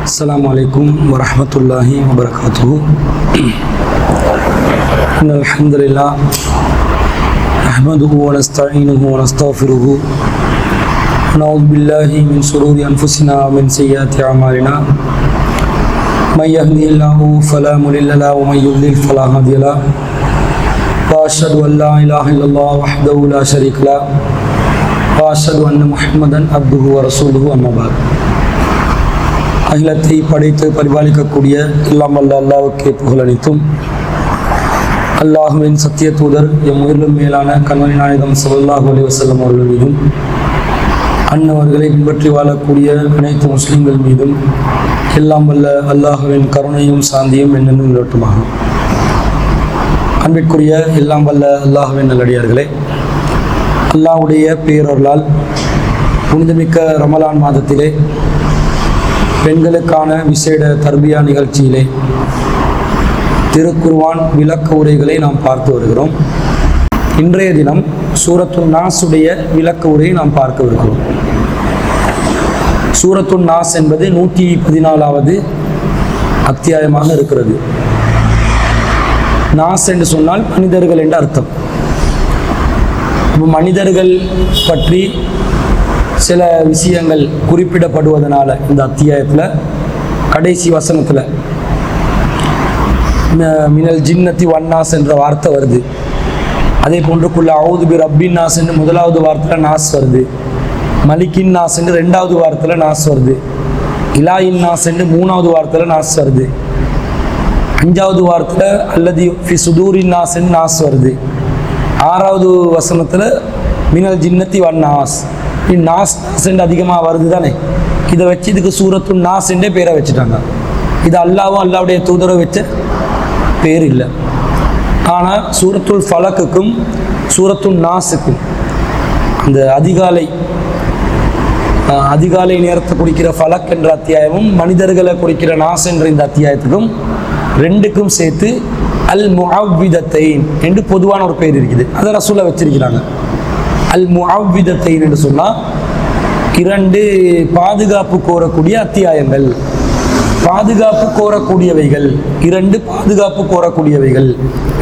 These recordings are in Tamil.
Assalamualaikum warahmatullahi wabarakatuh. Innal hamdalillah nahmaduhu wa nasta'inuhu wa nastaghfiruhu wa na'udzu billahi min shururi anfusina wa min sayyiati a'malina. May yahdihillahu fala mudilla lahu wa may yudlil fala hadiya lahu. Wa asyhadu an la ilaha illallah wahdahu la syarika lahu wa asyhadu anna Muhammadan abduhu wa rasuluhu amma ba'd. அகிலத்தை படைத்து பரிபாலிக்கக்கூடிய எல்லாம் வல்ல அல்லாஹ்வுக்கே புகழ் அனைத்தும். அல்லாஹ்வின் சத்திய தூதர் எம் உயிரிலும் மேலான கண்மணி நாயகம் ஸல்லல்லாஹு அலைஹி வஸல்லம் அவர்கள் மீதும் அன்னவர்களை பின்பற்றி வாழக்கூடிய அனைத்து முஸ்லிம்கள் மீதும் எல்லாம் வல்ல அல்லாஹ்வின் கருணையும் சாந்தியும் என்னென்னும் நிலவட்டுமாகும். அன்பிற்குரிய எல்லாம் வல்ல அல்லாஹ்வின் நல்லடியார்களே, அல்லாஹ்வுடைய பேரருளால் புனிதமிக்க ரமலான் மாதத்திலே பெண்களுக்கான விசேட தர்பியா நிகழ்ச்சியிலே திருக்குர்ஆன் விளக்க உரைகளை நாம் பார்த்து வருகிறோம். இன்றைய தினம் சூரத்துன் நாஸுடைய விளக்க உரையை நாம் பார்க்க வருகிறோம். சூரத்துன் நாஸ் என்பது 114வது அத்தியாயமாக இருக்கிறது. நாஸ் என்று சொன்னால் மனிதர்கள் என்று அர்த்தம். மனிதர்கள் பற்றி சில விஷயங்கள் குறிப்பிடப்படுவதனால இந்த அத்தியாயத்தில் கடைசி வசனத்தில் மினல் ஜின்னத்தி வன்னாஸ் என்ற வார்த்தை வருது. அதே போன்றுக்குள்ள அவுது பி ரப்பின் நாஸ் என்று முதலாவது வார்த்தையில் நாஸ் வருது. மலிக்கின் நாஸ் என்று ரெண்டாவது வார்த்தையில் நாஸ் வருது. இலாயின் நாஸ் என்று மூணாவது வார்த்தையில் நாஸ் வருது. அஞ்சாவது வார்த்தையில் அல்லது ஃபி சுதூரின் நாஸ் என்று நாஸ் வருது. ஆறாவது வசனத்தில் மினல் ஜின்னத்தி வன்னாஸ் நாஸ் நாஸ் என்று அதிகமாக வருது தானே. இதை வச்சு இதுக்கு சூரத்துன் நாஸ் என்றே பேரை வச்சுட்டாங்க. இது அல்லாவும் அல்லாவுடைய தூதரை வச்ச பேர் இல்லை. ஆனால் சூரத்துல் ஃபலக்குக்கும் சூரத்துன் நாஸுக்கும் அந்த அதிகாலை நேரத்தை குறிக்கிற ஃபலக் என்ற அத்தியாயமும் மனிதர்களை குறிக்கிற நாஸ் என்ற இந்த அத்தியாயத்துக்கும் ரெண்டுக்கும் சேர்த்து அல் முஅவ்விதத்தைன் என்று பொதுவான ஒரு பேர் இருக்குது. அதை ரசூலா வச்சிருக்கிறாங்க. அல் முஅவ்விதத்தைன் என்று சொன்னால் இரண்டு பாதுகாப்பு கோரக்கூடிய அத்தியாயங்கள், பாதுகாப்பு கோரக்கூடியவைகள், இரண்டு பாதுகாப்பு கோரக்கூடியவைகள்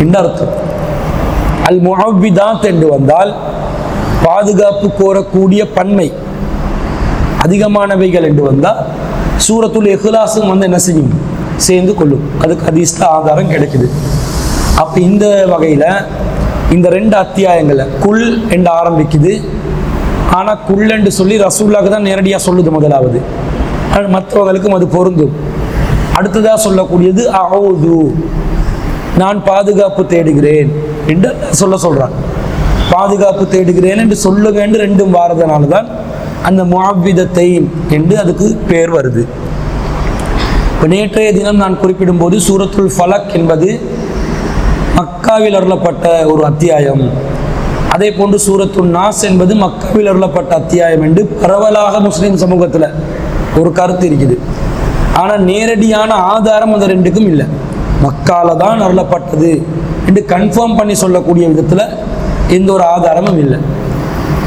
என்று அர்த்தம். அல் முஅவ்விதாத் என்று வந்தால் பாதுகாப்பு கோரக்கூடிய பன்மை அதிகமானவைகள் என்று வந்தால் சூரத்துல் இஹ்லாஸும் என்ன செய்யும், சேர்ந்து கொள்ளும். அதுக்கு ஹதீஸ்ல ஆதாரம் கிடைக்குது. அப்போ இந்த வகையில் இந்த ரெண்டு அத்தியாயங்களை குல் என்று ஆரம்பிக்குது. ஆனால் குல் என்று சொல்லி ரசூலுல்லாஹ்க்கு தான் நேரடியாக சொல்லுது முதலாவது. மற்றவங்களுக்கும் அது பொருந்தும். அடுத்ததாக சொல்லக்கூடியது அஊது, நான் பாதுகாப்பு தேடுகிறேன் என்று சொல்கிறான். பாதுகாப்பு தேடுகிறேன் என்று சொல்லுங்க என்று ரெண்டும் வாரதுனால தான் அந்த முஅவ்விதத்தைன் என்று அதுக்கு பேர் வருது. இப்போ நேற்றைய தினம் நான் குறிப்பிடும் போது சூரத்துல் ஃபலக் என்பது மக்காவில் அருளப்பட்ட ஒரு அத்தியாயம். அதே போன்று சூரத்துன் நாஸ் என்பது மக்காவில் அருளப்பட்ட அத்தியாயம் என்று பரவலாக முஸ்லீம் சமூகத்தில் ஒரு கருத்து இருக்குது. ஆனால் நேரடியான ஆதாரம் அந்த ரெண்டுக்கும் இல்லை. மக்கால தான் அருளப்பட்டது என்று கன்ஃபார்ம் பண்ணி சொல்லக்கூடிய விதத்தில் எந்த ஒரு ஆதாரமும் இல்லை.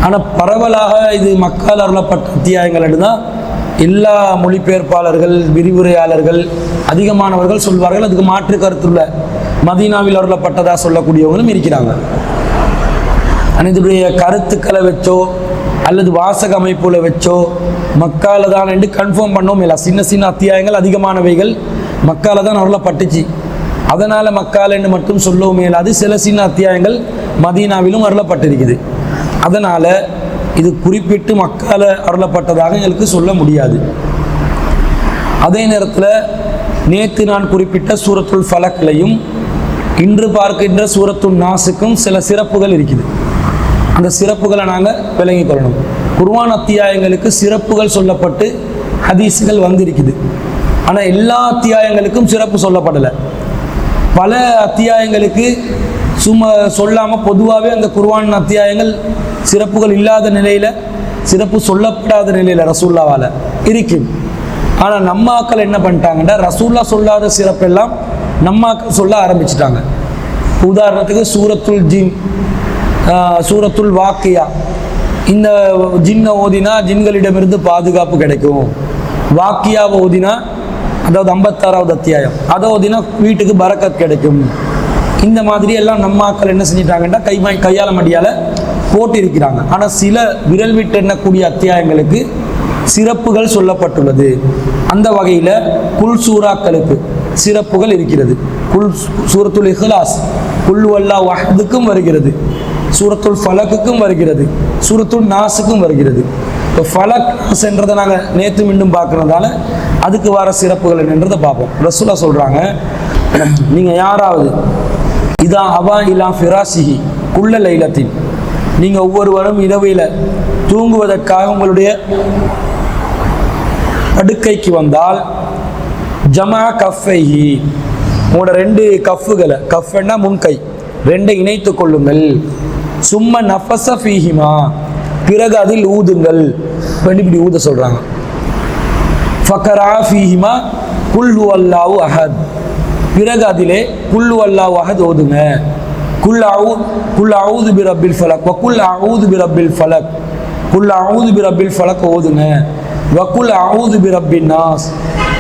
ஆனால் பரவலாக இது மக்கால் அருளப்பட்ட அத்தியாயங்கள் என்று தான் எல்லா மொழிபெயர்ப்பாளர்கள், விரிவுரையாளர்கள், அதிகமானவர்கள் சொல்வார்கள். அதுக்கு மாற்று கருத்துள்ள மதீனாவில் அருளப்பட்டதாக சொல்லக்கூடியவங்களும் இருக்கிறாங்க. ஆனால் இதனுடைய கருத்துக்களை வச்சோ அல்லது வாசக அமைப்புல வச்சோ மக்கால தான் என்று கன்ஃபார்ம் பண்ணவும் இல்லை. சின்ன சின்ன அத்தியாயங்கள் அதிகமானவைகள் மக்கால தான் அருளப்பட்டுச்சு. அதனால் மக்கால் என்று மட்டும் சொல்லவும் இயலாது. சில சின்ன அத்தியாயங்கள் மதீனாவிலும் அருளப்பட்டிருக்குது. அதனால் இது குறிப்பிட்டு மக்கால அருளப்பட்டதாக எங்களுக்கு சொல்ல முடியாது. அதே நேரத்தில் நேற்று நான் குறிப்பிட்ட சூரத்துல் ஃபலக்லையும் இன்று பார்க்கின்ற சூரத்துன் நாஸுக்கும் சில சிறப்புகள் இருக்குது. அந்த சிறப்புகளை நாங்கள் விளங்கிக் கொள்ளணும். குர்ஆன் அத்தியாயங்களுக்கு சிறப்புகள் சொல்லப்பட்டு ஹதீஸுகள் வந்திருக்குது. ஆனால் எல்லா அத்தியாயங்களுக்கும் சிறப்பு சொல்லப்படலை. பல அத்தியாயங்களுக்கு சும்மா சொல்லாமல் பொதுவாகவே அந்த குர்ஆன் அத்தியாயங்கள் சிறப்புகள் இல்லாத நிலையில், சிறப்பு சொல்லப்படாத நிலையில் ரசூல்லாவால் இருக்கும். ஆனால் நம்மாக்கள் என்ன பண்ணிட்டாங்கன்னா ரசூல்லா சொல்லாத சிறப்பெல்லாம் நம்மாக்கள் சொல்ல ஆரம்பிச்சிட்டாங்க. உதாரணத்துக்கு சூரத்துல் ஜின், சூரத்துல் வாக்கியா, இந்த ஜின்னை ஓதினா ஜின்களிடமிருந்து பாதுகாப்பு கிடைக்கும். வாக்கியாவை ஓதினா அதாவது 56வது அத்தியாயம், அதை ஓதினா வீட்டுக்கு பரக்கத் கிடைக்கும். இந்த மாதிரி எல்லாம் நம்ம ஆக்கள் என்ன செஞ்சிட்டாங்கன்னா கையால மடியால போட்டு இருக்கிறாங்க. ஆனால் சில விரல் விட்டு எண்ணக்கூடிய அத்தியாயங்களுக்கு சிறப்புகள் சொல்லப்பட்டுள்ளது. அந்த வகையில் குல் சூறாக்களுக்கு சிறப்புகள் இருக்கிறது. சூரத்துல் இஹ்லாஸ் குல் வல்லாஹு அஹதுக்கும் வருகிறது, சூரத்துல் ஃபலக்குக்கும் வருகிறது, சூரத்துல் நாஸுக்கும் வருகிறது. இப்போ ஃபலக் நாஸ்ன்றதை நாங்கள் நேற்று மீண்டும் பார்க்கறதால அதுக்கு வர சிறப்புகள் என்னன்றதை பார்ப்போம். ரசூலுல்லாஹ் சொல்கிறாங்க, நீங்கள் யாராவது இதா அவா இலா ஃபிராசிஹி குல்ல லைலத்தின், நீங்கள் ஒவ்வொருவரும் இரவையில் தூங்குவதற்காக உங்களுடைய படுக்கைக்கு வந்தால் ஜமா கஃபைஹி, உங்களோட 2 கஃப்புகளை, கஃப்னா முன்கை, 2 இணைத்து கொள்ளுங்கள். சும்ம நஃபஸ ஃபீஹிமா, பிறகு அதில் ஊதுங்கள். இப்படி ஊத சொல்றாங்க. ஃபக்கரா ஃபீஹிமா குல் ஹுவல்லாஹு அஹத், பிறகு அதிலே குல் ஹுவல்லாஹு அஹத் ஓதுங்க. குல் அஊது பிரப்பில் ஃபலக் வ குல் அஊது பிரப்பில் ஃபலக், குல் அஊது பிரப்பில் ஃபலக் ஓதுங்க. வ குல் அஊது பிரப்பின் நாஸ்,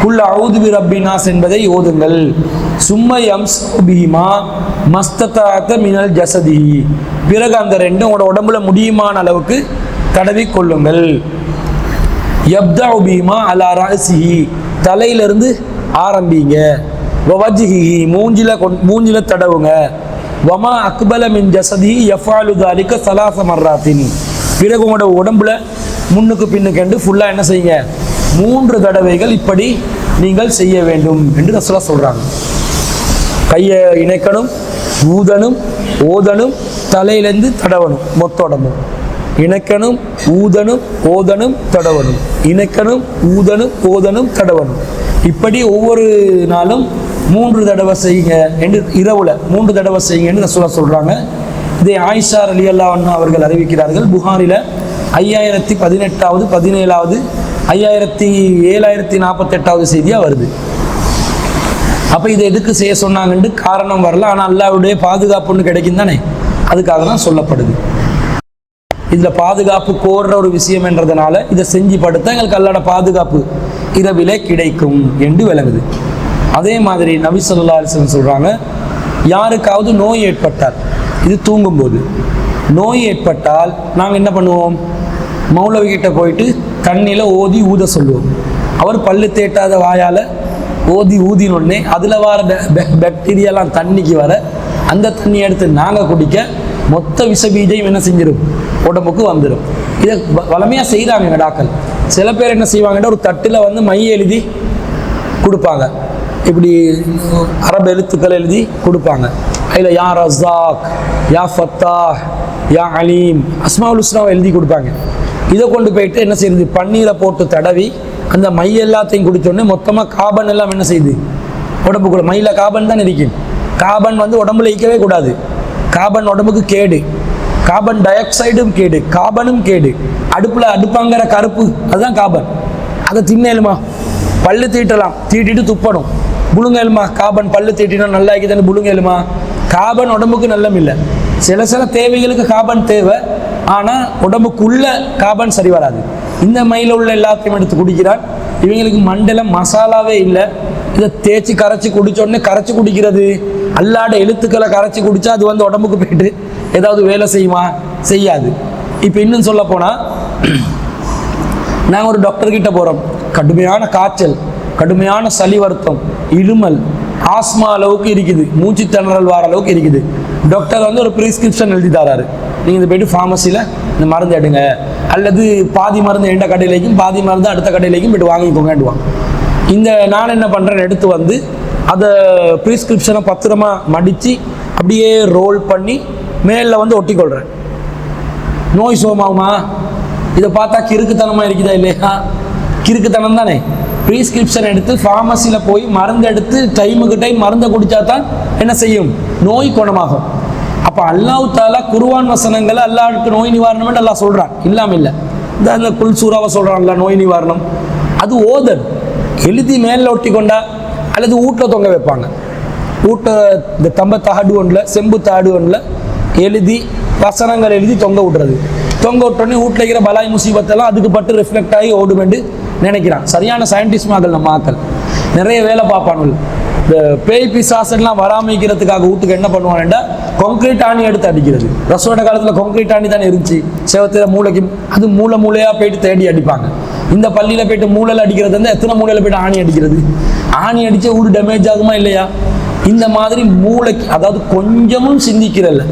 குல் அஊது பிரப்பின் நாஸ் என்பதை ஓதுங்கள். சும்ம யம்ஸு பிஹிமா மஸ்ததாத மினல் ஜஸதிஹி, பிறகு அந்த 2 உங்களோட உடம்புல முடியுமான அளவுக்கு தடவி கொள்ளுங்கள். யப்தஉ பிஹிமா அலா ரஅஸிஹி, தலையிலிருந்து ஆரம்பிங்க. வவஜ்ஹிஹி, மூஞ்சில தடவுங்க. வமா அக்பல மின் ஜஸதிஹி யஃஅலு ذلك 3 மர்ராத்தின், பிறகு உங்களோட உடம்புல முன்னுக்கு பின்னுக்கு ஃபுல்லாக என்ன செய்யுங்க, 3 தடவைகள் இப்படி நீங்கள் செய்ய வேண்டும் என்று ரசூலுல்லாஹ் சொல்றாங்க. கையை இணைக்கணும், ஊதணும், ஓதணும், தலையிலேருந்து தடவணும், மொத்த உடம்பும் இணைக்கணும், ஊதணும், ஓதணும், தடவணும், இணைக்கணும், ஊதணும், ஓதணும், தடவணும். இப்படி ஒவ்வொரு நாளும் 3 தடவை செய்யுங்க என்று, இரவுல 3 தடவை செய்யுங்க என்று ரசூலுல்லாஹ் சொல்றாங்க. இதை ஆயிஷா ரலியல்லாஹு அன்ஹா அவர்கள் அறிவிக்கிறார்கள். புகாரில 5018வது 17வது 7048வது செய்தியாக வருது. அப்போ இதை எதுக்கு செய்ய சொன்னாங்கன்னு காரணம் வரல, ஆனால் அல்லாஹ்வுடைய பாதுகாப்புன்னு கிடைக்கும் தானே, அதுக்காக தான் சொல்லப்படுது. இதில் பாதுகாப்பு கோர்ற ஒரு விஷயம் என்றதுனால இதை செஞ்சு படுத்தா எங்களுக்கு அல்லாஹ்வுடைய பாதுகாப்பு இரவிலே கிடைக்கும் என்று விளங்குது. அதே மாதிரி நபி ஸல்லல்லாஹு அலைஹி வஸல்லம் சொல்கிறாங்க, யாருக்காவது நோய் ஏற்பட்டால், இது தூங்கும்போது நோய் ஏற்பட்டால் நாங்கள் என்ன பண்ணுவோம், மௌலவிகிட்ட போயிட்டு தண்ணியில் ஓதி ஊத சொல்லுவோம். அவர் பல்லு தேட்டாத வாயால் ஓதி ஊதினோடனே அதில் வர பாக்டீரியாலாம் தண்ணிக்கு வர, அந்த தண்ணியை எடுத்து நாங்கள் குடிக்க மொத்த விஷபீஜையும் என்ன செஞ்சிடும், உடம்புக்கு வந்துடும். இதை வளமையாக செய்கிறாங்க எங்கள் டாக்கள். சில பேர் என்ன செய்வாங்கன்னா, ஒரு தட்டில் வந்து மை எழுதி கொடுப்பாங்க, இப்படி அரபு எழுத்துக்கள் எழுதி கொடுப்பாங்க. அதில் யா ரஸாக், யா ஃபத்தாஹ், யா அலீம், அஸ்மாவுல் ஹுஸ்னாவை எழுதி கொடுப்பாங்க. இதை கொண்டு போயிட்டு என்ன செய்யுது, பன்னீரை போட்டு தடவி அந்த மை எல்லாத்தையும் குடித்தோடனே மொத்தமாக காபன் எல்லாம் என்ன செய்யுது, உடம்புக்குள்ள மையில் காபன் தான் இருக்கும். காபன் வந்து உடம்புல ஈக்கவே கூடாது. காபன் உடம்புக்கு கேடு, கார்பன் டை ஆக்சைடும் கேடு, காபனும் கேடு. அடுப்பாங்கிற கருப்பு அதுதான் காபன். அதை தின்னேலுமா, பல்லு தீட்டலாம், தீட்டிட்டு துப்பணும். புழுங்கேலுமா, காபன் பல்லு தீட்டினா நல்லா இருக்குதுன்னு புழுங்கேலுமா. காபன் உடம்புக்கு நல்லம் இல்லை. சில தேவைகளுக்கு காபன் தேவை, ஆனால் உடம்புக்குள்ள காபன் சரி வராது. இந்த மயில உள்ள எல்லாத்தையும் எடுத்து குடிக்கிறான். இவங்களுக்கு மண்டலம் மசாலாவே இல்லை. இதை தேய்ச்சி கரைச்சி குடிச்சோடனே, கரைச்சி குடிக்கிறது அல்லாட எழுத்துக்களை கரைச்சி குடிச்சா அது வந்து உடம்புக்கு போயிட்டு ஏதாவது வேலை செய்யுமா, செய்யாது. இப்போ இன்னும் சொல்ல போனால், நாங்கள் ஒரு டாக்டர்கிட்ட போகிறோம், கடுமையான காய்ச்சல், கடுமையான சளி வருத்தம், இருமல், ஆஸ்மா அளவுக்கு இருக்குது, மூச்சு திணறல் வர அளவுக்கு இருக்குது. டாக்டர் வந்து ஒரு ப்ரிஸ்கிரிப்ஷன் எழுதி தராரு, நீங்கள் இந்த போய்ட்டு ஃபார்மசியில் இந்த மருந்து எடுங்க, அல்லது பாதி மருந்து எந்த கடையிலைக்கும் பாதி மருந்து அடுத்த கடையிலைக்கும் போய்ட்டு வாங்கிக்கோங்கன்னுவான். இந்த நான் என்ன பண்ணுறேன்னு எடுத்து வந்து அதை ப்ரிஸ்கிரிப்ஷனை பத்திரமா மடித்து அப்படியே ரோல் பண்ணி மேலில் வந்து ஒட்டிக்கொள்கிறேன். நோய் சோமாகுமா? இதை பார்த்தா கிறுக்குத்தனமாக இருக்குதா இல்லையா? கிறுக்குத்தனம் தானே. ப்ரிஸ்கிரிப்ஷன் எடுத்து ஃபார்மசியில் போய் மருந்து எடுத்து டைமுக்கு டைம் மருந்தை குடித்தா தான் என்ன செய்யும், நோய் குணமாகும். அப்போ அல்லாஹ் தஆலா குர்ஆன் வசனங்களை அல்லாஹ்வுக்கு நோய் நிவாரணம் அல்லாஹ் சொல்கிறான், இல்லாமல் இல்லை. இந்த குல் சூறாவை சொல்கிறான்ல நோய் நிவாரணம், அது ஓதல் எழுதி மேலில் ஒட்டி கொண்டா, அல்லது வீட்டில் தொங்க வைப்பாங்க. வீட்டை இந்த தம்ப தகடு ஒன்றில், செம்பு தகடு ஒன்றில் எழுதி வசனங்கள் எழுதி தொங்க விட்டுறது. தொங்க விட்டோடனே வீட்டில் இருக்கிற பலாய் முசீபத்தெல்லாம் அதுக்கு பட்டு ரிஃப்ளெக்ட் ஆகி ஓடுமெண்டு நினைக்கிறான். சரியான சயின்டிஸ்ட் மக்கள் நம்ம ஆக்கள். நிறைய வேலை பார்ப்பானுள். இந்த பேய் பிசாசெல்லாம் வராமிக்கிறதுக்காக வீட்டுக்கு என்ன பண்ணுவானுண்டா கான்கிரீட் ஆணி எடுத்து அடிக்கிறது. ரசோட காலத்தில் கான்கிரீட் ஆணி தானே இருந்துச்சு, செவத்தில் மூளைக்கு அது மூளையாக போயிட்டு தேடி அடிப்பாங்க. இந்த பள்ளியில் போயிட்டு மூளையில் அடிக்கிறது வந்து எத்தனை மூளையில் போயிட்டு ஆணி அடிக்கிறது? ஆணி அடித்தா வீடு டேமேஜ் ஆகுமா இல்லையா? இந்த மாதிரி மூளைக்கு, அதாவது கொஞ்சமும் சிந்திக்கிறல்ல,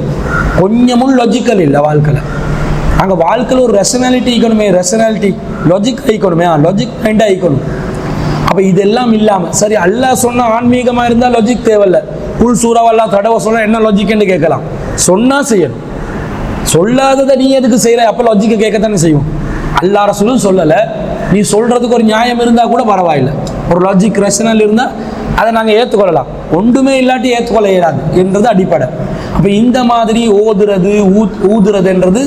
கொஞ்சமும் லாஜிக்கல் இல்லை வாழ்க்கையில். அங்கே வாழ்க்கையில் ஒரு ரெஷனாலிட்டி ஈக்கணுமே, ரெஷனாலிட்டி லாஜிக் ஈக்கணுமே, லாஜிக் மைண்டாக ஈக்கணும். அப்போ இதெல்லாம் இல்லாமல் சரி அல்லாஹ் சொன்ன ஆன்மீகமாக இருந்தால் லாஜிக் தேவையில்லை. குல் சூறாவெல்லாம் தடவை சொல்ல என்ன லாஜிக்னு கேட்கலாம். சொன்னால் செய்யணும், சொல்லாததை நீ எதுக்கு செய்கிற? அப்போ லாஜிக்கை கேட்கத்தானே செய்யும். அல்லாஹ் ரசூலும் சொல்லலை, நீ சொல்கிறதுக்கு ஒரு நியாயம் இருந்தால் கூட பரவாயில்லை, ஒரு லாஜிக் ரஷனல் இருந்தால் அதை நாங்கள் ஏற்றுக்கொள்ளலாம். ஒன்றுமே இல்லாட்டி ஏற்றுக்கொள்ள இயலாது என்றது அடிப்படை. அப்போ இந்த மாதிரி ஓதுறது ஊதுறதுன்றது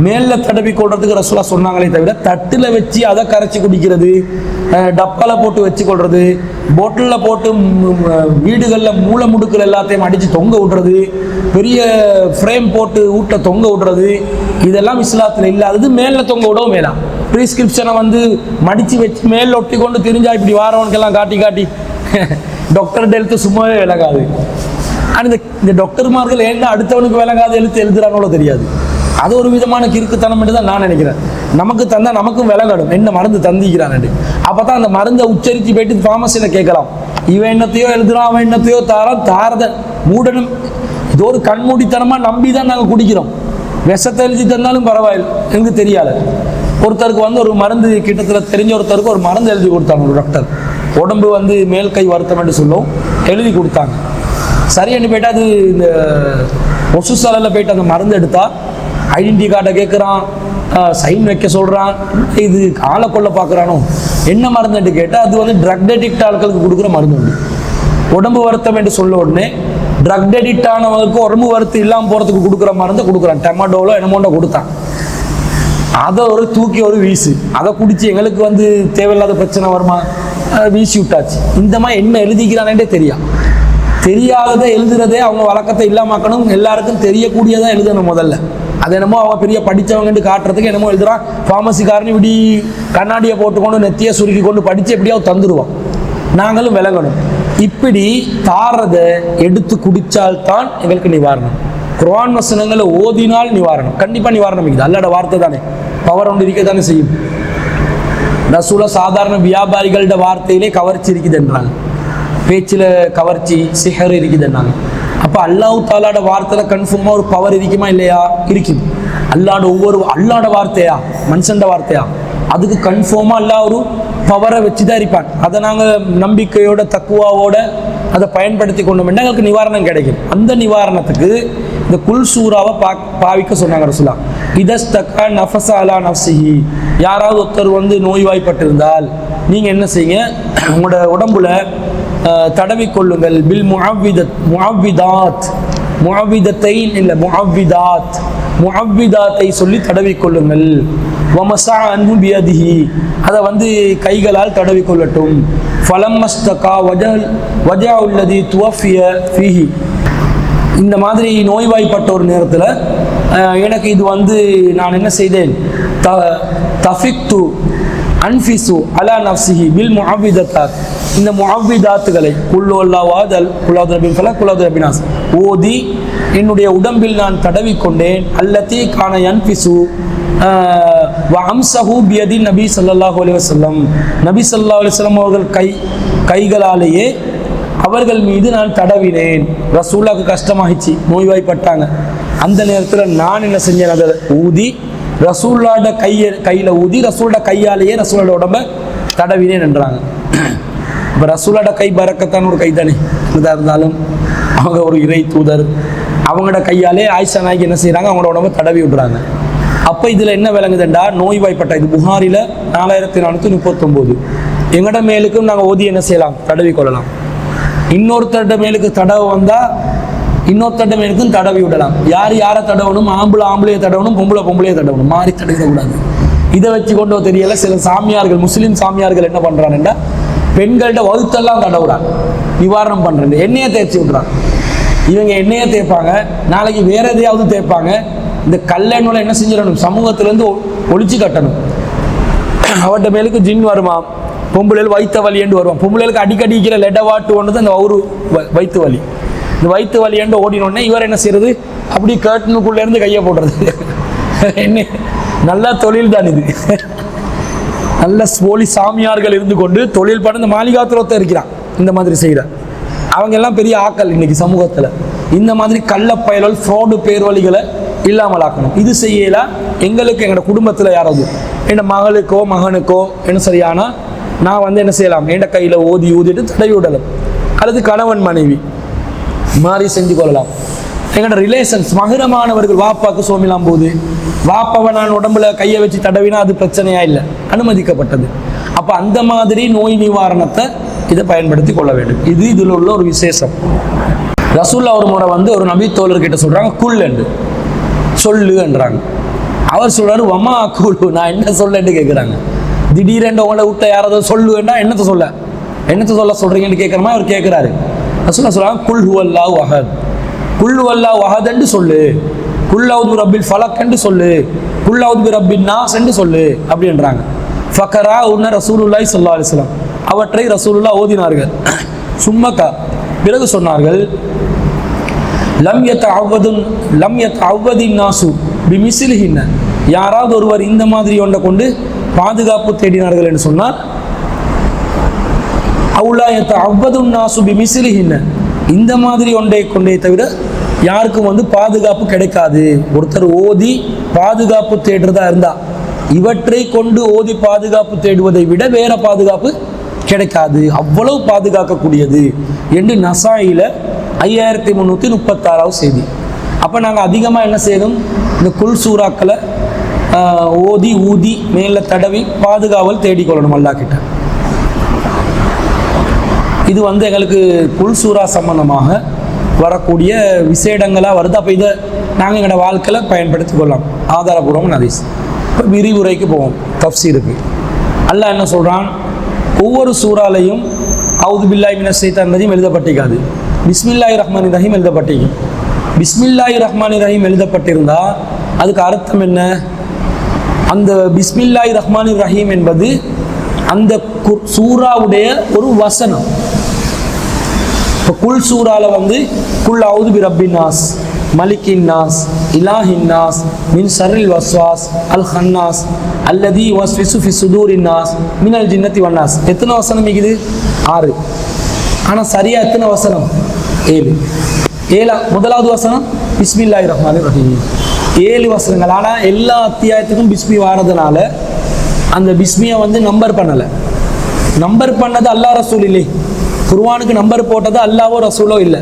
மேலே தடவி கொள்றதுக்கு ரசூலா சொன்னாங்களே தவிர தட்டில் வச்சு அதை கரைச்சி குடிக்கிறது, டப்பாவில் போட்டு வச்சு கொள்வது, போட்டிலில் போட்டு வீடுகளில் மூளை முடுக்கள் எல்லாத்தையும் அடித்து தொங்க விடுறது, பெரிய ஃப்ரேம் போட்டு வீட்டை தொங்க விடுறது, இதெல்லாம் இஸ்லாத்தில் இல்லாதது. மேலே தொங்க விடவும் வேணாம். ப்ரிஸ்கிரிப்ஷனை வந்து மடித்து வச்சு மேலே ஒட்டி கொண்டு தெரிஞ்சா இப்படி வாரவனுக்கெல்லாம் காட்டி காட்டி டாக்டர் எழுத்து சும்மாவே விளங்காது. ஆனால் இந்த டாக்டர்மார்கள் ஏன்னா அடுத்தவனுக்கு விளங்காது எழுதுறாங்களோ தெரியாது. அது ஒரு விதமான கிறுக்குத்தனம் என்று தான் நான் நினைக்கிறேன். நமக்கு தந்தால் நமக்கும் விளங்கணும் என்ன மருந்து தந்திக்கிறான். அப்போ தான் அந்த மருந்தை உச்சரித்து போயிட்டு ஃபார்மசியில் கேட்கலாம். இவன் என்னத்தையோ எழுதுறான், அவன் என்னத்தையோ தாரத மூடனும். இது ஒரு கண்மூடித்தனமாக நம்பி தான் நாங்கள் குடிக்கிறோம். விஷத்தை எழுதி தந்தாலும் பரவாயில்லை, எனக்கு தெரியாது. ஒருத்தருக்கு வந்து ஒரு மருந்து, கிட்டத்தில் தெரிஞ்ச ஒருத்தருக்கு ஒரு மருந்து எழுதி கொடுத்தாங்க ஒரு டாக்டர். உடம்பு வந்து மேல் கை வருத்தம் என்று சொல்லும் எழுதி கொடுத்தாங்க. சரின்னு போயிட்டு அது இந்த ஒசுசாலையில் போயிட்டு அந்த மருந்து எடுத்தா ஐடென்டி கார்டை கேட்குறான், சைன் வைக்க சொல்கிறான். இது ஆளை கொள்ள பார்க்குறானோ என்ன மருந்துட்டு கேட்டால் அது வந்து ட்ரக் அடிக்ட் ஆட்களுக்கு கொடுக்குற மருந்து உண்டு. உடம்பு வருத்தம் என்று சொல்ல உடனே ட்ரக் அடிக்ட் ஆனவங்களுக்கு உடம்பு வருத்தம் இல்லாமல் போகிறதுக்கு கொடுக்குற மருந்தை கொடுக்குறான். டெமாட்டோவில் என்னமோண்ட கொடுத்தான். அதை ஒரு தூக்கி ஒரு வீசு, அதை குடிச்சு எங்களுக்கு வந்து தேவையில்லாத பிரச்சனை வருமா, வீசி விட்டாச்சு. இந்த மாதிரி என்ன எழுதிக்கிறானே தெரியாததை எழுதுறதே அவங்க வழக்கத்தை இல்லாமக்கணும். எல்லாருக்கும் தெரியக்கூடியதான் எழுதணும் முதல்ல. அது என்னமோ அவங்க பெரிய படித்தவங்கன்னு காட்டுறதுக்கு என்னமோ எழுதுறான். ஃபார்மசிக்காரன் இப்படி கண்ணாடியை போட்டுக்கொண்டு நெத்தியை சுருக்கி கொண்டு படித்து எப்படியாவது தந்துடுவான். நாங்களும் விளங்கணும். இப்படி தாரதை எடுத்து குடித்தால்தான் எங்களுக்கு நிவாரணம். குர்ஆன் வசனங்களை ஓதினால் நிவாரணம், கண்டிப்பாக நிவாரணம் இருக்குது. அல்லாட வார்த்தை தானே, பவர் ஒன்று இருக்க தானே செய்யும். ரசூலா சாதாரண வியாபாரிகளோட வார்த்தையிலே கவர்ச்சி இருக்குதுன்றாங்க, பேச்சில் கவர்ச்சி சிஹர் இருக்குதுன்னாங்க. அப்போ அல்லாஹ் தாலாட வார்த்தையில் கன்ஃபார்மாக ஒரு பவர் இருக்குமா இல்லையா? இருக்குது. அல்லாட வார்த்தையா மனுஷண்ட வார்த்தையா? அதுக்கு கன்ஃபார்மாக அல்லாஹ் ஒரு பவரை வச்சு தான் இருப்பான். அதை நாங்கள் நம்பிக்கையோட தக்குவாவோட அதை பயன்படுத்தி கொண்டோம்னா எங்களுக்கு நிவாரணம் கிடைக்கும். அந்த நிவாரணத்துக்கு இந்த குல் சூறாவை பாவிக்க சொன்னாங்க ரசூலா. இதஸ்தகா நஃபஸ அலா நஃப்ஸிஹி, யாராவது ஒருத்தர் வந்து நோய்வாய்ப்பட்டிருந்தால் நீங்கள் என்ன செய்யுங்க, உங்களோட உடம்புல தடவி கொள்ளுங்கள். பில் முஅவ்விதத்தை இல்லை முஅவ்விதாத்தை சொல்லி தடவி கொள்ளுங்கள். வமஸா அன்ஹு பியதிஹி, அதை வந்து கைகளால் தடவி கொள்ளட்டும். ஃபலம்மஸ்தகா வஜஅல்லதி துவஃபிய ஃபீஹி, இந்த மாதிரி நோய்வாய்ப்பட்ட ஒரு நேரத்தில் எனக்கு இது வந்து நான் என்ன செய்தேன், தஃபிக்து அன்ஃபிசு அலா நஃப்ஸிஹி பில் முஅவ்விதத்தாத், இந்த முஅவ்விதாத்துகளை குல்லு அல்லாஹ் குல்லாது ரபின் ஃபலக் குல்லாது ரபினாஸ் ஓதி என்னுடைய உடம்பில் நான் தடவி கொண்டேன். அல்லதி கான யன்ஃபிசு வஅம்ஸஹு பியதி நபி ஸல்லல்லாஹு அலைஹி வஸல்லம், நபி ஸல்லல்லாஹு அலைஹி வஸல்லம் அவர்கள் கைகளாலேயே அவர்கள் மீது நான் தடவினேன். ரசூலுல்லாஹ்க்கு கஷ்டமாகிச்சு, நோய்வாய்ப்பட்டாங்க. அந்த நேரத்தில் நான் என்ன செஞ்சேன், அதை ஊதி ரசூலுல்லாஹ்ட கையில் ஊதி ரசூலுல்லாஹ்ட கையாலேயே ரசூலுல்லாஹ்ட உடம்பை தடவினேன் என்றாங்க. இப்போ ரசூலுல்லாஹ்ட கை பரக்கத்தான ஒரு கை தானே, எதாக இருந்தாலும் அவங்க ஒரு இறை தூதர், அவங்களோட கையாலே ஆயிஷா நாய்க்கு என்ன செய்கிறாங்க, அவங்களோட உடம்பை தடவி விடுறாங்க. அப்போ இதில் என்ன விளங்குதுண்டா, நோய்வாய்ப்பட்ட, இது புகாரில் 4439, எங்களோட மேலுக்கும் நாங்கள் ஓதி என்ன செய்யலாம், தடவி கொள்ளலாம். இன்னொருத்தருட மேலுக்கு தடவை வந்தால் இன்னொருத்தருட மேலுக்கும் தடவி விடலாம். யாரை தடவணும், ஆம்பளையை தடவணும், பொம்பளையை தடவணும், மாறி தடவிடக்கூடாது. இதை வச்சு கொண்டோ தெரியல. சில சாமியார்கள், முஸ்லீம் சாமியார்கள் என்ன பண்ணுறாங்கன்னா, பெண்கள்கிட்ட வகுத்தெல்லாம் தடவுறாங்க, நிவாரணம் பண்ணுறது, எண்ணெயை தேய்ச்சி விட்றாங்க. இவங்க எண்ணெயை தேய்ப்பாங்க, நாளைக்கு வேற எதையாவது தேய்ப்பாங்க. இந்த கல்லெண்ணோட என்ன செஞ்சிடணும், சமூகத்திலேருந்து ஒழிச்சு கட்டணும். அவட்ட மேலுக்கு ஜின் வருமா, பொம்பளைகள் வைத்த வலி என்று வருவான். பொம்பளைகளுக்கு அடிக்கடி இருக்கிற லெடவாட்டு ஒன்று தான் இந்த ஒரு வைத்து வலி. இந்த வைத்து வலி என்று ஓடினோடனே இவர் என்ன செய்யறது, அப்படி கேட்டனுக்குள்ள இருந்து கையை போடுறது. என்ன நல்ல தொழில் தான் இது. நல்ல போலி சாமியார்கள் இருந்து கொண்டு தொழில் பண்ண இந்த மாளிகாத்துலத்தை இருக்கிறான். இந்த மாதிரி செய்கிறான். அவங்க எல்லாம் பெரிய ஆக்கள் இன்னைக்கு சமூகத்தில். இந்த மாதிரி கள்ளப்பயல்கள் ஃப்ராடு பேர்வழிகளை இல்லாமல் ஆக்கணும். இது செய்யலாம். எங்களுக்கு எங்களோட குடும்பத்தில் யாராவது என் மகளுக்கோ மகனுக்கோ என்ன சரியானா நான் வந்து என்ன செய்யலாம், என் கையில் ஓதி ஊதிட்டு தடவி விடலாம். அல்லது கணவன் மனைவி மாறி செஞ்சு கொள்ளலாம். எங்களோட ரிலேஷன்ஸ் மகிரமானவர்கள் வாப்பாக்கு சோமிலாம் போது வாப்பாவை நான் உடம்புல கையை வச்சு தடவினா அது பிரச்சனையா இல்லை, அனுமதிக்கப்பட்டது. அப்போ அந்த மாதிரி நோய் நிவாரணத்தை இதை பயன்படுத்தி கொள்ள வேண்டும். இது இதில் உள்ள ஒரு விசேஷம். ரசூல்லா ஒரு முறை வந்து ஒரு நபி தோழர்கிட்ட சொல்றாங்க குல் என்று சொல்லு என்றாங்க. அவர் சொல்றாரு வமா குழு, நான் என்ன சொல்லன்னு கேட்குறாங்க. திடீரென்று உங்களை விட்ட யாராவது சொல்லுவேண்டா என்னத்தை சொல்ல சொல்றீங்கன்னு கேட்குற மாதிரி அவர் கேட்குறாரு. ரசூல்லா சொல்றாங்க குல் ஹுவல்லாஹு அஹத், குல் ஹுவல்லாஹு அஹத் என்று சொல்லு, குல் அவுது ரப்பில் ஃபலக் என்று சொல்லு, குல் அவுது ரப்பின் நாஸ் என்று சொல்லு அப்படின்றாங்க. ஃபக்கரா உன்ன ரசூலுல்லாஹி ஸல்லல்லாஹு அலைஹி வஸல்லம், அவற்றை ரசூலுல்லாஹ் ஓதினார்கள். சும்மக்கா பிறகு சொன்னார்கள் லம் யத்தஅவ்வதின் நாசு பிமிஸ்லிஹின்ன, யாராவது ஒருவர் இந்த மாதிரி ஒன்றை கொண்டு பாதுகாப்பு தேடினார்கள் என்று சொன்னால் அவுலா யத்தஅவ்வதுன் நாசு பிமிஸ்லிஹின்ன, இந்த மாதிரி ஒன்றை கொண்டே தவிர யாருக்கும் வந்து பாதுகாப்பு கிடைக்காது. ஒருத்தர் ஓதி பாதுகாப்பு தேடுறதா இருந்தா இவற்றை கொண்டு ஓதி பாதுகாப்பு தேடுவதை விட வேற பாதுகாப்பு கிடைக்காது, அவ்வளவு பாதுகாக்கக்கூடியது என்று நசாயில 5336 செய்தி. அப்போ நாங்கள் அதிகமாக என்ன செய்யணும், இந்த குல் சூறாக்களை ஓதி ஊதி மேலே தடவி பாதுகாவல் தேடிக்கொள்ளணும் அல்லாஹ் கிட்ட. இது வந்து எங்களுக்கு குல் சூறா சம்பந்தமாக வரக்கூடிய விசேடங்களாக வருது. அப்போ இதை நாங்கள் எங்களோட வாழ்க்கையில் பயன்படுத்தி கொள்ளலாம். ஆதாரபூர்வம் ஹதீஸ். இப்போ விரிவுரைக்கு போவோம், தஃப்சீருக்கு. அல்லாஹ் என்ன சொல்கிறான், ஒவ்வொரு சூறாலையும் அவுது பில்லாஹி மினஷ் ஷைத்தானிர் ரஜீம் எழுதப்பட்டிருக்காது, பிஸ்மில்லாஹிர் ரஹ்மானிர் ரஹீம் எழுதப்பட்டிருக்கும். பிஸ்மில்லாஹிர் ரஹ்மானிர் ரஹீம் எழுதப்பட்டிருந்தா அதுக்கு அர்த்தம் என்ன, அந்த பிஸ்மில்லாஹிர் ரஹ்மானிர் ரஹீம் என்பது அந்த சூறாவுடைய ஒரு வசனம். இப்போ குல் சூறால வந்து குல் அவுது பி ரப்பின் நாஸ் மலிக்கின் நாஸ் இலாஹின் நாஸ் மின் ஷர்ரில் வஸ்வாஸ் அல் ஹன்னாஸ் அல்லதி வஸ்விசு ஃபி சுதூரின் நாஸ் மினல் ஜின்னத்தி வன்னாஸ். எத்தனை வசனம் இருக்குது? 6. ஆனால் சரியா எத்தனை வசனம்? 7. முதலாவது வசனம் பிஸ்மில்லாஹிர் ரஹ்மானிர் ரஹீம். 7 வசனங்கள். ஆனால் எல்லா அத்தியாயத்துக்கும் பிஸ்மி வாரதுனால அந்த பிஸ்மியை வந்து நம்பர் பண்ணலை. நம்பர் பண்ணது அல்லாஹ் ரசூல் இல்லை. குர்ஆனுக்கு நம்பர் போட்டது அல்லாஹோ ரசூலோ இல்லை.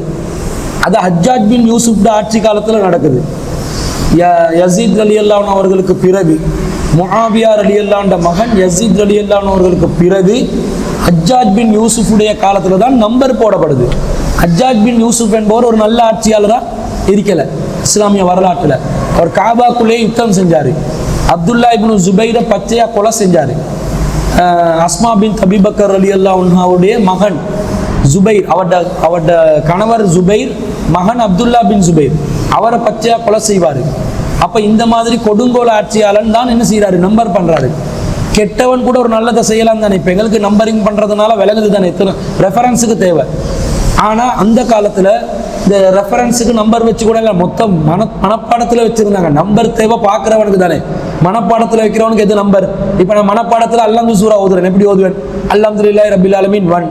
அது ஹஜ்ஜாஜ் பின் யூசுப் ஆட்சி காலத்தில் நடக்குது. யசீத் ரலியல்லாஹு அன்ஹு அவர்களுக்கு பிறகு முஆவியா ரலியல்லாஹு அன்ஹு மகன் யசீத் ரலியல்லாஹு அன்ஹு அவர்களுக்கு பிறகு ஹஜ்ஜாஜ் பின் யூசுஃபுடைய காலத்தில் தான் நம்பர் போடப்படுது. ஹஜ்ஜாஜ் பின் யூசுப் என்பவர் ஒரு நல்ல ஆட்சியாளராக இருக்கலை இஸ்லாமிய வரலாற்றில். அவர் காபாக்குள்ளே யுத்தம் செஞ்சார். அப்துல்லா இப்னு ஜுபைரை பச்சையாக கொலை செஞ்சார். அஸ்மா பின் அபீபக்கர் ரலியல்லாஹு அன்ஹுவுடைய மகன் ஜுபைர், அவரோட கணவர் ஜுபைர், மகன் அப்துல்லா பின் ஜுபைர், அவரை பச்சையாக கொலை செய்வார். அப்போ இந்த மாதிரி கொடுங்கோல ஆட்சியாளன் தான் என்ன செய்கிறாரு, நம்பர் பண்ணுறாரு. கெட்டவன் கூட ஒரு நல்லதை செய்யலாம் தானே. இப்போ எங்களுக்கு நம்பரிங் பண்ணுறதுனால விலகுது தானே, எத்தனை ரெஃபரன்ஸுக்கு தேவை. ஆனால் அந்த காலத்தில் இந்த ரெஃபரன்ஸுக்கு நம்பர் வச்சு கூட இல்லை, மொத்தம் மனப்பாடத்தில் வச்சுருந்தாங்க. நம்பர் தேவை பார்க்குறவனுக்கு தானே. மனப்பாடத்தில் வைக்கிறவனுக்கு எது நம்பர்? இப்போ நான் மனப்பாடத்தில் அல்ஹம்து சூரா ஓதுவேன். எப்படி ஓதுவேன்? அல்ஹம்துலில்லாஹி ரப்பில் ஆலமீன் 1,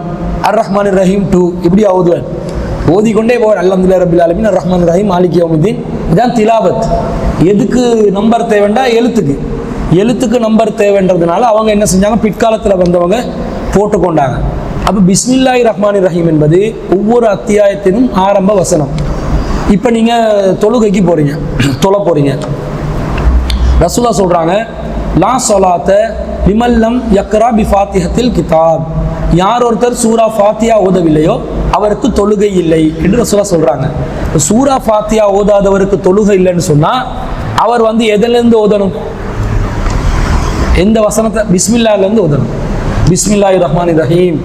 அர் ரஹ்மானிர் ரஹீம் 2, இப்படி ஓதுவேன். ஓதிக்கொண்டே போவேன். அல்ஹம்துலில்லாஹி ரப்பில் ஆலமீன் அர் ரஹ்மானிர் ரஹீம் மாலிகி யௌமித்தீன். இதான் திலாவத். எதுக்கு நம்பர் தேவைண்டா? எழுத்துக்கு நம்பர் தேவைன்றதுனால அவங்க என்ன செஞ்சாங்க, பிற்காலத்தில் வந்தவங்க போட்டுக்கொண்டாங்க. அப்போ பிஸ்மில்லாஹிர் ரஹ்மானிர் ரஹீம் என்பது ஒவ்வொரு அத்தியாயத்தினும் ஆரம்ப வசனம். இப்போ நீங்கள் தொழுகைக்கு போகிறீங்க, தொழ போகிறீங்க. ரசூலா சொல்கிறாங்க லா ஸலாத்த லிமல்லம் யக்ரா பி ஃபாத்திஹத்தில் கிதாப், யார் ஒருத்தர் சூரா ஃபாத்தியா ஓதவில்லையோ அவருக்கு தொழுகை இல்லை என்று ரசூலா சொல்கிறாங்க. சூரா ஃபாத்தியா ஓதாதவருக்கு தொழுகை இல்லைன்னு சொன்னால் அவர் வந்து எதிலேருந்து ஓதணும்? எந்த வசனத்தை? பிஸ்மில்லாஹிலேருந்து ஓதணும். பிஸ்மில்லாஹிர் ரஹ்மானிர் ரஹீம்,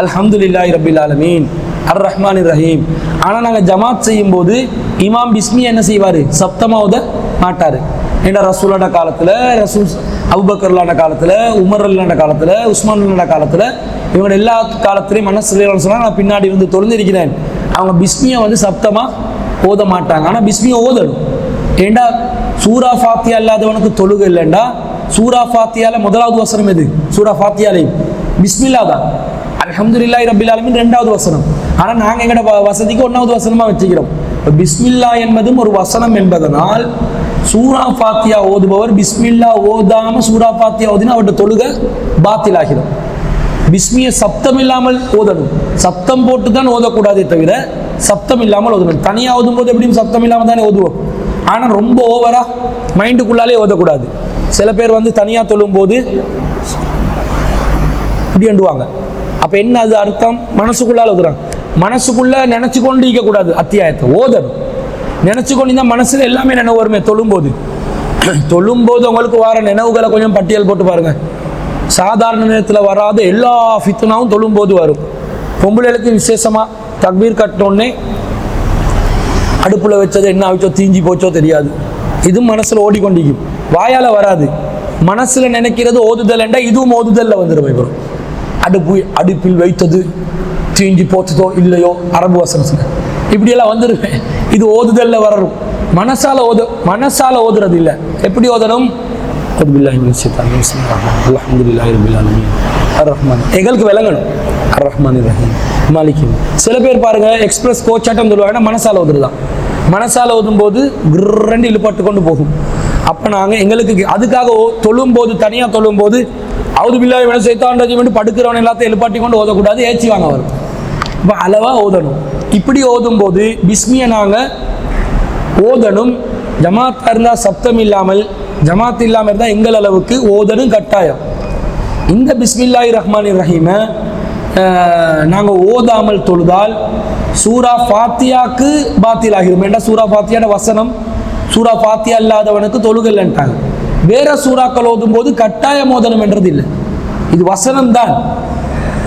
அல்ஹம்துலில்லாஹி ரப்பில் ஆலமீன், அர் ரஹ்மானிர் ரஹீம். ஆனால் நாங்கள் ஜமாத் செய்யும்போது இமாம் பிஸ்மி என்ன செய்வார்? சப்தமாக ஓத மாட்டார். ஏன்னா ரசூலோட காலத்தில், ரசூல் அபூபக்கர்லான காலத்தில், உமர்லான காலத்தில், உஸ்மான்லான காலத்தில், இவங்க எல்லா காலத்திலையும் மனசுலையும் சொன்னால் நான் பின்னாடி வந்து தொழுந்திருக்கிறேன். அவங்க பிஸ்மியை வந்து சப்தமாக ஓத மாட்டாங்க. ஆனால் பிஸ்மியை ஓதணும். ஏண்டா சூரா ஃபாத்தியா இல்லாதவனுக்கு தொழுகை இல்லைண்டா, சூரா ஃபாத்தியால முதலாவது வசனம் எது? சூரா ஃபாத்தியாலையும் பிஸ்மில்லா தான். அல்ஹம்துலில்லாஹி ரப்பில் ஆலமீன் ரெண்டாவது வசனம். ஆனால் நாங்கள் எங்களோட வசதிக்கு ஒன்றாவது வசனமாக வச்சுக்கிறோம். பிஸ்மில்லா என்பதும் ஒரு வசனம் என்பதனால் சூரா ஃபாத்தியா ஓதுபவர் பிஸ்மில்லா ஓதாம சூரா ஃபாத்தியா ஓதினா அவருடைய தொழுகை பாத்தில் ஆகிடும். பிஸ்மியை சப்தம் இல்லாமல் ஓதணும். சப்தம் போட்டு தான் ஓதக்கூடாதே தவிர சப்தம் இல்லாமல் ஓதணும். தனியாக ஓதும் போது எப்படியும் சப்தம் இல்லாமல் தானே ஓதுவோம். ஆனால் ரொம்ப ஓவரா மைண்டுக்குள்ளாலே ஓதக்கூடாது. சில பேர் வந்து தனியாக தொழும் போது இப்படி அண்டுவாங்க. அப்போ என்ன அது அர்த்தம்? மனசுக்குள்ளால் ஓதுறாங்க. மனசுக்குள்ள நினைச்சு கொண்டு இருக்கக்கூடாது. அத்தியாயத்தை ஓதணும். நினைச்சு கொண்டு தான் மனசுல எல்லாமே நினைவு வருமே. தொழும்போது உங்களுக்கு வர நினைவுகளை கொஞ்சம் பட்டியல் போட்டு பாருங்க. சாதாரண நேரத்தில் வராத எல்லா ஃபித்னாவும் தொழும்போது வரும். பொம்பளைகளுக்கு விசேஷமா தக்பீர் கட்டினோடனே அடுப்புல வச்சது என்ன ஆச்சோ தீஞ்சி போச்சோ தெரியாது. இதுவும் மனசுல ஓடிக்கொண்டிருக்கும். வாயால வராது. மனசுல நினைக்கிறது ஓதுதல் என்றா இதுவும் ஓதுதல்ல வந்துடும். அடுப்பில் வைத்தது தீஞ்சி போச்சதோ இல்லையோ அரபு வசனம் இப்படியெல்லாம் வந்துருவேன். இது ஓதுதல்ல வரணும். மனசால ஓதுறது இல்லை. எப்படி ஓதணும்? எங்களுக்கு விளங்கணும். அர் ரஹ்மான் ரஹீம் மாலிக். சில பேர் பாருங்க எக்ஸ்பிரஸ் கோச்சாட்டம் சொல்லுவாங்க. மனசால ஓதுறதுதான். மனசால ஓதும் போது கிரண்டு இழுப்பட்டு கொண்டு போகும். அப்ப நாங்க எங்களுக்கு அதுக்காக தொழும் போது, தனியா தொழும் போது அவுது பில்லாஹி மினஷ் ஷைத்தானிர் ரஜீம் படுக்கிறவன் எல்லாத்தையும் எழுப்பாட்டி கொண்டு ஓதக்கூடாது. ஏச்சி வாங்க வரும். இப்போ அளவா ஓதணும். இப்படி ஓதும் போது பிஸ்மியை நாங்க ஓதணும். ஜமாத்தா இருந்தால் சப்தம் இல்லாமல், ஜமாத் இல்லாமல் இருந்தால் எங்கள் அளவுக்கு ஓதணும் கட்டாயம். இந்த பிஸ்மில்லாஹி ரஹ்மானிர் ரஹீமை நாங்கள் ஓதாமல் தொழுதால் சூரா ஃபாத்தியாக்கு பாத்தில் ஆகிரும். ஏன்னா சூரா ஃபாத்தியான வசனம், சூரா ஃபாத்தியா இல்லாதவனுக்கு தொழுகல்ன்ட்டாங்க. வேற சூறாக்கள் ஓதும் போது கட்டாயம் ஓதனம் என்றது இல்லை. இது வசனம் தான்.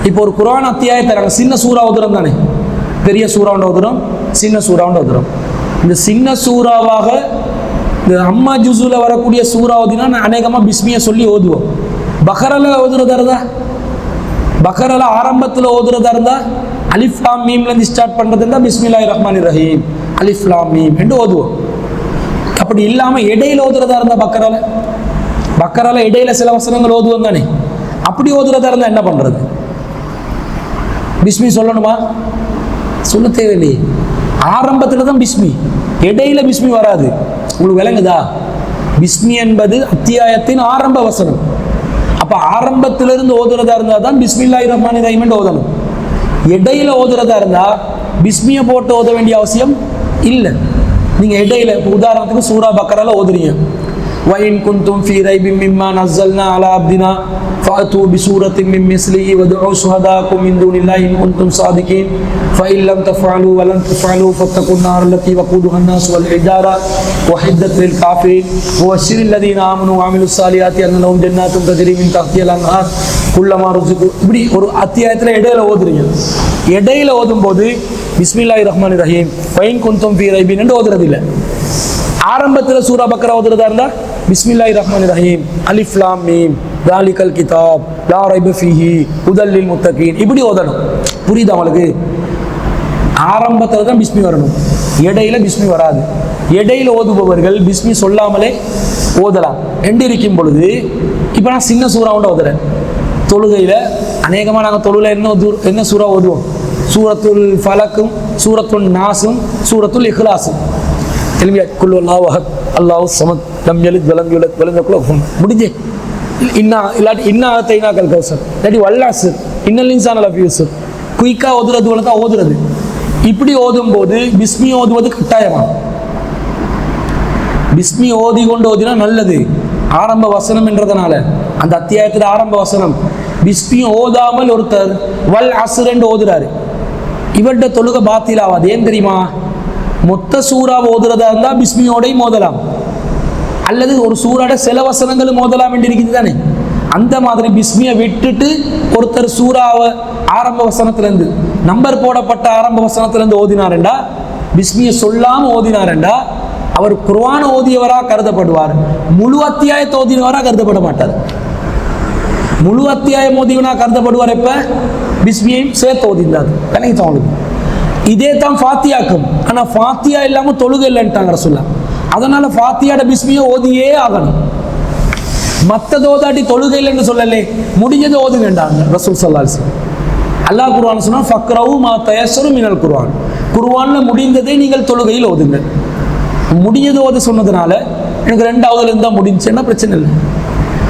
இப்போ ஒரு குர்ஆன் அத்தியாயத்தை நாங்கள் சின்ன சூறா ஓதுறோம் தானே. பெரிய சூறாவுண்ட ஓதுறோம், சின்ன சூறாவுண்ட ஓதுறோம். இந்த சின்ன சூறாவாக இந்த அம்மா ஜுஸுல வரக்கூடிய சூறா ஓதினா நான் அநேகமாக பிஸ்மியை சொல்லி ஓதுவோம். பக்ரல ஓதுறதா இருந்தா, பக்ரல ஆரம்பத்தில் ஓதுறதா இருந்தா அலிஃப் லாம் மீம்லேருந்து ஸ்டார்ட் பண்ணுறது இருந்தால் பிஸ்மில்லாஹிர் ரஹ்மானிர் ரஹீம் அலிஃப் லாம் மீம் என்று ஓதுவோம். அப்படி இல்லாமல் இடையில ஓதுறதா இருந்தால் பக்கரால இடையில சில வசனங்கள் ஓதுவோம் தானே. அப்படி ஓதுறதா இருந்தால் என்ன பண்ணுறது? பிஸ்மி சொல்லணுமா? சொல்ல தேவையில்லையே. ஆரம்பத்தில் தான் பிஸ்மி, இடையில பிஸ்மி வராது. உங்களுக்கு விளங்குதா? பிஸ்மி என்பது அத்தியாயத்தின் ஆரம்ப வசனம். அப்ப ஆரம்பத்திலிருந்து ஓதுறதா இருந்தா தான் பிஸ்மில்லாஹிர் ரஹ்மானிர் ரஹீம் என்று ஓதணும். இடையில ஓதுறதா இருந்தா பிஸ்மியை போட்டு ஓத வேண்டிய அவசியம் இல்லை. நீங்க இடையில உதாரணத்துக்கு சூரா பக்கரால ஓதுறீங்க. وَإِن كُنتُمْ فِي رَيْبٍ مِّمَّا نَزَّلْنَا عَلَى عَبْدِنَا فَأْتُوا بِسُورَةٍ مِّن مِّثْلِهِ وَادْعُوا شُهَدَاءَكُم مِّن دُونِ اللَّهِ إِن كُنتُمْ صَادِقِينَ فَإِن لَّمْ تَفْعَلُوا وَلَن تَفْعَلُوا فَاتَّقُوا النَّارَ الَّتِي وَقُودُهَا النَّاسُ وَالْحِجَارَةُ وَأُعِدَّتْ لِلْكَافِرِينَ وَبَشِّرِ الَّذِينَ آمَنُوا وَعَمِلُوا الصَّالِحَاتِ أَنَّ لَهُمْ جَنَّاتٌ تَجْرِي مِن تَحْتِهَا الْأَنْهَارُ كُلَّمَا رُزِقُوا. இப்படி ஒரு அத்தியாயத்துல இடையில ஓதுறீங்க. இடையில ஓதும் போது பிஸ்மில்லாஹிர் ரஹ்மானிர் ரஹீம் வயின் குன்தும் ஃபீ ரைபின் என்று ஓதுறது இல்லை. ஆரம்பத்தில் சூரா பக்ரா ஓதுறதா இருந்தா பிஸ்மில்லாஹிர் ரஹ்மானிர் ரஹீம் அலிஃப் லாம் மீம் தாலிகல் கிதாப் லா ரைப ஃபீஹி ஹுதல் லில் முத்தகீன் இப்படி ஓதணும். புரியுதா உங்களுக்கு? ஆரம்பத்தில் தான் பிஸ்மி வரணும், இடையில பிஸ்மி வராது. இடையில ஓதுபவர்கள் பிஸ்மி சொல்லாமலே ஓதலாம். எண்டிருக்கும் பொழுது இப்போ நான் சின்ன சூறாவோட ஓதுறேன். தொழுகையில் அநேகமாக நாங்கள் தொழுகையில் என்ன சூறா ஓதுவோம்? சூரத்துல் ஃபலக்கும் சூரத்துல் நாசும் சூரத்துல் இஹ்லாஸும். எளிமையா குல்லு அல்லாஹு அஹத் அல்லாஹு ஸமத் லம் யலித் வலம் யூலத் வலம் யகுல் லஹு முடிஞ்சே. இன்னா ஆத்தைனாக்கல் கௌசர் இல்லாட்டி வல்லாசர் இன்னல் இன்சான லஃபீ யுஸ்ர். குயிக்காக ஓதுறது போல தான் ஓதுறது. இப்படி ஓதும் போது பிஸ்மி ஓதுவது கட்டாயமா? பிஸ்மி ஓதி கொண்டு ஓதினா நல்லது. ஆரம்ப வசனம் என்றதுனால அந்த அத்தியாயத்தில் ஆரம்ப வசனம். பிஸ்மி ஓதாமல் ஒருத்தர் வல் அஸ்ர் என்று ஓதுறாரு, இவர்கிட்ட தொழுகை பாத்தில் ஆகாது. ஏன் தெரியுமா? மொத்த சூறா ஓதுறதா இருந்தா பிஸ்மியோடையும் ஓதலாம், அல்லது ஒரு சூறாட சில வசனங்களும் ஓதலாம் என்று இருக்குது தானே. அந்த மாதிரி பிஸ்மியை விட்டுட்டு ஒருத்தர் சூறாவை ஆரம்ப வசனத்திலிருந்து நம்பர் போடப்பட்ட ஆரம்ப வசனத்திலிருந்து ஓதினாரெண்டா, பிஸ்மியை சொல்லாம ஓதினாரெண்டா அவர் குர்ஆன் ஓதியவராக கருதப்படுவார், முழு அத்தியாயத்தை ஓதினவராக கருதப்பட மாட்டார். முழு அத்தியாயம் ஓதியவனா கருதப்படுவார் எப்ப? பிஸ்மியையும் சேர்த்து ஓதிந்தார். கணக்கு இதே தான் ஃபாத்தியாக்கும். ஆனா ஃபாத்தியா இல்லாம தொழுகை இல்லைன்ட்டாங்க ரசூலுல்லாஹ். அதனால ஃபாத்தியாட பிஸ்மியை ஓதியே ஆகணும். மத்தது ஓதாட்டி தொழுகை இல்லைன்னு சொல்லலே, முடிஞ்சது ஓதுங்கன்றாங்க ரசூல் ஸல்லல்லாஹு அலைஹி வஸல்லம். அல்லாஹ் குர்ஆன் சொன்னா ஃபக்ரவு மா தயஸ்ஸரு மினல் குர்ஆன், குர்ஆன்ல முடிந்ததை நீங்கள் தொழுகையில் ஓதுங்க. முடிஞ்சது ஓத சொன்னதுனால எனக்கு 2வதுல இருந்தா முடிஞ்சுன்னா பிரச்சனை இல்லை.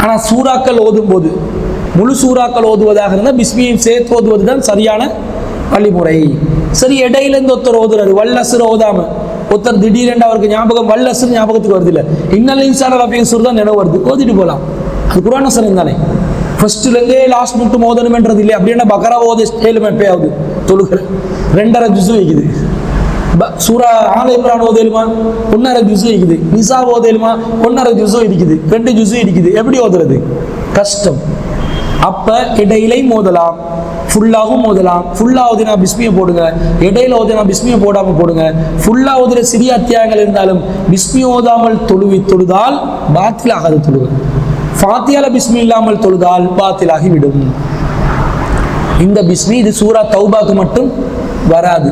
ஆனா சூறாக்கள் ஓதும் போது முழு சூறாக்கள் ஓதுவதாக இருந்தால் பிஸ்மியை சேர்த்து ஓதுவது தான் சரியான வழிமுறை. சரி, இடையில இருந்து ஒருத்தர் ஓதுறாரு, வல்லசுர ஓதாம ஒருத்தர் திடீரென்று அவருக்கு ஞாபகம் வல்லசுர் ஞாபகத்துக்கு வருது இல்லை, இன்னல் இன்சான லஃபீ சுர் தான் நினைவு வருது, ஓதிட்டு போகலாம். அது குர்ஆன் வசனம் தானே, ஃபர்ஸ்ட்லேருந்தே லாஸ்ட் மட்டும் ஓதணுமென்றது இல்லை. அப்படின்னா பக்கரா ஓத ஸ்டேலும் எப்பயாவது தொழுகிற 2.5 ஜுஸு வைக்குது. சூரா ஆல இம்ரான் ஓதேலுமா 1.5 ஜுஸு இருக்குது, நிசா ஓதேலுமா 1.5 ஜுஸு இருக்குது, 2 ஜுஸு இருக்குது. எப்படி ஓதுறது? கஷ்டம். அப்ப இடையிலையும் ஓதலாம், ஃபுல்லாகவும் ஓதலாம். ஃபுல்லா ஓதினா பிஸ்மியை போடுங்க, இடையில ஓதினா பிஸ்மியை போடாம போடுங்க. ஃபுல்லா ஓதுற சிறிய அத்தியாயங்கள் இருந்தாலும் பிஸ்மி ஓதாமல் தொழுதால் பாத்திலாகாது தொழுக. ஃபாத்தியால பிஸ்மி இல்லாமல் தொழுதால் பாத்திலாகி விடும். இந்த பிஸ்மி இது சூரா தௌபாக்கு மட்டும் வராது.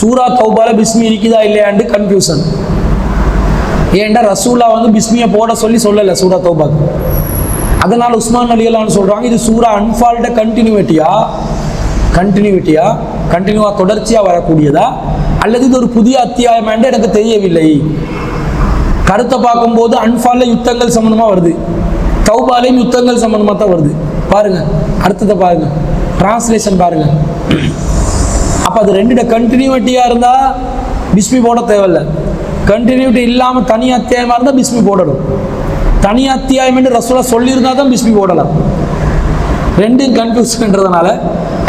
சூரா தௌபால பிஸ்மி இருக்குதா இல்லையாண்டு கன்ஃபியூஷன். ஏன்டா ரசூலா பிஸ்மியை போட சொல்லல சூரா தௌபாக்கு. அதனால உஸ்மான் ரலியல்லாஹு சொல்றாங்க, இது சூரா அன்ஃபால்ட கண்டினியூவா தொடர்ச்சியா வரக்கூடியதா அல்லது இது ஒரு புதிய அத்தியாயம் என்று எனக்கு தெரியவில்லை. கருத்தை பார்க்கும்போது அன்ஃபால்ல யுத்தங்கள் சம்பந்தமா வருது, தௌபாலையும் யுத்தங்கள் சம்பந்தமா தான் வருது. பாருங்க, அடுத்ததை பாருங்க, டிரான்ஸ்லேஷன் பாருங்க. அப்ப அது 2 கண்டினியூட்டியா இருந்தா பிஸ்மி போட தேவையில்லை. கண்டினியூட்டி இல்லாம தனி அத்தியாயமா இருந்தா பிஸ்மி போடணும். தனி அத்தியாயம் என்று ரசூலா சொல்லியிருந்தா தான் பிஸ்மி போடலாம். 2 கன்ஃபியூஷன்றதுனால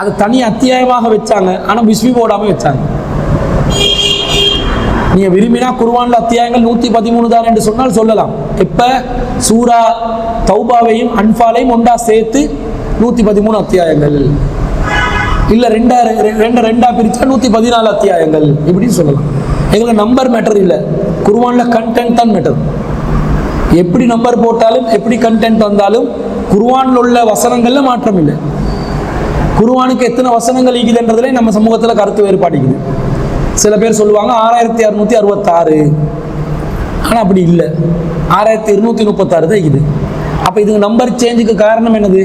அது தனி அத்தியாயமாக வச்சாங்க, ஆனா பிஸ்மி போடாம வச்சாங்க. நீங்க விரும்பினா குர்ஆன்ல அத்தியாயங்கள் 113 தான் என்று சொன்னால் சொல்லலாம். இப்ப சூரா தௌபாவையும் அன்ஃபாலையும் ஒன்றா சேர்த்து 113 அத்தியாயங்கள், இல்ல ரெண்டா பிரிச்சா 114 அத்தியாயங்கள் இப்படின்னு சொல்லலாம். எங்களுக்கு நம்பர் மேட்டர் இல்லை, குர்ஆன்ல கண்டென்ட் தான் மேட்டர். எப்படி நம்பர் போட்டாலும் எப்படி கண்டென்ட் வந்தாலும் குர்ஆன்ல உள்ள வசனங்கள்ல மாற்றம் இல்லை. குர்ஆனுக்கு எத்தனை வசனங்கள் இருக்குதுன்றதுல நம்ம சமூகத்துல கருத்து வேறுபாடு இருக்குது. சில பேர் சொல்லுவாங்க 6666, ஆனா அப்படி இல்லை, 6236 தான் இருக்குது. அப்ப இது நம்பர் சேஞ்சுக்கு காரணம் என்னது?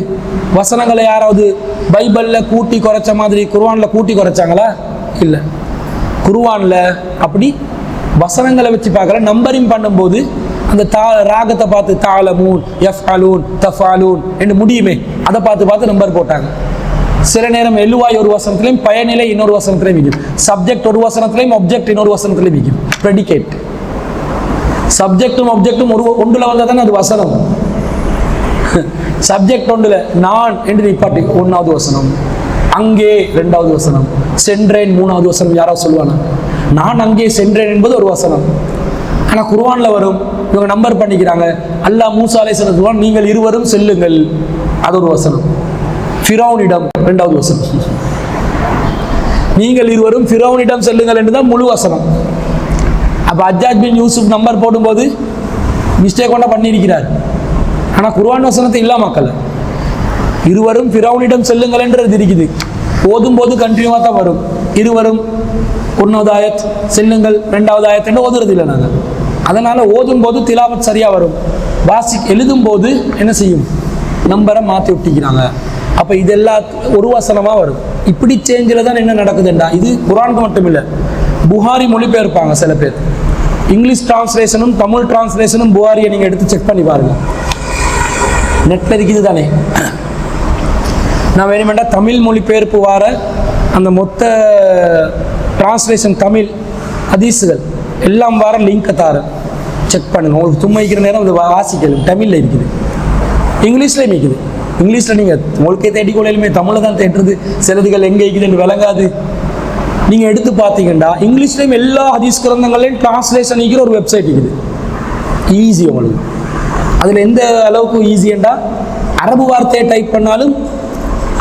வசனங்களை யாராவது பைபிள்ல கூட்டி குறைச்ச மாதிரி குர்ஆன்ல கூட்டி குறைச்சாங்களா? இல்லை. குர்ஆன்ல அப்படி வசனங்களை வச்சு பார்க்கல, நம்பரிங் பண்ணும்போது அந்த ராகத்தை பார்த்து தாலமூன் யஃப்அலூன் தஃபாலூன் என்று முடியுமே, அதை பார்த்து நம்பர் போட்டாங்க. சில நேரம் எழுவாய் ஒரு வசனத்திலையும் பயனிலை இன்னொரு வசனத்திலையும் விற்கும், சப்ஜெக்ட் ஒரு வசனத்திலையும் ஆப்ஜெக்ட் இன்னொரு வசனத்திலையும் விற்கும். ப்ரெடிகேட் சப்ஜெக்டும் ஆப்ஜெக்டும் ஒன்றுல வந்தால் தானே அது வசனம். சப்ஜெக்ட் ஒன்றுல நான் என்று நிப்பாட்டி 1வது வசனம், அங்கே 2வது வசனம், சென்றேன் 3வது வசனம். யாராவது சொல்லுவானா? நான் அங்கே சென்றேன் என்பது ஒரு வசனம். ஆனா குர்ஆன்ல வரும், இவங்க நம்பர் பண்ணிக்கிறாங்க. அல்லாஹ் மூசா அலைஹிஸ்ஸலாம் சொல்லுவாங்க, நீங்கள் இருவரும் செல்லுங்கள், அது ஒரு வசனம். ஃபிரௌனிடம் 2வது வசனம், நீங்கள் இருவரும் ஃபிரௌனிடம் செல்லுங்கள் என்றுதான் முழு வசனம். அப்ப ஹஜ்ஜாஜ் பின் யூசுப் நம்பர் போடும்போது மிஸ்டேக் கொண்டா பண்ணியிருக்கிறார். ஆனா குர்ஆன் வசனத்தை இல்லாமக்கல, இருவரும் ஃபிரௌனிடம் செல்லுங்கள் என்றது இருக்குது. ஓதும் போது கண்டினியூவா தான் வரும். இருவரும் 1வது ஆயத் செல்லுங்கள் 2வது ஆயத் என்று ஓதுறது இல்லை நாங்கள். அதனால ஓதும் போது திலாவத் சரியா வரும். எழுதும் போது என்ன செய்யும்? நம்பரை மாற்றி விட்டிக்கிறாங்க. அப்ப இதெல்லாம் ஒரு வசனமா வரும். இப்படி சேஞ்சில் தான் என்ன நடக்குதுண்டா, இது குர்ஆனுக்கு மட்டும் இல்லை, புகாரி மொழிபெயர்ப்பாங்க சில பேர். இங்கிலீஷ் டிரான்ஸ்லேஷனும் தமிழ் டிரான்ஸ்லேஷனும் புகாரியை நீங்க எடுத்து செக் பண்ணி பாருங்க, நெட்ல இருக்குது தானே. நான் வேணுமெண்டா தமிழ் மொழிபெயர்ப்பு வார அந்த மொத்த டிரான்ஸ்லேஷன் தமிழ் ஹதீஸுகள் எல்லாம் வார லிங்கை தாரேன், செக் பண்ணுங்க. உங்களுக்கு சும்மா இருக்கிற நேரம் அது வாசிக்கணும். தமிழில் இருக்குது, இங்கிலீஷ்லேயும் இருக்குது. இங்கிலீஷில் நீங்கள் உங்களுக்கே தேடிக்கொள்ளையிலுமே தமிழில் தான் தேடுறது, சிலதுகள் எங்கே இருக்குதுன்னு விளங்காது. நீங்கள் எடுத்து பார்த்தீங்கன்னா இங்கிலீஷ்லேயும் எல்லா ஹதீஸ் கிரந்தங்களையும் டிரான்ஸ்லேஷன் இருக்கிற ஒரு வெப்சைட் இருக்குது, ஈஸி உங்களுக்கு. அதில் எந்த அளவுக்கு ஈஸியண்டா, அரபு வார்த்தையை டைப் பண்ணாலும்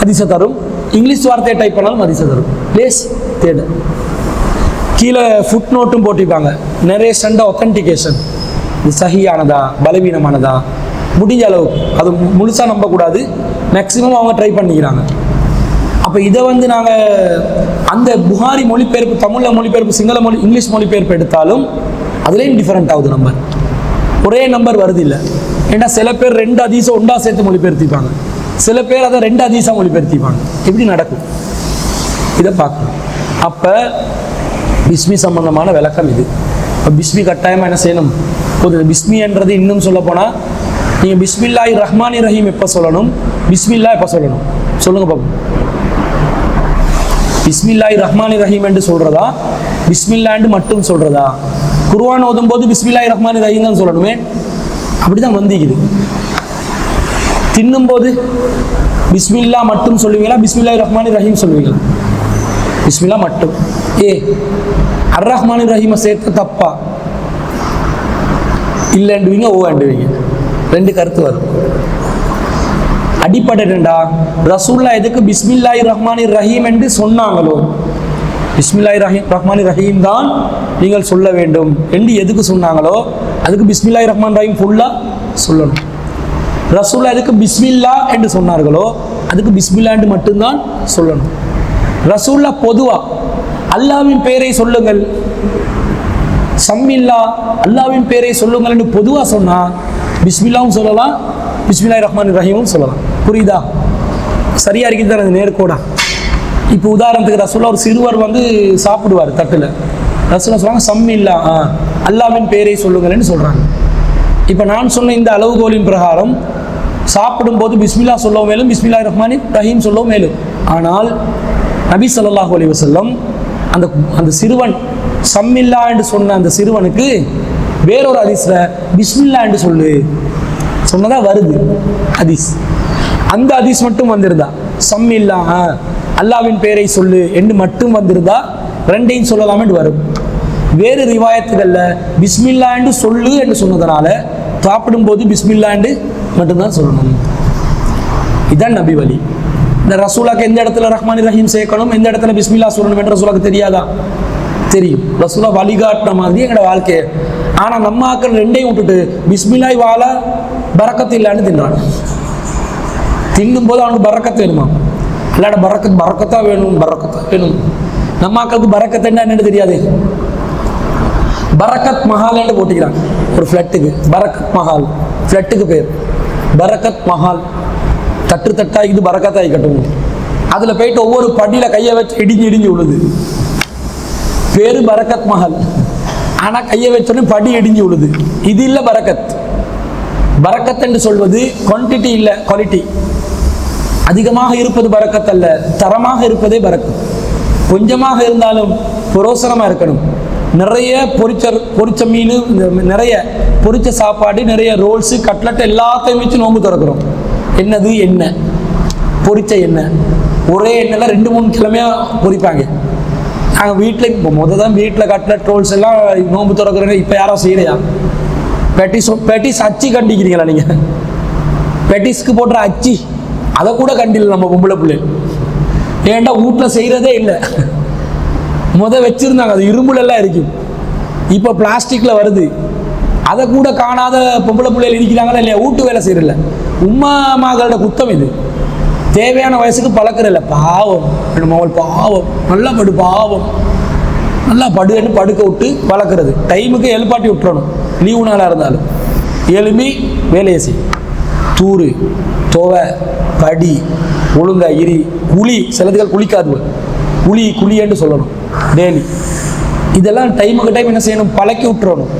ஹதீஸை தரும், இங்கிலீஷ் வார்த்தையை டைப் பண்ணாலும் ஹதீஸை தரும். லேஸ் தேட கீழே ஃபுட் நோட்டும் போட்டிருப்பாங்க, நரேஷன் ஒத்தன்டிகேஷன், இது சஹியானதா பலவீனமானதா, முடிஞ்ச அளவுக்கு அது முழுசாக நம்பக்கூடாது, மேக்சிமம் அவங்க ட்ரை பண்ணிக்கிறாங்க. அப்போ இதை வந்து நாங்கள் அந்த புகாரி மொழிபெயர்ப்பு, தமிழில் மொழிபெயர்ப்பு, சிங்கள மொழி, இங்கிலீஷ் மொழிபெயர்ப்பு எடுத்தாலும் அதுலேயும் டிஃப்ரெண்ட் ஆகுது. நம்பர் ஒரே நம்பர் வருது இல்லை. ஏன்னா சில பேர் 2 ஹதீஸை ஒன்றா சேர்த்து மொழிபெயர்த்திப்பாங்க, சில பேர் அதை 2 ஹதீஸாக மொழிபெயர்த்திப்பாங்க. எப்படி நடக்கும் இதை பார்க்கணும். அப்போ பிஸ்மி சம்பந்தமான விளக்கம் இது. இப்போ பிஸ்மி கட்டாயமாக என்ன செய்யணும்? பொது பிஸ்மி என்றது இன்னும் சொல்ல போனால் நீங்கள் பிஸ்மில்லாஹி ரஹ்மானி ரஹீம் எப்போ சொல்லணும், பிஸ்மில்லா எப்போ சொல்லணும் சொல்லுங்கள் பாப்போம். பிஸ்மில்லாஹி ரஹ்மானி ரஹீம் என்று சொல்கிறதா, பிஸ்மில்லாண்டு மட்டும் சொல்கிறதா? குர்ஆன் ஓதும் போது பிஸ்மில்லாஹி ரஹ்மானி ரஹீம் தான் சொல்லணுமே, அப்படி தான் வந்திக்குது. தின்னும் போது பிஸ்மில்லா மட்டும் சொல்லுவீங்களா, பிஸ்மில்லாஹி ரஹ்மானி ரஹீம் சொல்லுவீங்களா? பிஸ்மில்லா மட்டும். அர் ரஹ்மானி ரஹீமை சேர்த்து தப்பா இல்லைண்டுவீங்க, ஓண்டுவீங்க, 2 கருத்து வரும். அடிப்படை என்னடா, ரசூல்லா எதுக்கு பிஸ்மில்லாஹி ரஹ்மானி ரஹீம் என்று சொன்னாங்களோ, பிஸ்மில்லாஹி ரஹ்மானி ரஹீம் தான் நீங்கள் சொல்ல வேண்டும் என்று எதுக்கு சொன்னாங்களோ அதுக்கு பிஸ்மில்லாஹி ரஹ்மான் ரஹீம் ஃபுல்லா சொல்லணும். ரசூல்லா எதுக்கு பிஸ்மில்லா என்று சொன்னார்களோ அதுக்கு பிஸ்மில்லா என்று மட்டும்தான் சொல்லணும். ரசூல்லா பொதுவா அல்லாவின் பெயரை சொல்லுங்கள், சம்மில்லா அல்லாவின் பெயரை சொல்லுங்கள் என்று பொதுவாக சொன்னா பிஸ்மில்லாவும் சொல்லலாம், பிஸ்மில்லாஹி ரஹ்மான் ரஹீமும் சொல்லலாம். புரியுதா? சரியா இருக்குது தானே நேர்கோடா? இப்போ உதாரணத்துக்கு ரசூல்லா ஒரு சிறுவர் வந்து சாப்பிடுவார் தட்டில், ரசூல்லா சொல்லுவாங்க சம்மில்லா அல்லாவின் பெயரை சொல்லுங்கள்னு சொல்கிறாங்க. இப்போ நான் சொன்ன இந்த அளவுகோலின் பிரகாரம் சாப்பிடும்போது பிஸ்மில்லா சொல்லவும் மேலும், பிஸ்மில்லாஹி ரஹ்மானி ரஹீம் சொல்லவும் மேலும். ஆனால் நபி ஸல்லல்லாஹு அலைஹி வஸல்லம் அந்த சிறுவன் சம்மில்லா என்று சொன்ன அந்த சிறுவனுக்கு வேறொரு ஹதீஸ்ல பிஸ்மில்லா என்று சொல்லு சொன்னதா வருது ஹதீஸ். அந்த ஹதீஸ் மட்டும் வந்திருந்தா சம்மில்லா அல்லாவின் பெயரை சொல்லு என்று மட்டும் வந்திருந்தா 2ஐயும் சொல்லலாம் என்று வரும். வேறு ரிவாயத்துகள்ல பிஸ்மில்லா என்று சொல்லு என்று சொன்னதனால சாப்பிடும்போது பிஸ்மில்லா என்று மட்டும்தான் சொல்லணும். இதுதான் நபி வழி. இந்த ரசூலாக்கு எந்த இடத்துல ரஹ்மானி ரஹீம் சேர்க்கணும், எந்த இடத்துல பிஸ்மில்லா சொல்லணும் என்று ரசூலாக்கு தெரியாதா? தெரியும். ரசூலா வழிகாட்டின மாதிரி எங்களோட வாழ்க்கையை. ஆனால் நம்ம ஆக்கள் 2ஐயும் விட்டுட்டு பிஸ்மில்லாஹி வாலா பரக்கத்து இல்லான்னு தின்றாங்க. தின்னும் போது அவனுக்கு பரக்கத்து வேணுமா? இல்லாட பரக்கத்தா வேணும், பரக்கத்தா வேணும். நம்ம ஆக்களுக்கு பரக்கத்து என்னன்னு தெரியாது. பரக்கத் மஹால்னு போட்டிக்கிறாங்க ஒரு ஃப்ளட்டுக்கு, பரக்கத் மஹால் ஃப்ளட்டுக்கு பேர் பரக்கத் மஹால். தட்டு தட்டா இது பரக்கத்தாய் கட்டணும். அதில் போயிட்டு ஒவ்வொரு படியில் கையை வச்சு இடிஞ்சு விழுது, பேரு பரக்கத் மஹால். ஆனால் கையை வச்சோடனே படி இடிஞ்சு விழுது. இது இல்லை பரக்கத். பரக்கத் என்று சொல்வது குவான்டிட்டி இல்லை, குவாலிட்டி. அதிகமாக இருப்பது பரக்கத் அல்ல, தரமாக இருப்பதே பரக்கத். கொஞ்சமாக இருந்தாலும் புரோசனமாக இருக்கணும். நிறைய பொரிச்ச மீன், நிறைய பொரிச்ச சாப்பாடு, நிறைய ரோல்ஸு, கட்லட் எல்லாத்தையும் வச்சு நோம்பு திறக்கிறோம். என்னது எண்ணெய், பொரிச்ச எண்ணெய். ஒரே எண்ணெயில் 2-3 கிழமையாக பொரிப்பாங்க. நாங்கள் வீட்டில் இப்போ தான் வீட்டில் கட்லட் ரோல்ஸ் எல்லாம் நோம்பு திறக்கிறோம். இப்போ யாரோ செய்யலையா? பெட்டிஸ் அச்சு கண்டிக்கிறீங்களா நீங்கள்? பெட்டிஸ்க்கு போடுற அச்சு அதை கூட கண்டில்லை நம்ம பொம்பளை பிள்ளை. ஏன்டா வீட்டில் செய்கிறதே இல்லை. வச்சுருந்தாங்க, அது இரும்புலெல்லாம் இருக்கும். இப்போ பிளாஸ்டிக்கில் வருது. அதை கூட காணாத பொம்பளை பிள்ளைகள் இருக்கிறாங்களா இல்லையா? வீட்டு வேலை செய்யறதில்ல. உம்மா மகளோட குத்தம் இது. தேவையான வயசுக்கு பழக்கிறதில்ல. பாவம் மகள், பாவம் நல்லா படு, பாவம் நல்லா படுன்னு படுக்க விட்டு வளர்க்குறது. டைமுக்கு எழுப்பாட்டி விட்டுறணும். லீவு நாளாக இருந்தாலும் எழுப்பி வேலையை செய். தூறு துவை படி ஒழுங்கா இரி, குழி. சிலதுகள் குளிக்காது, குழின்னு சொல்லணும் டெய்லி. இதெல்லாம் டைமுக்கு டைம் என்ன செய்யணும்? பழக்கி விட்டுறணும்.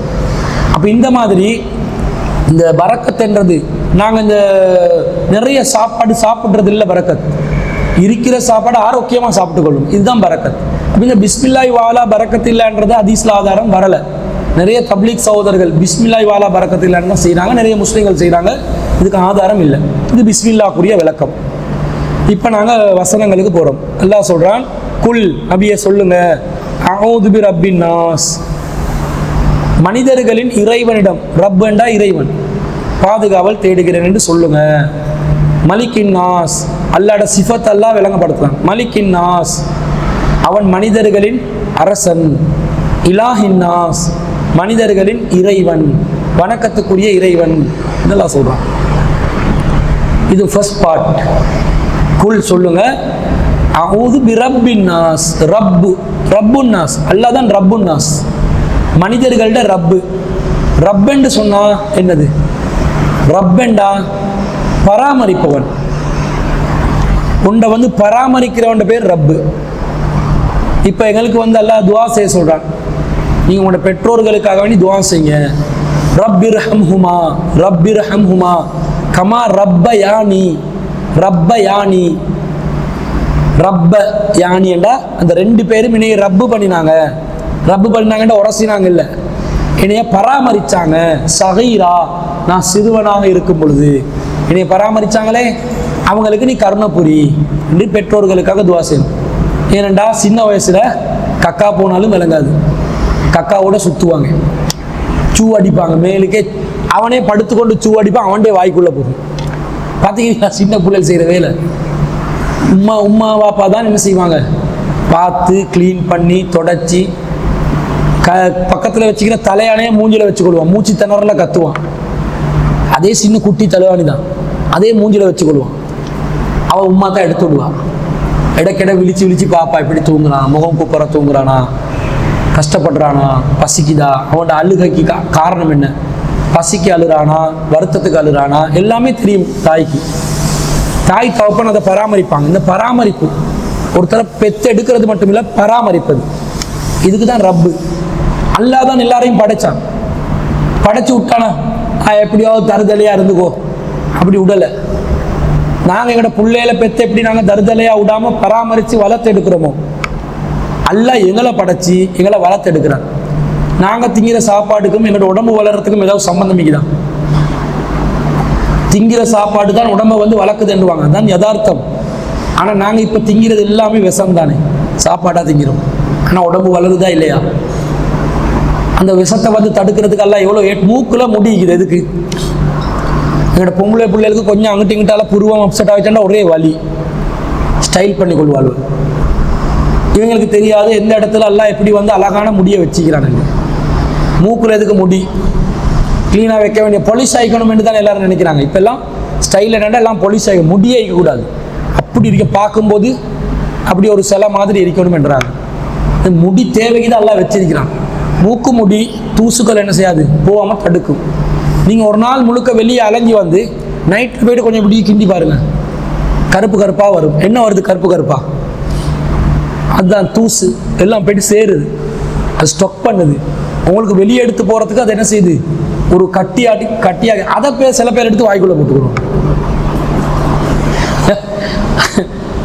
அப்போ இந்த மாதிரி இந்த பரக்கத்துன்றது, நாங்கள் இந்த நிறைய சாப்பாடு சாப்பிட்றது இல்லை பரக்கத். இருக்கிற சாப்பாடு ஆரோக்கியமாக சாப்பிட்டு கொள்ளும், இதுதான் பரக்கத். அப்போ இந்த பிஸ்மில்லாஹி வாலா பரக்கத் இல்லைன்றது ஹதீஸ்ல ஆதாரம் வரலை. நிறைய தப்லீக் சகோதரர்கள் பிஸ்மில்லாஹி வாலா பரக்கத் இல்லைன்னு தான் செய்கிறாங்க, நிறைய முஸ்லீம்கள் செய்கிறாங்க. இதுக்கு ஆதாரம் இல்லை. இது பிஸ்மில்லாக்குரிய விளக்கம். இப்போ நாங்கள் வசனங்களுக்கு போகிறோம். அல்லாஹ் சொல்கிறான், குல் நபியை சொல்லுங்க, அஊது பி ரப்பின் நாஸ், மனிதர்களின் இறைவனிடம், ரப் என்றா இறைவன், பாதுகாவல் தேடுகிறேன் என்று சொல்லுங்க. மலிக்கின் நாஸ், அல்லாட சிஃபத் அல்லாஹ் விளங்கப்படுத்துறான். மலிக்கின் நாஸ், அவன் மனிதர்களின் அரசன். இலாஹின்னாஸ் மனிதர்களின் இறைவன், வணக்கத்துக்குரிய இறைவன் இதெல்லாம் சொல்றான். இது ஃபர்ஸ்ட் பார்ட். குல் சொல்லுங்க, அஊது பிரப்பின் நாஸ். ரப்பு, ரப்புன் நாஸ், அல்லாஹ் தான் ரப்புன் நாஸ், மனிதர்கள்ட ரப்பு. ரப்பென்று சொன்னா என்னது? ரப்பெண்டா பராமரிப்பவன். உண்டை வந்து பராமரிக்கிறவன் பேர் ரப்பு. இப்போ எங்களுக்கு வந்து அல்லாஹ் துவா செய்ய சொல்றான், நீங்க உங்களோட பெற்றோர்களுக்காக வேண்டி துவா செய்யுங்க. ரப்பிர்ஹம்ஹுமா, ரப்பிர்ஹம்ஹுமா கமா ரப்பயானி. ரப்பயானி, ரப்ப யானி என்றா அந்த ரெண்டு பேரும் என்னைய ரப்பு பண்ணினாங்க. ரப்பு பண்ணினாங்கன்ற உரசினாங்க இல்லை, என்னைய பராமரிச்சாங்க. சகீரா, நான் சிறுவனாக இருக்கும் பொழுது என்னைய பராமரிச்சாங்களே, அவங்களுக்கு நீ கருணப்புரி என்று பெற்றோர்களுக்காக துவா செய்யணும். ஏனெண்டா சின்ன வயசுல கக்கா போனாலும் விளங்காது, கக்காவோட சுத்துவாங்க, சூ அடிப்பாங்க மேலுக்கே. அவனே படுத்துக்கொண்டு சூ அடிப்பான், அவன்டே வாய்க்குள்ள போகும். பார்த்தீங்கன்னா சின்ன பிள்ளைகள் செய்கிற வேலை. உம்மா வாப்பா தான் என்ன செய்வாங்க, பார்த்து க்ளீன் பண்ணி தொடச்சி பக்கத்தில் வச்சுக்கிற தலையானே மூஞ்சில வச்சுக்கொள்வான். மூச்சு திணறல கத்துவான். அதே சின்ன குட்டி தலைவாணி தான், அதே மூஞ்சில வச்சுக்கொள்வான். அவன் உம்மா தான் எடுத்து விடுவான். இடைக்கிட விழிச்சு விழிச்சு பாப்பா இப்படி தூங்குறான், முகம் கூப்புற தூங்குறானா, கஷ்டப்படுறானா, பசிக்குதா, அவனோட அழுகைக்கு காரணம் என்ன, பசிக்கு அழுறானா, வருத்தத்துக்கு அழுறானா, எல்லாமே தெரியும் தாய்க்கு. தாய் தகப்பன் அதை பராமரிப்பாங்க. இந்த பராமரிப்பு ஒருத்தர பெத்து எடுக்கிறது மட்டும் இல்லை, பராமரிப்பது. இதுக்கு தான் ரப்பு. அல்லாஹ் தான் எல்லாரையும் படைச்சான். படைச்சு விட்டானா எப்படியாவது தருதலையா இருந்துக்கோ, அப்படி விடலை. நாங்கள் எங்களோட பிள்ளையில பெத்து எப்படி நாங்கள் தருதலையா விடாம பராமரித்து வளர்த்து எடுக்கிறோமோ, அல்லாஹ் எங்களை படைச்சி எங்களை வளர்த்து எடுக்கிறான். நாங்கள் திங்கிற சாப்பாட்டுக்கும் எங்களோட உடம்பு வளர்றதுக்கும் ஏதாவது சம்பந்தம் இருக்குதான்? திங்கிற சாப்பாடு தான் உடம்பை வந்து வளர்க்குதுன்னுவாங்க, அதுதான் யதார்த்தம். ஆனால் நாங்கள் இப்போ திங்கிறது எல்லாமே விஷம் தானே, சாப்பாடாக திங்கிறோம். ஆனால் உடம்பு வளருதா இல்லையா? அந்த விஷத்தை வந்து தடுக்கிறதுக்கு எல்லாம் எவ்வளோ மூக்குல முடிக்குது. எதுக்கு? எங்களோட பொம்பளை பிள்ளைகளுக்கு கொஞ்சம் அங்கிட்டு இங்கிட்டால புருவம் அப்செட் ஆகிட்டா ஒரே வலி, ஸ்டைல் பண்ணி கொள்வாள். இவங்களுக்கு தெரியாது எந்த இடத்துல எல்லாம் எப்படி வந்து அழகான முடியை வச்சுக்கிறானுங்க. மூக்குல எதுக்கு முடி க்ளீனாக வைக்க வேண்டிய, பொலிஷ் ஆகிக்கணும் என்று தான் எல்லாரும் நினைக்கிறாங்க. இப்போல்லாம் ஸ்டைல் என்னென்னா எல்லாம் பொலிஷ் ஆகி முடியே இருக்கக்கூடாது, அப்படி இருக்க பார்க்கும்போது அப்படி ஒரு சிலை மாதிரி இருக்கணும் என்றாங்க. முடி தேவைக்கு தான் எல்லாம் வச்சிருக்கிறான். மூக்கு முடி தூசுக்கள் என்ன செய்யாது, போகாமல் தடுக்கும். நீங்கள் ஒரு நாள் முழுக்க வெளியே அலைஞ்சி வந்து நைட்டு போய்ட்டு கொஞ்சம் இப்படி கிண்டி பாருங்கள், கருப்பு கருப்பாக வரும். என்ன வருது கருப்பு கருப்பா? அதுதான் தூசு எல்லாம் போய்ட்டு சேருது, அது ஸ்டொக் பண்ணுது. உங்களுக்கு வெளியே எடுத்து போகிறதுக்கு அது என்ன செய்யுது, ஒரு கட்டியாக அதை சில பேர் எடுத்து வாய்க்குள்ள போட்டுக்கிறோம்.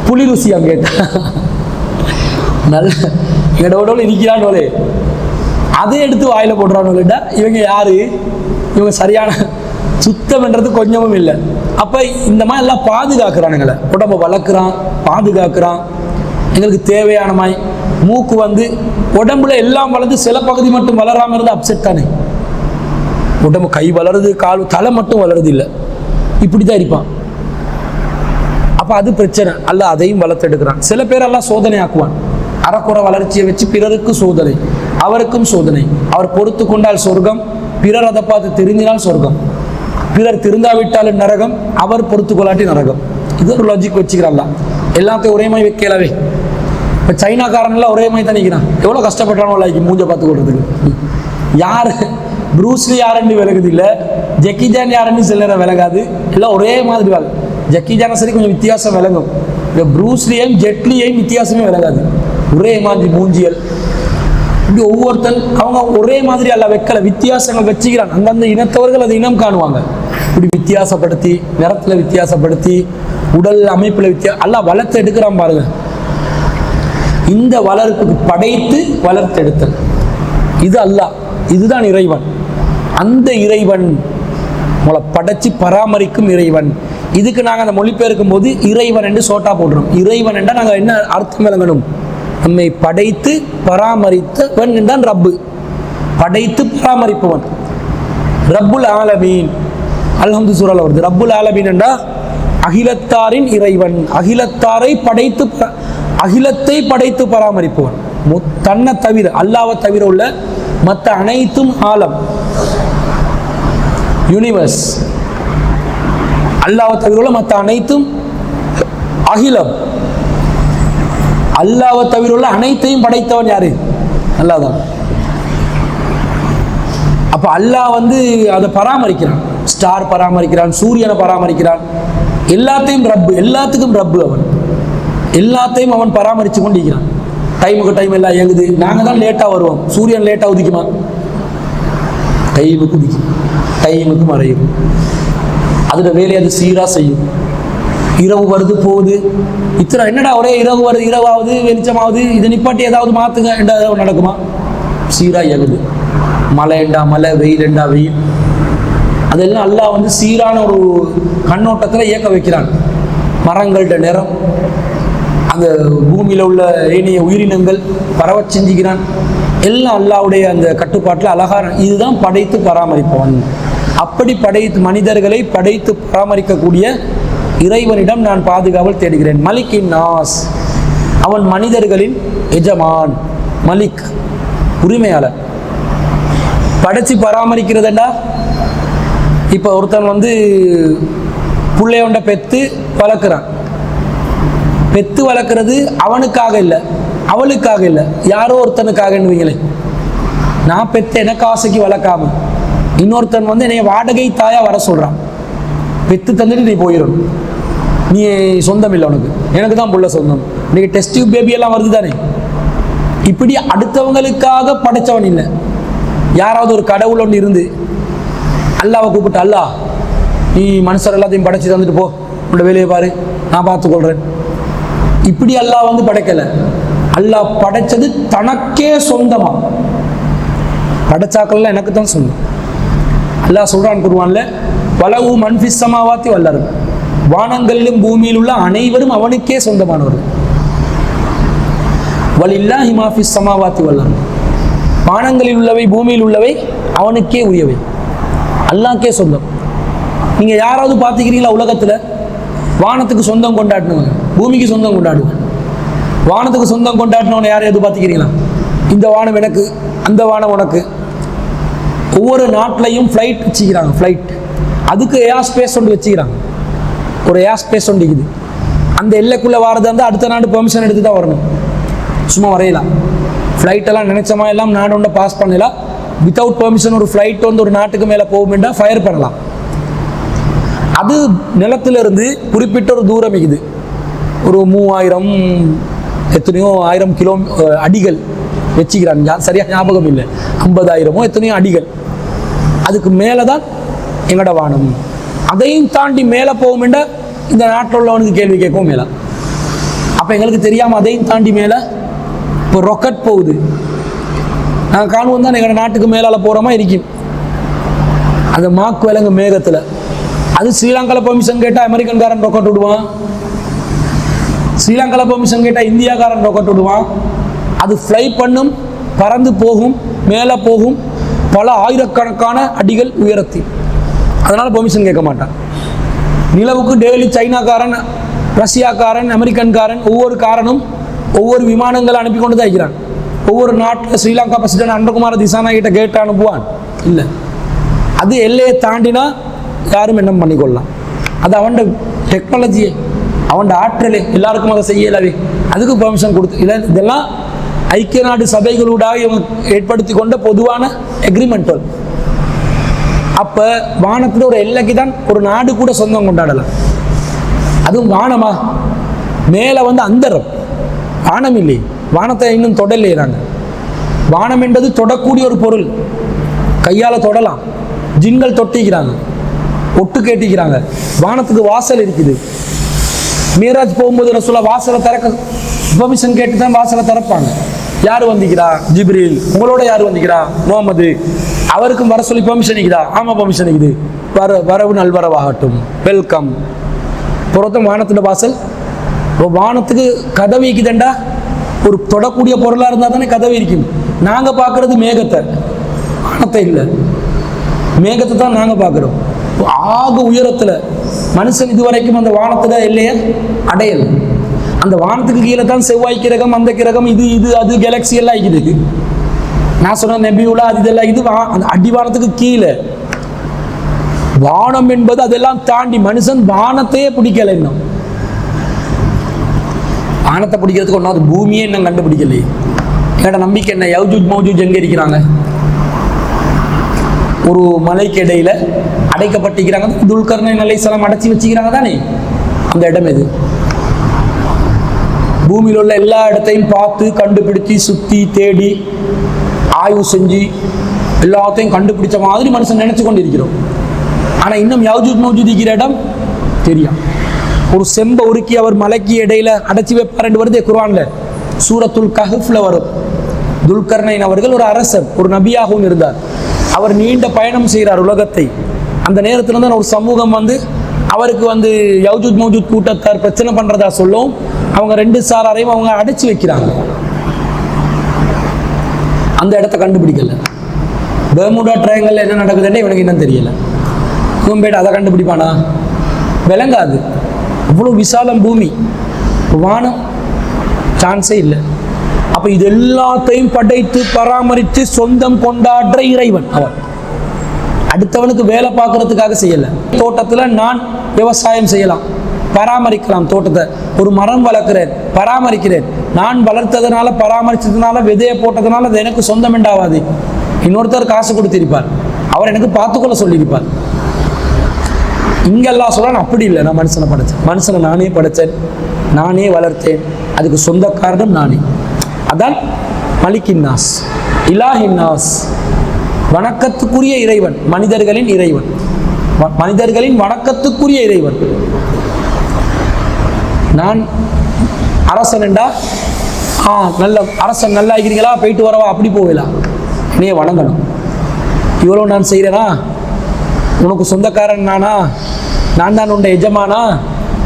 புலி ருசியா கேட்டா நல்ல எடோட இருக்கிறான்னு அதை எடுத்து வாயில போடுறான்னு. இவங்க யாரு? இவங்க சரியான சுத்தம்ன்றது கொஞ்சமும் இல்லை. அப்ப இந்த மாதிரி எல்லாம் பாதுகாக்கிறானுங்களை, உடம்ப வளர்க்குறான், பாதுகாக்கிறான். எங்களுக்கு தேவையான மாதிரி மூக்கு வந்து உடம்புல எல்லாம் வளர்ந்து சில பகுதி மட்டும் வளராமல் இருந்து அப்செட் தானே. உடம்பு கை வளருது, கால், தலை மட்டும் வளருது இல்லை, இப்படி தான் இருப்பான். அப்போ அது பிரச்சனை அல்ல, அதையும் வளர்த்தெடுக்கிறான். சில பேரெல்லாம் சோதனை ஆக்குவான். அறக்குறை வளர்ச்சியை வச்சு பிறருக்கு சோதனை, அவருக்கும் சோதனை. அவர் பொறுத்து கொண்டால் சொர்க்கம், பிறர் அதை பார்த்து திருந்தினால் சொர்க்கம். பிறர் திருந்தாவிட்டாலும் நரகம், அவர் பொறுத்து கொள்ளாட்டி நரகம். இது ஒரு லாஜிக் வச்சுக்கிறான்ல. எல்லாத்தையும் ஒரே மாதிரி வைக்கலவே. இப்போ சைனாக்காரன்லாம் ஒரே மாதிரி தான் நிற்கிறான். எவ்வளோ கஷ்டப்பட்டானோ லைக்கு மூஞ்சை பார்த்து கொள்றதுக்கு. யார் ப்ரூஸ்லி யாருன்னு விலகுது இல்லை, ஜக்கி ஜான் யாருன்னு சில நேரம் விலகாது, எல்லாம் ஒரே மாதிரி வாழ். ஜக்கி ஜான சரி கொஞ்சம் வித்தியாசம் விளங்கும், இந்த ப்ரூஸ்லியையும் ஜெட்லியையும் வித்தியாசமே விளங்காது. ஒரே மாதிரி மூஞ்சியல், இப்படி ஒவ்வொருத்தன் அவங்க ஒரே மாதிரி அல்ல வைக்கல, வித்தியாசங்கள் வச்சுக்கிறான். அந்தந்த இனத்தவர்கள் அதை இனம் காணுவாங்க. இப்படி வித்தியாசப்படுத்தி, நிறத்துல வித்தியாசப்படுத்தி, உடல் அமைப்புல எல்லாம் வளர்த்து எடுக்கிறான் பாருங்க. இந்த வளர்ப்புக்கு படைத்து வளர்த்தெடுத்தல் இது அல்லாஹ், இதுதான் இறைவன். அந்த இறைவன் உங்களை படைச்சு பராமரிக்கும் இறைவன். இதுக்கு நாங்கள் அந்த மொழிபெயர்க்கும் போது இறைவன் என்று சோட்டா போடுறோம். இறைவன் என்றால் நாங்கள் என்ன அர்த்தம் விளங்கணும், நம்மை படைத்து பராமரித்தவன் என்றான் ரப்பு, படைத்து பராமரிப்பவன். ரப்புல் ஆலமீன், அல்ஹம்து சூரால வருது. ரப்புல் ஆலமீன் என்றா அகிலத்தாரின் இறைவன், அகிலத்தாரை படைத்து, அகிலத்தை படைத்து பராமரிப்பவன். தன்னை தவிர அல்லாவை தவிர உள்ள மற்ற அனைத்தும் ஆலம் யூனிவர்ஸ். அல்லாவை தவிர உள்ள மற்ற அனைத்தும் அகிலம். அல்லாவை தவிர உள்ள அனைத்தையும் படைத்தவன் யாரு? அல்லாஹ் தான். அப்ப அல்லாஹ் வந்து அதை பராமரிக்கிறான். ஸ்டார் பராமரிக்கிறான், சூரியனை பராமரிக்கிறான், எல்லாத்தையும் ரப்பு, எல்லாத்துக்கும் ரப்பு அவன். எல்லாத்தையும் அவன் பராமரித்து கொண்டிருக்கிறான். டைமுக்கு டைம் எல்லாம் இயங்குது. நாங்கள் தான் லேட்டாக வருவோம். சூரியன் லேட்டாக உதிக்குமா? டைமுக்கு உதிக்கும், டைமுக்கு மறையும். அதோட வேலையை அது சீராக செய்யும். இரவு வருது போகுது, இத்தனை என்னடா ஒரே இரவு வருது, இரவாவது வெளிச்சமாவது, இதை நிப்பாட்டி ஏதாவது மாற்றுங்க என்றா நடக்குமா? சீராக இயங்குது. மழை என்றா மழை, வெயில் என்றா வெயில், அதெல்லாம் அல்லாஹ் வந்து சீரான ஒரு கண்ணோட்டத்தில் இயக்க வைக்கிறான். மரங்கள்ட நிறம், அந்த பூமியில் உள்ள ஏனைய உயிரினங்கள் பரவ செஞ்சுக்கிறான். எல்லாம் அல்லாஹ்வுடைய அந்த கட்டுப்பாட்டில் அழகான. இதுதான் படைத்து பராமரிப்பவன். அப்படி படைத்து மனிதர்களை படைத்து பராமரிக்கக்கூடிய இறைவனிடம் நான் பாதுகாவல் தேடுகிறேன். மலிக்கின் நாஸ், அவன் மனிதர்களின் எஜமான். மலிக் உரிமையாளர். படைச்சி பராமரிக்கிறதுண்டா, இப்போ ஒருத்தன் வந்து பிள்ளையோண்ட பெத்து வளர்க்குறான். பெத்து வளர்க்குறது அவனுக்காக இல்லை, அவளுக்காக இல்லை, யாரோ ஒருத்தனுக்காகன்னு. நான் பெத்த எனக்கு ஆசைக்கு வளர்க்காம இன்னொருத்தன் வந்து என்னை வாடகை தாயா வர சொல்கிறான். பெத்து தந்துட்டு நீ போயிடணும், நீ சொந்தம் இல்லை உனக்கு, எனக்கு தான் புள்ள சொந்தம். இன்னைக்கு டெஸ்ட் டியூப் பேபி எல்லாம் வருது தானே. இப்படி அடுத்தவங்களுக்காக படைச்சவன் இல்லை. யாராவது ஒரு கடவுள் ஒன்று இருந்து அல்லாவை கூப்பிட்டு, அல்லா நீ மனுஷர் எல்லாத்தையும் படைச்சி தந்துட்டு போ, உன்னோட வேலையை பாரு, நான் பார்த்துக்கொள்கிறேன். இப்படி அல்லாஹ் வந்து படைக்கலை. அல்லாஹ் படைச்சது தனக்கே சொந்தமா. படைச்சாக்கள்லாம் எனக்கு தான் சொந்தம். அல்லாஹ் சொல்றான் குர்ஆன்ல, வலவு மன்ஃபிஸ் ஸமாவாத்தி வல் அர்த், வானங்களிலும் பூமியில் உள்ள அனைவரும் அவனுக்கே சொந்தமானவர்கள். வலில்லாஹி மா ஃபிஸ் ஸமாவாத்தி வல் அர்த், வானங்களில் உள்ளவை பூமியில் உள்ளவை அவனுக்கே உரியவை, அல்லாஹ்க்கே சொந்தம். நீங்க யாராவது பார்த்துக்கிறீங்களா உலகத்துல வானத்துக்கு சொந்தம் கொண்டாடினவங்க, பூமிக்கு சொந்தம் கொண்டாடுவாங்க? வானத்துக்கு சொந்தம் கொண்டாடினவங்க யாரையாவது பார்த்துக்கிறீங்களா? இந்த வானம் எனக்கு, அந்த வானம் உனக்கு. ஒவ்வொரு நாட்டிலையும் ஃப்ளைட் வச்சுக்கிறாங்க. ஃப்ளைட் அதுக்கு ஏர் ஸ்பேஸ் ஒன்று வச்சுக்கிறாங்க. ஒரு ஏர் ஸ்பேஸ் ஒன்று இருக்குது. அந்த எல்லைக்குள்ளே வரது வந்து அடுத்த நாடு பெர்மிஷன் எடுத்து தான் வரணும். சும்மா வரையலாம். ஃப்ளைட்டெல்லாம் நினைச்சமா எல்லாம் நாடு ஒன்றை பாஸ் பண்ணலாம். வித்தவுட் பெர்மிஷன் ஒரு ஃப்ளைட் வந்து ஒரு நாட்டுக்கு மேலே போகுமெண்டா ஃபயர் பண்ணலாம். அது நிலத்திலிருந்து குறிப்பிட்ட ஒரு தூரம் இருக்குது. ஒரு 3000 எத்தனையோ 1000 கிலோ அடிகள் வச்சுக்கிறாங்க. சரியாக ஞாபகம் இல்லை, 50,000 எத்தனையோ அடிகள். அதுக்கு மேலே தான் எங்களோட வானம். அதையும் தாண்டி மேலே போகுமெண்டா இந்த நாட்டில் உள்ளவனுக்கு கேள்வி கேட்கவும் மேலே. அப்போ எங்களுக்கு தெரியாமல் அதையும் தாண்டி மேலே இப்போ ராக்கெட் போகுது. நாங்கள் காணுவோம் தான் எங்களோட நாட்டுக்கு மேலால் போகிறோமா இருக்கும். அந்த மாக்கு விலங்கு மேகத்தில். அது ஸ்ரீலங்காவில் பெர்மிஷன் கேட்டால் அமெரிக்கன்காரன் ராக்கெட் விடுவான். ஸ்ரீலங்காவில் பெர்மிஷன் கேட்டால் இந்தியாக்காரன் ராக்கெட் விடுவான். அது ஃப்ளை பண்ணும், பறந்து போகும், மேலே போகும், பல ஆயிரக்கணக்கான அடிகள் உயரத்தில். அதனால் பெர்மிஷன் கேட்க மாட்டான். நிலவுக்கு டெய்லி சைனாக்காரன், ரஷ்யாக்காரன், அமெரிக்கன்காரன், ஒவ்வொரு காரனும் ஒவ்வொரு விமானங்களை அனுப்பி கொண்டு தான் இருக்கிறான். ஒவ்வொரு நாட்டில் ஸ்ரீலங்கா பிரசிடென்ட் அன்றகுமார திசாநாயகிட்ட கேட்டு அனுப்புவான். இல்லை, அது எல்லையை தாண்டினா யாரும் என்ன பண்ணிக்கொள்ளலாம். அது அவன் டெக்னாலஜியே, அவன் ஆற்றலே, எல்லாருக்கும் அதை செய்யலவே. அதுக்கு பெர்மிஷன் கொடுத்து இல்லை. இதெல்லாம் ஐக்கிய நாடு சபைகளூடாக இவங்க ஏற்படுத்தி கொண்ட பொதுவான எக்ரிமெண்டல். அப்போ வானத்தில் ஒரு எல்லைக்கு தான் ஒரு நாடு கூட சொந்தம் கொண்டாடலாம். அதுவும் வானமா? மேலே வந்து அந்தரம், வானம் இல்லை. வானத்தை இன்னும் தொடலையிறாங்க. வானம் என்பது தொடக்கூடிய ஒரு பொருள். கையால் தொடலாம். ஜின்கள் தொட்டிக்கிறாங்க, ஒட்டு கேட்டிக்கிறாங்க. வானத்துக்கு வாசல் இருக்குது. மீராஜ் போகும்போது ரசூலுல்லாஹ் வாசலை திறக்க பெர்மிஷன் கேட்டு தான் வாசலை திறப்பாங்க. யார் வந்திக்கிறா? ஜிப்ரீல். உங்களோட யார் வந்திக்கிறா? முகமது. அவருக்கும் வர சொல்லி பெர்மிஷன் இருக்குதா? ஆமாம், பெர்மிஷன் இருக்குது. வரவு நல்வரவாகட்டும், வெல்கம். புறத்தும் வானத்தின் வாசல். வானத்துக்கு கதவு இருக்குதுண்டா, ஒரு தொடக்கூடிய பொருளாக இருந்தால் தானே கதவு இருக்கும். நாங்கள் பார்க்குறது மேகத்தை, வானத்தை இல்லை. மேகத்தை தான் நாங்கள் பார்க்குறோம். ஆக உயரத்தில் மனுஷன் இதுவரைக்கும் அந்த வானத்தில் இல்லையே அடையல். அந்த வானத்துக்கு கீழே தான் செவ்வாய் கிரகம், அந்த கிரகம், இது அது கேலக்சி எல்லாம் இருக்குது. நான் சொன்ன நெபியூலா அது இதெல்லாம் இது அந்த அடிவானத்துக்கு கீழே. வானம் என்பது அதெல்லாம் தாண்டி மனுஷன் வானத்தையே பிடிக்கல. இன்னும் வானத்தை பிடிக்கிறதுக்கு ஒன்றாவது பூமியே இன்னும் கண்டுபிடிக்கலையே. என்னோட நம்பிக்கை என்ன? யௌஜூஜ் மௌஜூஜ் எங்க இருக்கிறாங்க? ஒரு மலைக்கு இடையில அடைக்கப்பட்டிருக்கிறாங்க. துல்கர்னைன் அலைஹிஸ்ஸலாம் அடைச்சி வச்சுக்கிறாங்க தானே, அந்த இடம் எது? பூமியில் உள்ள எல்லா இடத்தையும் பார்த்து கண்டுபிடிச்சி சுத்தி தேடி ஆய்வு செஞ்சு எல்லாத்தையும் கண்டுபிடிச்ச மாதிரி மனுஷன் நினைச்சு கொண்டு இருக்கிறோம். ஆனா இன்னும் யௌஜூஜ் மௌஜூஜ் இருக்கிற இடம் தெரியும். ஒரு செம்பை உருக்கி அவர் மலைக்கு இடையில அடைச்சி வைப்பார் வருதே குர்ஆன்ல, சூரத்துல் கஹ்ஃப்ல வரும். துல்கர்னைன் அவர்கள் ஒரு அரசர், ஒரு நபியாகவும் இருந்தார். அவர் நீண்ட பயணம் செய்கிறார் உலகத்தை. அந்த நேரத்தில் தான் ஒரு சமூகம் வந்து அவருக்கு வந்து யௌஜூஜ் மௌஜூஜ் கூட்டத்தார் பிரச்சனை பண்றதா சொல்லும். அவங்க 2 சாராரையும் அவங்க அடைச்சி வைக்கிறாங்க. அந்த இடத்த கண்டுபிடிக்கல. பெர்முடா ட்ரையாங்கிள் என்ன நடக்குதுன்னு இவனுக்கு இன்னும் தெரியல. இவன் போய்ட்டு அதை கண்டுபிடிப்பானா? விளங்காது. அவ்வளோ விசாலம் பூமி, வானம், சான்ஸே இல்லை. அப்ப இது எல்லாத்தையும் படைத்து பராமரித்து சொந்தம் கொண்டாடுற இறைவன் அவன். அடுத்தவனுக்கு வேலை பார்க்கறதுக்காக செய்யல. தோட்டத்துல நான் விவசாயம் செய்யலாம், பராமரிக்கலாம். தோட்டத்தை ஒரு மரம் வளர்க்கிறேன், பராமரிக்கிறேன். நான் வளர்த்ததுனால பராமரிச்சதுனால விதையை போட்டதுனால அது எனக்கு சொந்தம் என்றாவாது. இன்னொருத்தர் காசு கொடுத்திருப்பார், அவர் எனக்கு பார்த்துக்கொள்ள சொல்லியிருப்பார். இங்கெல்லாம் சொல்ல அப்படி இல்லை. நான் மனுஷனை படைச்சேன், மனுஷனை நானே படைச்சேன், நானே வளர்த்தேன், அதுக்கு சொந்த காரணம் நானே. அதான் மலிக்கின்னாஸ், இலாஹின்னாஸ், வணக்கத்துக்குரிய இறைவன், மனிதர்களின் இறைவன், மனிதர்களின் வணக்கத்துக்குரிய இறைவன். நான் அரசன் என்றா நல்ல அரசன், நல்லா இருக்கிறீங்களா, போயிட்டு வரவா, அப்படி போகலாம். என்னைய வணங்கணும். இவ்வளோ நான் செய்கிறேனா, உனக்கு சொந்தக்காரன் நானா, நான் தான் உன்னை எஜமானா,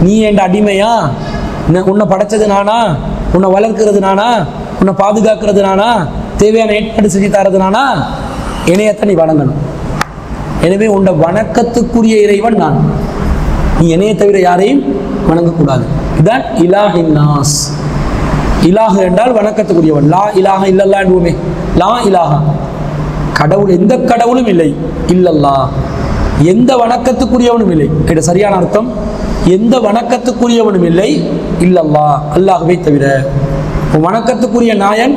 நீ என் அடிமையா, உன்னை படைச்சது நானா, உன்னை வளர்க்கிறது நானா, உன்னை பாதுகாக்கிறது நானா, தேவையான ஏற்பாடு செஞ்சு தரது நானா, என்னையத்தான் நீ வணங்கணும். எனவே உன்னை வணக்கத்துக்குரிய இறைவன் நான், நீ என்னையை தவிர யாரையும் வணங்கக்கூடாது. இதுதான் இலாஹின்னாஸ். இலாஹ் என்றால் வணக்கத்துக்குரியவன். லா இலாஹ இல்லல்லா என்போமே, லா இலாஹா, கடவுள் எந்த கடவுளும் இல்லை, இல்லல்லா எந்த வணக்கத்துக்குரியவனும் இல்லை. இது சரியான அர்த்தம். எந்த வணக்கத்துக்குரியவனும் இல்லை, இல்லல்லா அல்லாஹ்வை தவிர. வணக்கத்துக்குரிய நாயன்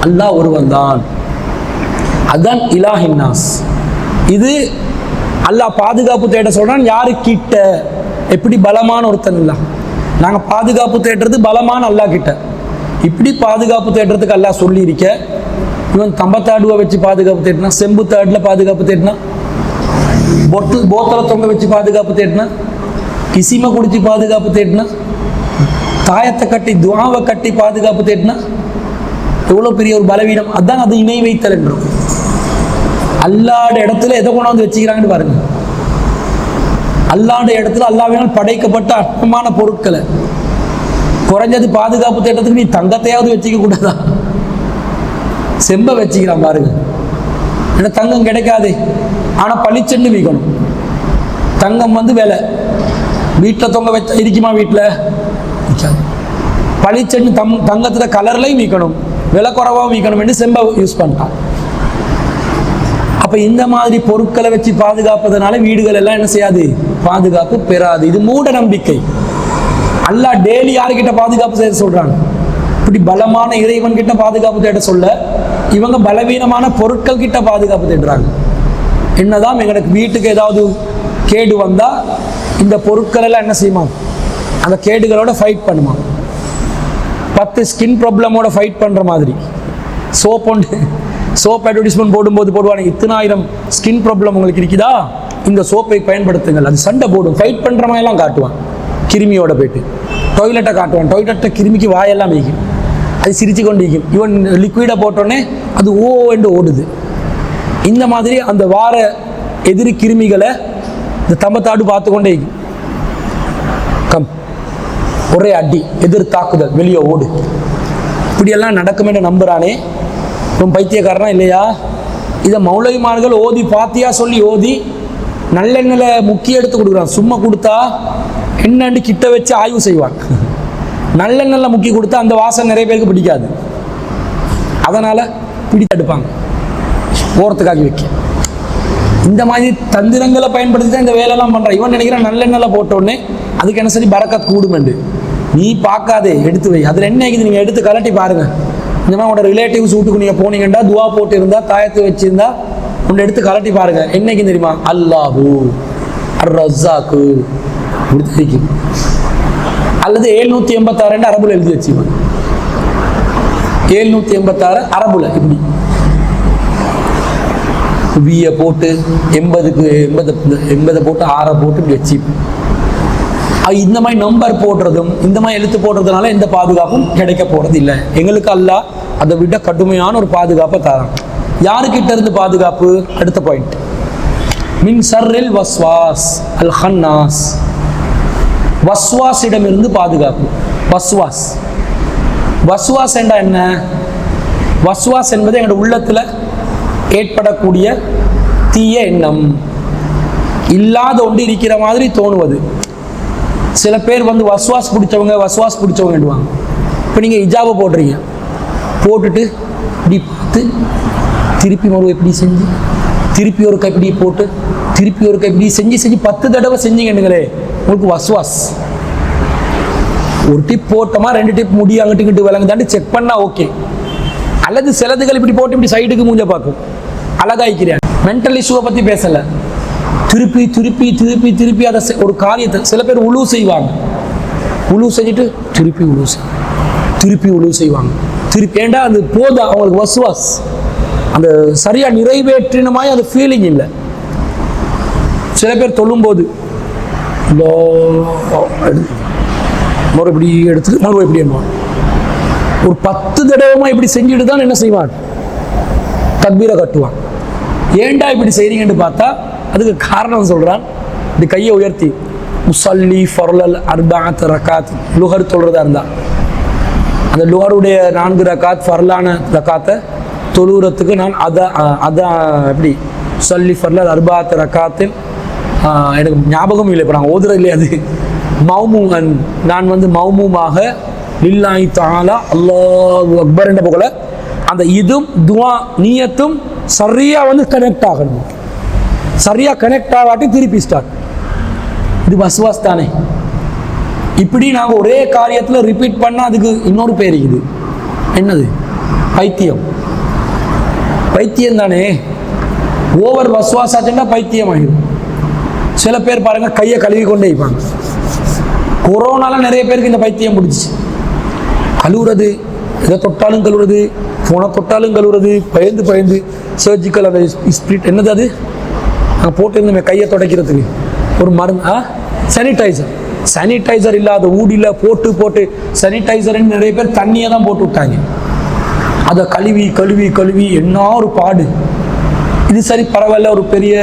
அல்லாஹ் ஒருவன் தான். அதுதான் இலாஹின்னாஸ். இது அல்லாஹ் பாதுகாப்பு தேட சொல்றான். யாரு கிட்ட? எப்படி பலமான ஒருத்தன் இல்ல, நாங்க பாதுகாப்பு தேடுறது பலமான அல்லாஹ் கிட்ட. இப்படி பாதுகாப்பு தேடுறதுக்கு அல்லாஹ் சொல்லி இருக்க. இவன் தம்பத்தாடுவை வச்சு பாதுகாப்பு தேடினா, செம்பு தாடுல பாதுகாப்பு தேடினா, போத்தலை தொங்க வச்சு பாதுகாப்பு தேடினா, கிசிம குடிச்சு பாதுகாப்பு தேடினா, தாயத்தை கட்டி துவாவை கட்டி பாதுகாப்பு தேடினா எவ்வளவு பெரிய ஒரு பலவீனம். அதான் அது இணை வைத்தல் என்றும். அல்லாட இடத்துல எதை கொண்டாந்து வச்சுக்கிறாங்கன்னு பாருங்க. அல்லாட இடத்துல அல்லாவினால் படைக்கப்பட்ட அற்பமான பொருட்களை, குறைஞ்சது பாதுகாப்பு தேட்டத்துக்கு நீ தங்கத்தையாவது வச்சுக்க கூடாதா? செம்ப வச்சுக்கிறான் பாருங்க. ஏன்னா தங்கம் கிடைக்காது, ஆனா பளிச்செண்டு விற்கணும். தங்கம் வந்து விலை, வீட்டில் தொங்க வச்சா இருக்குமா? வீட்டில் பளிச்செண்டு தங்கத்துல கலர்லையும் விற்கணும், விலை குறைவாகவும் விற்கணும் என்று செம்ப யூஸ் பண்ணிட்டான். அப்ப இந்த மாதிரி பொருட்களை வச்சு பாதுகாப்பதனால வீடுகள் எல்லாம் என்ன செய்யாது? பாதுகாப்பு பெறாது. இது மூட நம்பிக்கை. அல்லாஹ் டெய்லி யாருக்கிட்ட பாதுகாப்பு செய்ய சொல்றாங்க? இப்படி பலமான இறைவன் கிட்ட பாதுகாப்பு தேட சொல்ல, இவங்க பலவீனமான பொருட்கள் கிட்ட பாதுகாப்பு தேடுறாங்க. என்னதான் எங்களுக்கு வீட்டுக்கு ஏதாவது கேடு வந்தா இந்த பொருட்கள் எல்லாம் என்ன செய்யுமா? அந்த கேடுகளோட ஃபைட் பண்ணுமா. 10 ஸ்கின் ப்ராப்ளமோட ஃபைட் பண்ற மாதிரி. சோப் அட்வர்டைஸ்மெண்ட் போடும்போது போடுவாங்க, இத்தனை ஆயிரம் ஸ்கின் ப்ராப்ளம் உங்களுக்கு இருக்குதா, இந்த சோப்பை பயன்படுத்துங்கள். அது சண்டை போடும், ஃபைட் பண்ற மாதிரி எல்லாம் காட்டுவான். கிருமியோட போயிட்டு டாய்லெட்டை காட்டுவான். டாய்லெட்டை கிருமிக்கு வாயெல்லாம் வைக்கும், அது சிரிச்சு கொண்டு இருக்கும். இவன் லிக்விடை போட்டோடனே அது ஓ என்று ஓடுது. இந்த மாதிரி அந்த வார எதிரி கிருமிகளை இந்த தம்பத்தாடு பார்த்து கொண்டே இருக்கும். ஒரே அடி, எதிர் தாக்குதல், வெளியே ஓடு. இப்படியெல்லாம் நடக்கும் என்று நம்புறானே, இவன் பைத்தியக்காரனா இல்லையா? இதை மௌலவிமார்கள் ஓதி பாத்தியா சொல்லி ஓதி நல்லெண்ணெயில் முக்கிய எடுத்து கொடுக்குறான். சும்மா கொடுத்தா என்னன்னு கிட்ட வச்சு ஆய்வு செய்வான். நல்லெண்ணெய் முக்கி கொடுத்தா அந்த வாசம் நிறைய பேருக்கு பிடிக்காது, அதனால பிடித்து எடுப்பாங்க ஓரத்துக்காகி வைக்க. இந்த மாதிரி தந்திரங்களை பயன்படுத்தி தான் இந்த வேலையெல்லாம் பண்றான். இவன் நினைக்கிறான் நல்லெண்ணெய் போட்ட உடனே அதுக்கு என்ன சரி பரக்கத் கூடுமெண்டு. நீ பார்க்காதே, எடுத்து வை. அதில் என்ன ஆகுது, நீங்கள் எடுத்து கலட்டி பாருங்க. இந்த மாதிரி உங்களோட ரிலேட்டிவ்ஸ் வீட்டுக்கு நீங்கள் போனீங்கன்னா துவா போட்டு இருந்தா தாயத்து வச்சிருந்தா உன்னை எடுத்து கலட்டி பாருங்க. என்னைக்கு தெரியுமா? அல்லாஹு அர் ரஸாக்கு கொடுத்து, அல்லது 786 அரபுல எழுதி வச்சுக்கோங்க. 786 அரபுல இப்படி விய போட்டு 80 போட்டு 6 போட்டு இப்படி வச்சு, இந்த மாதிரி நம்பர் போடுறதும் இந்த மாதிரி எழுத்து போடுறதுனால எந்த பாதுகாப்பும் கிடைக்க போறது இல்லை. எங்களுக்கு அல்லாஹ் அதை விட கடுமையான ஒரு பாதுகாப்பை தரான். யாருக்கிட்ட இருந்து பாதுகாப்பு? அடுத்த பாயிண்ட், மின் ஷர்ரில் வஸ்வாஸ் அல் ஹன்னாஸ். வஸ்வாஸிடம் இருந்து பாதுகாப்பு. வஸ்வாஸ், வஸ்வாஸ் என்றா என்ன? வஸ்வாஸ் என்பது எங்களுடைய உள்ளத்துல ஏற்படக்கூடிய தீய எண்ணம், இல்லாத ஒன்று இருக்கிற மாதிரி தோணுவது. சில பேர் வந்து வஸ்வாஸ் பிடிச்சவங்க. இப்போ நீங்கள் இஜாபை போடுறீங்க, போட்டுட்டு இப்படி பார்த்து திருப்பி ஒரு இப்படி செஞ்சு திருப்பி ஒரு கைப்பிடி போட்டு திருப்பி ஒரு கைப்பிடி செஞ்சு 10 தடவை செஞ்சீங்கன்னுங்களே, உங்களுக்கு வஸ்வாஸ். ஒரு டிப் போட்டோமா 2 டிப் முடி அங்கிட்டு இங்கிட்டு விளங்குதாண்டு செக் பண்ணா ஓகே. அல்லது சிலதுகள் இப்படி போட்டு இப்படி சைடுக்கு மூஞ்ச பார்க்கும், அழகாய்க்கிறேன். மென்டல் இஷ்யூவை பற்றி பேசலை, திருப்பி திருப்பி திருப்பி திருப்பி அதை ஒரு காரியத்தை. சில பேர் உழு செய்வாங்க, உழு செஞ்சுட்டு திருப்பி உழு செய்வாங்க. திருப்பி ஏண்டா அது போதா அவங்களுக்கு வஸ்வாஸ், அந்த சரியா நிறைவேற்றினமாய் அது ஃபீலிங் இல்லை. சில பேர் தொழும்போது இப்படி எடுத்துட்டு மறுபடியும் இப்படி என்னவாங்க, ஒரு 10 தடவைமா இப்படி செஞ்சுட்டு தான் என்ன செய்வான், தக்பீரை கட்டுவான். ஏண்டா இப்படி செய்றீங்கன்னு பார்த்தா அதுக்கு காரணம் சொல்றான். இப்படி கையை உயர்த்தி முசல்லி ஃபர்லல் அர்பஅத் ரகாத், லுஹர் சொல்றதா இருந்தா அந்த லுஹருடைய 4 ரகாத் ஃபர்லான ரகாத்தை தொழுறதுக்கு நான் அதான் எப்படி சொல்லி ஃபர்லல் அர்பஅத் ரகாத்தில், எனக்கு ஞாபகம் இல்லை இப்போ நாங்கள் ஓதுறது இல்லையா, அது மௌமூமன், நான் வந்து மௌமூமாக லில்லாஹி தஆலா அல்லாஹு அக்பர் என்ற போகல அந்த இதும் துவா நியத்தும் சரியா வந்து கனெக்ட் ஆகணும். சரியா கனெக்ட் ஆகாட்டி திருப்பி ஸ்டார்ட். இது வஸ்வாஸ் தானே. இப்படி நாங்கள் ஒரே காரியத்தில் ரிப்பீட் பண்ணால் அதுக்கு இன்னொரு பேர் இருக்குது. என்னது? பைத்தியம். பைத்தியம் தானே. ஓவர் வஸ்வாஸ் ஆச்சுன்னா பைத்தியம் ஆகிடும். சில பேர் பாருங்க கையை கழுவி கொண்டே இருப்பாங்க. கொரோனால நிறைய பேருக்கு இந்த பைத்தியம் பிடிச்சிச்சு. கழுவுறது, இதை தொட்டாலும் கழுவுறது, போனை தொட்டாலும் கழுவுறது, பயந்து சர்ஜிக்கல் அந்த ஸ்பிரிட் என்னது அது நாங்கள் போட்டிருந்தோமே கையை துடைக்கிறதுக்கு ஒரு மருந்து, சானிடைசர் இல்லாத ஊடியில் போட்டு சானிடைசர்ன்னு நிறைய பேர் தண்ணியை தான் போட்டு விட்டாங்க. அதை கழுவி என்ன ஒரு பாடு. இது சரி பரவாயில்ல, ஒரு பெரிய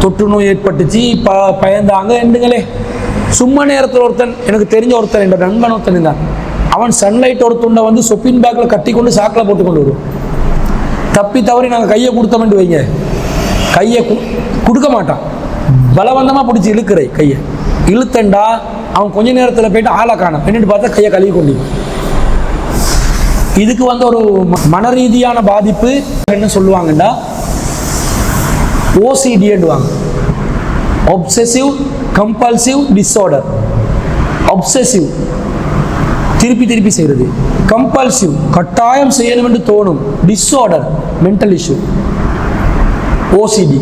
தொற்று நோய் ஏற்பட்டுச்சு, பயந்தாங்க எண்டுங்களே. சும்மா நேரத்தில் ஒருத்தன், எனக்கு தெரிஞ்ச ஒருத்தன், என் நண்பன் ஒருத்தன் இருந்தான். அவன் சன்லைட் ஒரு துண்டை வந்து சொப்பின் பேக்கில் கட்டி கொண்டு சாக்கில் போட்டு கொண்டு வருவோம். தப்பி தவறி நாங்கள் கையை கொடுத்தோம்னு வைங்க, கையை கொடுக்க மாட்டான், பலவந்தமாக பிடிச்சி கையை இழுத்தண்டா அவன் கொஞ்ச நேரத்தில் போயிட்டு ஆளை காணும். என்னட்டு பார்த்தா கையை கழுவி கொண்டீங்க. இதுக்கு வந்து ஒரு மன ரீதியான பாதிப்பு என்ன சொல்லுவாங்கண்டா ஓசிடிவாங்க, ஒப்செசிவ் கம்பல்சிவ் டிஸார்டர். ஒப்செசிவ் திருப்பி செய்யறது, கம்பல்சிவ் கட்டாயம் செய்யணும் என்று தோணும், டிஸார்டர் மென்டல் இஷ்யூ, ஓசிடி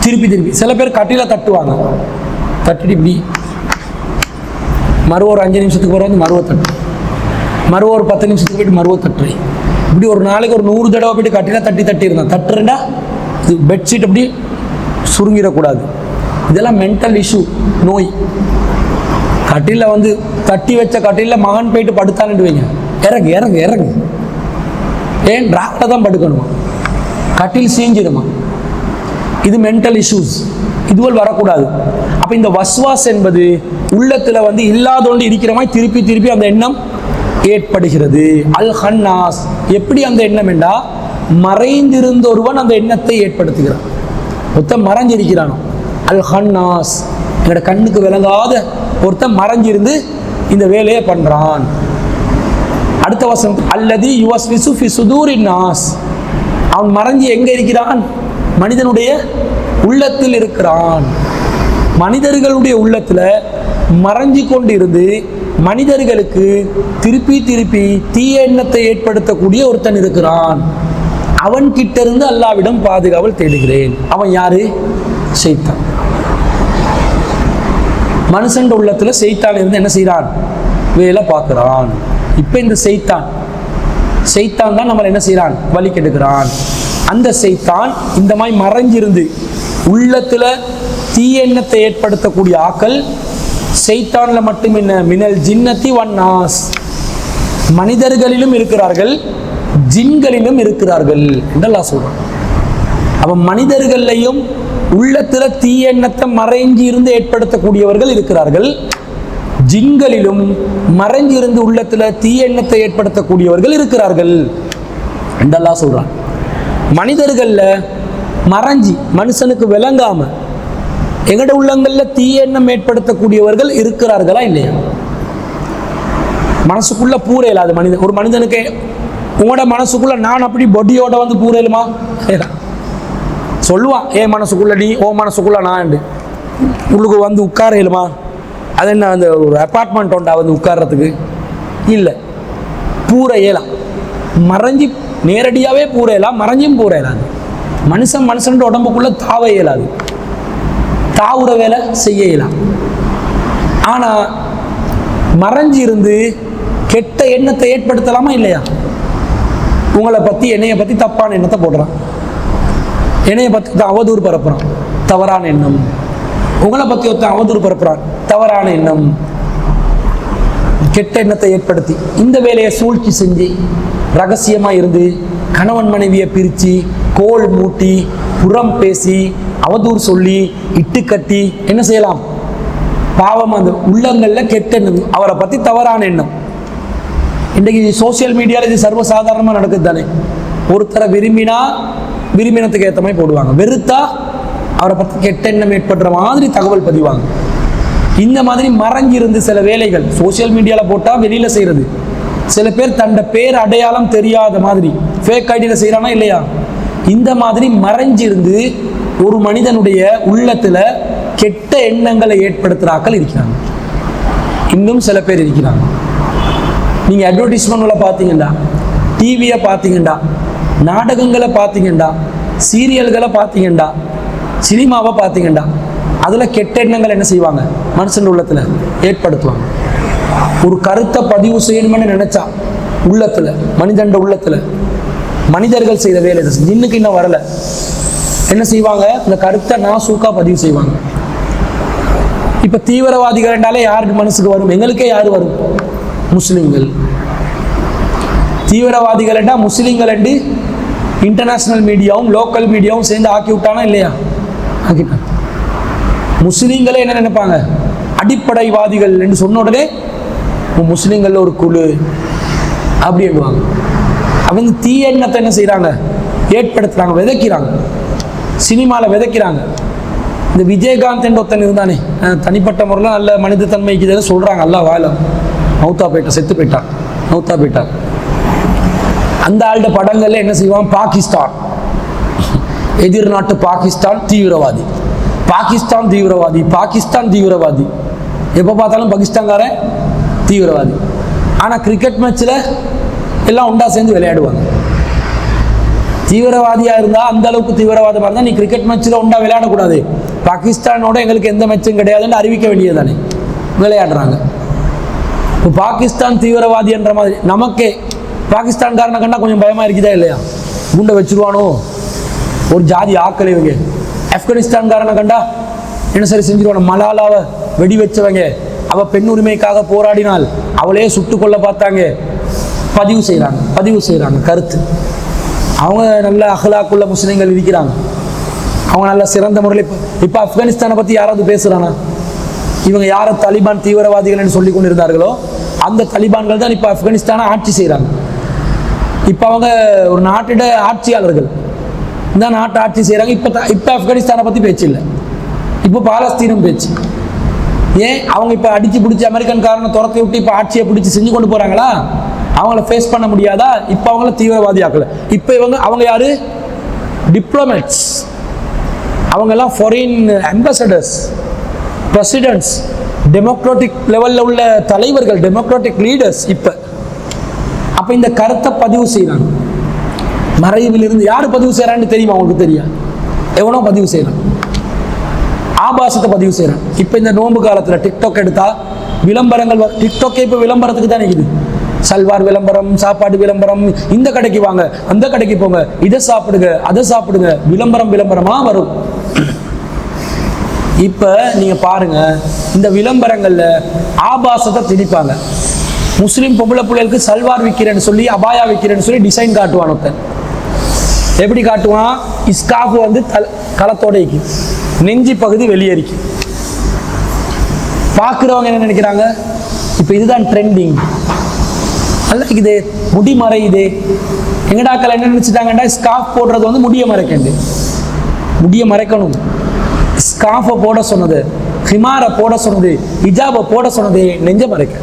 திருப்பி. சில பேர் கட்டில தட்டுவாங்க, தட்டிட்டு இப்படி மறுவ ஒரு 5 நிமிஷத்துக்கு போகிற வந்து மறுவ தட்டு, மறுவ ஒரு 10 நிமிஷத்துக்கு போயிட்டு மறுவ தட்டுறேன். இப்படி ஒரு நாளைக்கு ஒரு 100 தடவை போயிட்டு கட்டில தட்டி இருந்தான். தட்டுறேன்டா இது பெட்ஷீட் அப்படி சுருங்கிடக்கூடாது. இதெல்லாம் மென்டல் இஷ்யூ, நோய். கட்டில வந்து தட்டி வச்ச கட்டில மகன் போயிட்டு படுத்தான்னு வைங்க, இறங்கு ஏன் டிராக்டர் தான் படுக்கணுமா, கட்டில் சீஞ்சிடுமா. இது மென்டல் இஷ்யூஸ், இதுவள் வரக்கூடாது. அப்ப இந்த வஸ்வாஸ் என்பது உள்ளத்துல வந்து இல்லாதோண்டு இருக்கிற மாதிரி திருப்பி அந்த எண்ணம் ஏற்படுகிறது. அல் ஹன்னாஸ், எப்படி அந்த எண்ணம் என்றா மறைந்திருந்த ஒருவன் அந்த எண்ணத்தை ஏற்படுத்துகிறான். ஒருத்தன் மறைஞ்சிருக்கிறானோ, அல் ஹன்னாஸ், எங்களோட கண்ணுக்கு விளங்காத ஒருத்தன் மறைஞ்சிருந்து இந்த வேலையை பண்றான். அடுத்த வசனம், அல்லதி யுவஸ்விசு ஃபி சுதூரின் நாஸ், அவன் மறைஞ்சு எங்க இருக்கிறான்? மனிதனுடைய உள்ளத்தில் இருக்கிறான். மனிதர்களுடைய உள்ளத்துல மறைஞ்சு கொண்டு இருந்து மனிதர்களுக்கு திருப்பி திருப்பி தீய எண்ணத்தை ஏற்படுத்தக்கூடிய ஒருத்தன் இருக்கிறான். அவன் கிட்ட இருந்து அல்லாவிடம் பாதுகாவல் தேடுகிறேன். அவன் யாரு? ஷைத்தான். மனுஷன் உள்ளத்துல ஷைத்தான் இருந்து என்ன செய்யறான்? வேலை பார்க்கிறான். இப்ப இந்த ஷைத்தான் தான் நம்மளை என்ன செய்யறான்? வழி கெடுக்கிறான். அந்த ஷைத்தான் இந்த மாதிரி மறைஞ்சிருந்து உள்ளத்துல தீய எண்ணத்தை ஏற்படுத்தக்கூடிய ஆக்கள் ஷைத்தான்ல மட்டும் என்ன, மினல் ஜின்னத்தி வன்னாஸ், மனிதர்களிலும் இருக்கிறார்கள் ஜின்களிலும் இருக்கிறார்கள் என்று அல்லாஹ் சொல்றான். அப்ப மனிதர்களையும் உள்ளத்துல தீய எண்ணத்தை மறைஞ்சி இருந்து ஏற்படுத்தக்கூடியவர்கள் இருக்கிறார்கள், ஜின்களிலும் மறைஞ்சி இருந்து உள்ளத்துல தீய எண்ணத்தை ஏற்படுத்தக்கூடியவர்கள் இருக்கிறார்கள் என்று அல்லாஹ் சொல்றான். மனிதர்கள்ல மறைஞ்சி மனுஷனுக்கு விளங்காம எங்கட உள்ளங்கள்ல தீய எண்ணம் ஏற்படுத்தக்கூடியவர்கள் இருக்கிறார்களா இல்லையா? மனசுக்குள்ள பூரையிலாது மனிதன். ஒரு மனிதனுக்கு உங்களோட மனசுக்குள்ள நான் அப்படி பொடியோட வந்து பூரையிலுமா சொல்லுவான். ஏன் மனசுக்குள்ள நீ, ஓ மனசுக்குள்ள நான் உள்ளுக்கு வந்து உட்கார இயலுமா? அது என்ன அந்த ஒரு அப்பார்ட்மெண்ட் உண்டா வந்து உட்கார்றதுக்கு? இல்லை, பூர இயலாம். மறைஞ்சி நேரடியாகவே பூர இயலாம், மறைஞ்சும் பூர இயலாது. மனுஷன் உடம்புக்குள்ள தாவ இயலாது, தாவுற வேலை செய்ய இயலாம். ஆனா மறைஞ்சி இருந்து கெட்ட எண்ணத்தை ஏற்படுத்தலாமா இல்லையா? உங்களை பத்தி என்னைய பத்தி தப்பான எண்ணத்தை போடுறான், என்னைய பத்தி அவதூறு பரப்புறான், தவறான எண்ணம். உங்களை பத்தி ஒருத்தன் அவதூறு பரப்புறான், தவறான எண்ணம், கெட்ட எண்ணத்தை ஏற்படுத்தி இந்த வேலையை சூழ்ச்சி செஞ்சு ரகசியமா இருந்து கணவன் மனைவியை பிரிச்சு கோல் மூட்டி புறம் பேசி அவதூறு சொல்லி இட்டு கட்டி என்ன செய்யலாம்? பாவம் அந்த உள்ளங்கள்ல கெட்ட எண்ணம், அவரை பத்தி தவறான எண்ணம். இன்றைக்கு சோசியல் மீடியாவில் இது சர்வசாதாரணமா நடக்குது தானே. ஒருத்தரை விரும்பினத்துக்கு ஏற்ற மாதிரி போடுவாங்க, வெறுத்தா அவரை பத்தி கெட்ட எண்ணம் ஏற்படுற மாதிரி தகவல் பதிவாங்க. இந்த மாதிரி மறைஞ்சிருந்து சில வேலைகள் சோசியல் மீடியால போட்டா வெளியில செய்யறது. சில பேர் தன்னை பேர் அடையாளம் தெரியாத மாதிரி ஃபேக் ஐடியில செய்யறானா இல்லையா? இந்த மாதிரி மறைஞ்சிருந்து ஒரு மனிதனுடைய உள்ளத்துல கெட்ட எண்ணங்களை ஏற்படுத்துறாக்கள் இருக்கிறாங்க. இன்னும் சில பேர் இருக்கிறாங்க. நீங்க அட்வர்டைஸ்மெண்ட்ல பார்த்தீங்கன்னா, டிவியை பார்த்தீங்கன்னா, நாடகங்களை பார்த்தீங்கன்னா, சீரியல்களை பார்த்தீங்கன்னா, சினிமாவை பார்த்தீங்கன்னா, அதுல கெட்ட எண்ணங்கள் என்ன செய்வாங்க? மனுஷன் உள்ளத்துல ஏற்படுத்துவாங்க. ஒரு கருத்தை பதிவு செய்யணும்னு நினைச்சா உள்ளத்துல, மனிதன் உள்ளத்துல, மனிதர்கள் செய்த வேலை ஜின்னுக்கு இன்னும் வரல, என்ன செய்வாங்க? இந்த கருத்தை நாசூக்கா பதிவு செய்வாங்க. இப்ப தீவிரவாதிகள் என்றாலே யாருக்கு மனசுக்கு வரும்? எங்களுக்கே யாரு வரும்? முஸ்லிம்கள். தீவிரவாதிகள் என்றா முஸ்லிம்கள் என்று இன்டர்நேஷனல் மீடியாவும் லோக்கல் மீடியாவும் சேர்ந்து ஆக்கி விட்டானா இல்லையா? ஆக்கிட்டாங்க. முஸ்லிம்களே என்ன நினைப்பாங்க? அடிப்படைவாதிகள் என்று சொன்ன உடனே முஸ்லிம்கள் ஒரு குழு அப்படி எழுவாங்க. அவங்க தீய எண்ணத்தை என்ன செய்யறாங்க? ஏற்படுத்துறாங்க, விதைக்கிறாங்க, சினிமாவில் விதைக்கிறாங்க. இந்த விஜயகாந்த் என்ற ஒருத்தன் இருந்தானே, தனிப்பட்ட முறையில் நல்ல மனித தன்மைக்கு சொல்றாங்க, அல்லா வாயில மௌத்தா போயிட்டான், செத்து போயிட்டான், மௌத்தா போயிட்டான். அந்த ஆள்ட படங்கள்ல என்ன செய்வான்? பாகிஸ்தான் எதிர்நாட்டு பாகிஸ்தான் தீவிரவாதி, பாகிஸ்தான் தீவிரவாதி, பாகிஸ்தான் தீவிரவாதி, எப்போ பார்த்தாலும் பாகிஸ்தான்காரன் தீவிரவாதி. ஆனால் கிரிக்கெட் மேட்ச்சில் எல்லாம் ஒன்றா சேர்ந்து விளையாடுவாங்க. தீவிரவாதியாக இருந்தால் அந்த அளவுக்கு தீவிரவாதமாக இருந்தால் நீ கிரிக்கெட் மேட்ச்சில் ஒன்றா விளையாடக்கூடாது, பாகிஸ்தானோட எங்களுக்கு எந்த மேட்சும் கிடையாதுன்னு அறிவிக்க வேண்டியது தானே. விளையாடுறாங்க. இப்போ பாகிஸ்தான் தீவிரவாதி என்ற மாதிரி நமக்கே பாகிஸ்தான்காரனை கண்டா கொஞ்சம் பயமாக இருக்குதா இல்லையா? குண்டை வச்சிருவானோ ஒரு ஜாதி ஆக்கள் இவங்க. ஆப்கானிஸ்தான்காரனை கண்டா என்ன சரி செஞ்சிருவானோ, மலாலாவை வெடி வச்சவங்க, அவள் பெண் உரிமைக்காக போராடினால் அவளே சுட்டுக்கொள்ள பார்த்தாங்க, பதிவு செய்கிறாங்க கருத்து. அவங்க நல்ல அஹ்லாக்குள்ள முஸ்லீம்கள் இருக்கிறாங்க, அவங்க நல்ல சிறந்த முறையில். இப்போ ஆப்கானிஸ்தானை பற்றி யாராவது பேசுகிறானா? இவங்க யாரை தாலிபான் தீவிரவாதிகள் சொல்லி கொண்டு இருந்தார்களோ அந்த தாலிபான்கள் தான் இப்போ ஆப்கானிஸ்தானை ஆட்சி செய்கிறாங்க. இப்போ அவங்க ஒரு நாட்டிட ஆட்சியாளர்கள் இந்த நாட்டை ஆட்சி செய்கிறாங்க. இப்போ ஆப்கானிஸ்தானை பற்றி பேச்சு இல்லை, இப்போ பாலஸ்தீனம் பேச்சு. ஏன் அவங்க இப்போ அடிச்சு பிடிச்சி அமெரிக்கன்காரனை துரத்தி விட்டு இப்போ ஆட்சியை பிடிச்சி செஞ்சு கொண்டு போறாங்களா? அவங்கள ஃபேஸ் பண்ண முடியாதா? இப்போ அவங்கள தீவிரவாதி ஆக்கல. இப்போ அவங்க யாரு? டிப்ளமேட்ஸ். அவங்க எல்லாம் ஃபாரின் அம்பாசடர்ஸ், பிரசிடென்ட்ஸ், டெமோக்ராட்டிக் லெவலில் உள்ள தலைவர்கள், டெமோக்ராட்டிக் லீடர்ஸ். இப்போ அப்போ இந்த கருத்தை பதிவு செய்யறாங்க. மறைவில் இருந்து யார் பதிவு செய்யறான்னு தெரியுமா? அவங்களுக்கு தெரியாது. எவனோ பதிவு செய்யறான், ஆபாசத்தை பதிவு செய்யறான். இப்போ இந்த நோன்பு காலத்தில் டிக்டாக் எடுத்தா விளம்பரங்கள், டிக்டாக்கே இப்போ விளம்பரத்துக்கு தான் நிற்குது. சல்வார் விளம்பரம், சாப்பாடு விளம்பரம், இந்த கடைக்கு வாங்க, அந்த கடைக்கு போங்க, இதை சாப்பிடுங்க, அதை சாப்பிடுங்க, விளம்பரமா வரும். இப்ப நீங்க பாருங்க, இந்த விளம்பரங்கள்ல ஆபாசத்தை திணிப்பாங்க. முஸ்லிம் பொம்பளை பிள்ளைகளுக்கு சல்வார் விற்கிறேன்னு சொல்லி, அபாயா விற்கிறேன்னு சொல்லி டிசைன் காட்டுவான் ஒருத்தன். எப்படி காட்டுவான்? ஸ்கார்ஃப் வந்து களத்தோட இருக்கு, நெஞ்சி பகுதி வெளியேறிக்கு. பார்க்குறவங்க என்ன நினைக்கிறாங்க? இப்போ இதுதான் ட்ரெண்டிங், அல்ல இது முடி மறையுது. எங்கடாக்கள் என்ன நினைச்சிட்டாங்கடா, ஸ்கார்ஃப் போடுறது வந்து முடிய மறைக்கண்டு, முடிய மறைக்கணும். ஸ்கார்ஃபை போட சொன்னது, ஹிமாரை போட சொன்னது, ஹிஜாபை போட சொன்னது நெஞ்ச மறைக்க.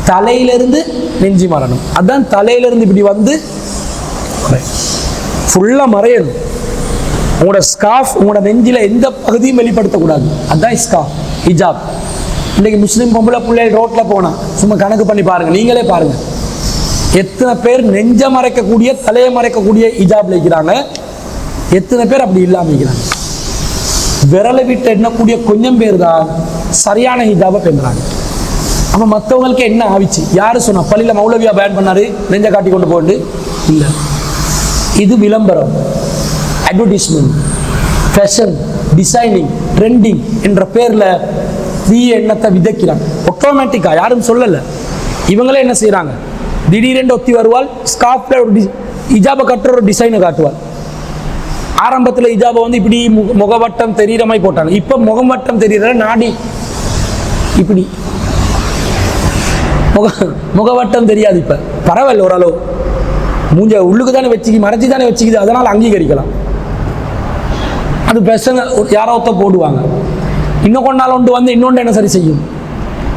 தலையிலிருந்து நெஞ்சி மறணும். அதான் தலையிலிருந்து இப்படி வந்து ஃபுல்லாக மறையணும். உங்களோட ஸ்கார்ஃப் உங்களோட நெஞ்சில எந்த பகுதியும் வெளிப்படுத்தக்கூடாது. அதுதான் ஸ்கார்ஃப், ஹிஜாப். இன்னைக்கு முஸ்லீம் பொம்பளை பிள்ளைகள் ரோட்ல போனா சும்மா கணக்கு பண்ணி பாருங்க, நீங்களே பாருங்க, எத்தனை பேர் நெஞ்ச மறைக்கக்கூடிய, தலையை மறைக்கக்கூடிய ஹிஜாப்ல இருக்கிறாங்க, எத்தனை பேர் அப்படி இல்லாம இருக்கிறாங்க. விரலை விட்டு எண்ணக்கூடிய கொஞ்சம் பேர் தான் சரியான ஹிஜாபை பெண்றாங்க. அப்ப மற்றவங்களுக்கு என்ன ஆவிச்சு? யாரு சொன்னா? பள்ளியில மௌலவியா பேன் பண்ணாரு, நெஞ்ச காட்டி கொண்டு போண்டு இல்லை. இது விளம்பரம், அட்வர்டைஸ்மெண்ட், ஃபேஷன், டிசைனிங், ட்ரெண்டிங் என்ற பேர்ல தீய எண்ணத்தை விதைக்கிறாங்க. ஆட்டோமேட்டிக்கா, யாரும் சொல்லல. இவங்களே என்ன செய்யறாங்க? திடீரென்று ஒத்தி வருவாள், ஸ்கார்ஃப்ல ஒரு ஹிஜாபை கட்டுற ஒரு டிசைனை காட்டுவாள். ஆரம்பத்தில் ஹிஜாபை வந்து இப்படி முகவட்டம் தெரிகிற மாதிரி போட்டாங்க. இப்போ முகவட்டம் தெரிகிற நாடி இப்படி முகவட்டம் தெரியாது. இப்போ பரவாயில்ல, ஓரளவு மூஞ்ச உள்ளுக்கு தானே வச்சுக்கி, மறைச்சி தானே வச்சுக்குது, அதனால் அங்கீகரிக்கலாம். அது பிரச்சனை, யாரோ ஒருத்த போடுவாங்க. இன்னும் கொஞ்ச நாள் ஒன்று வந்து இன்னொன்று என்ன சரி செய்யும்.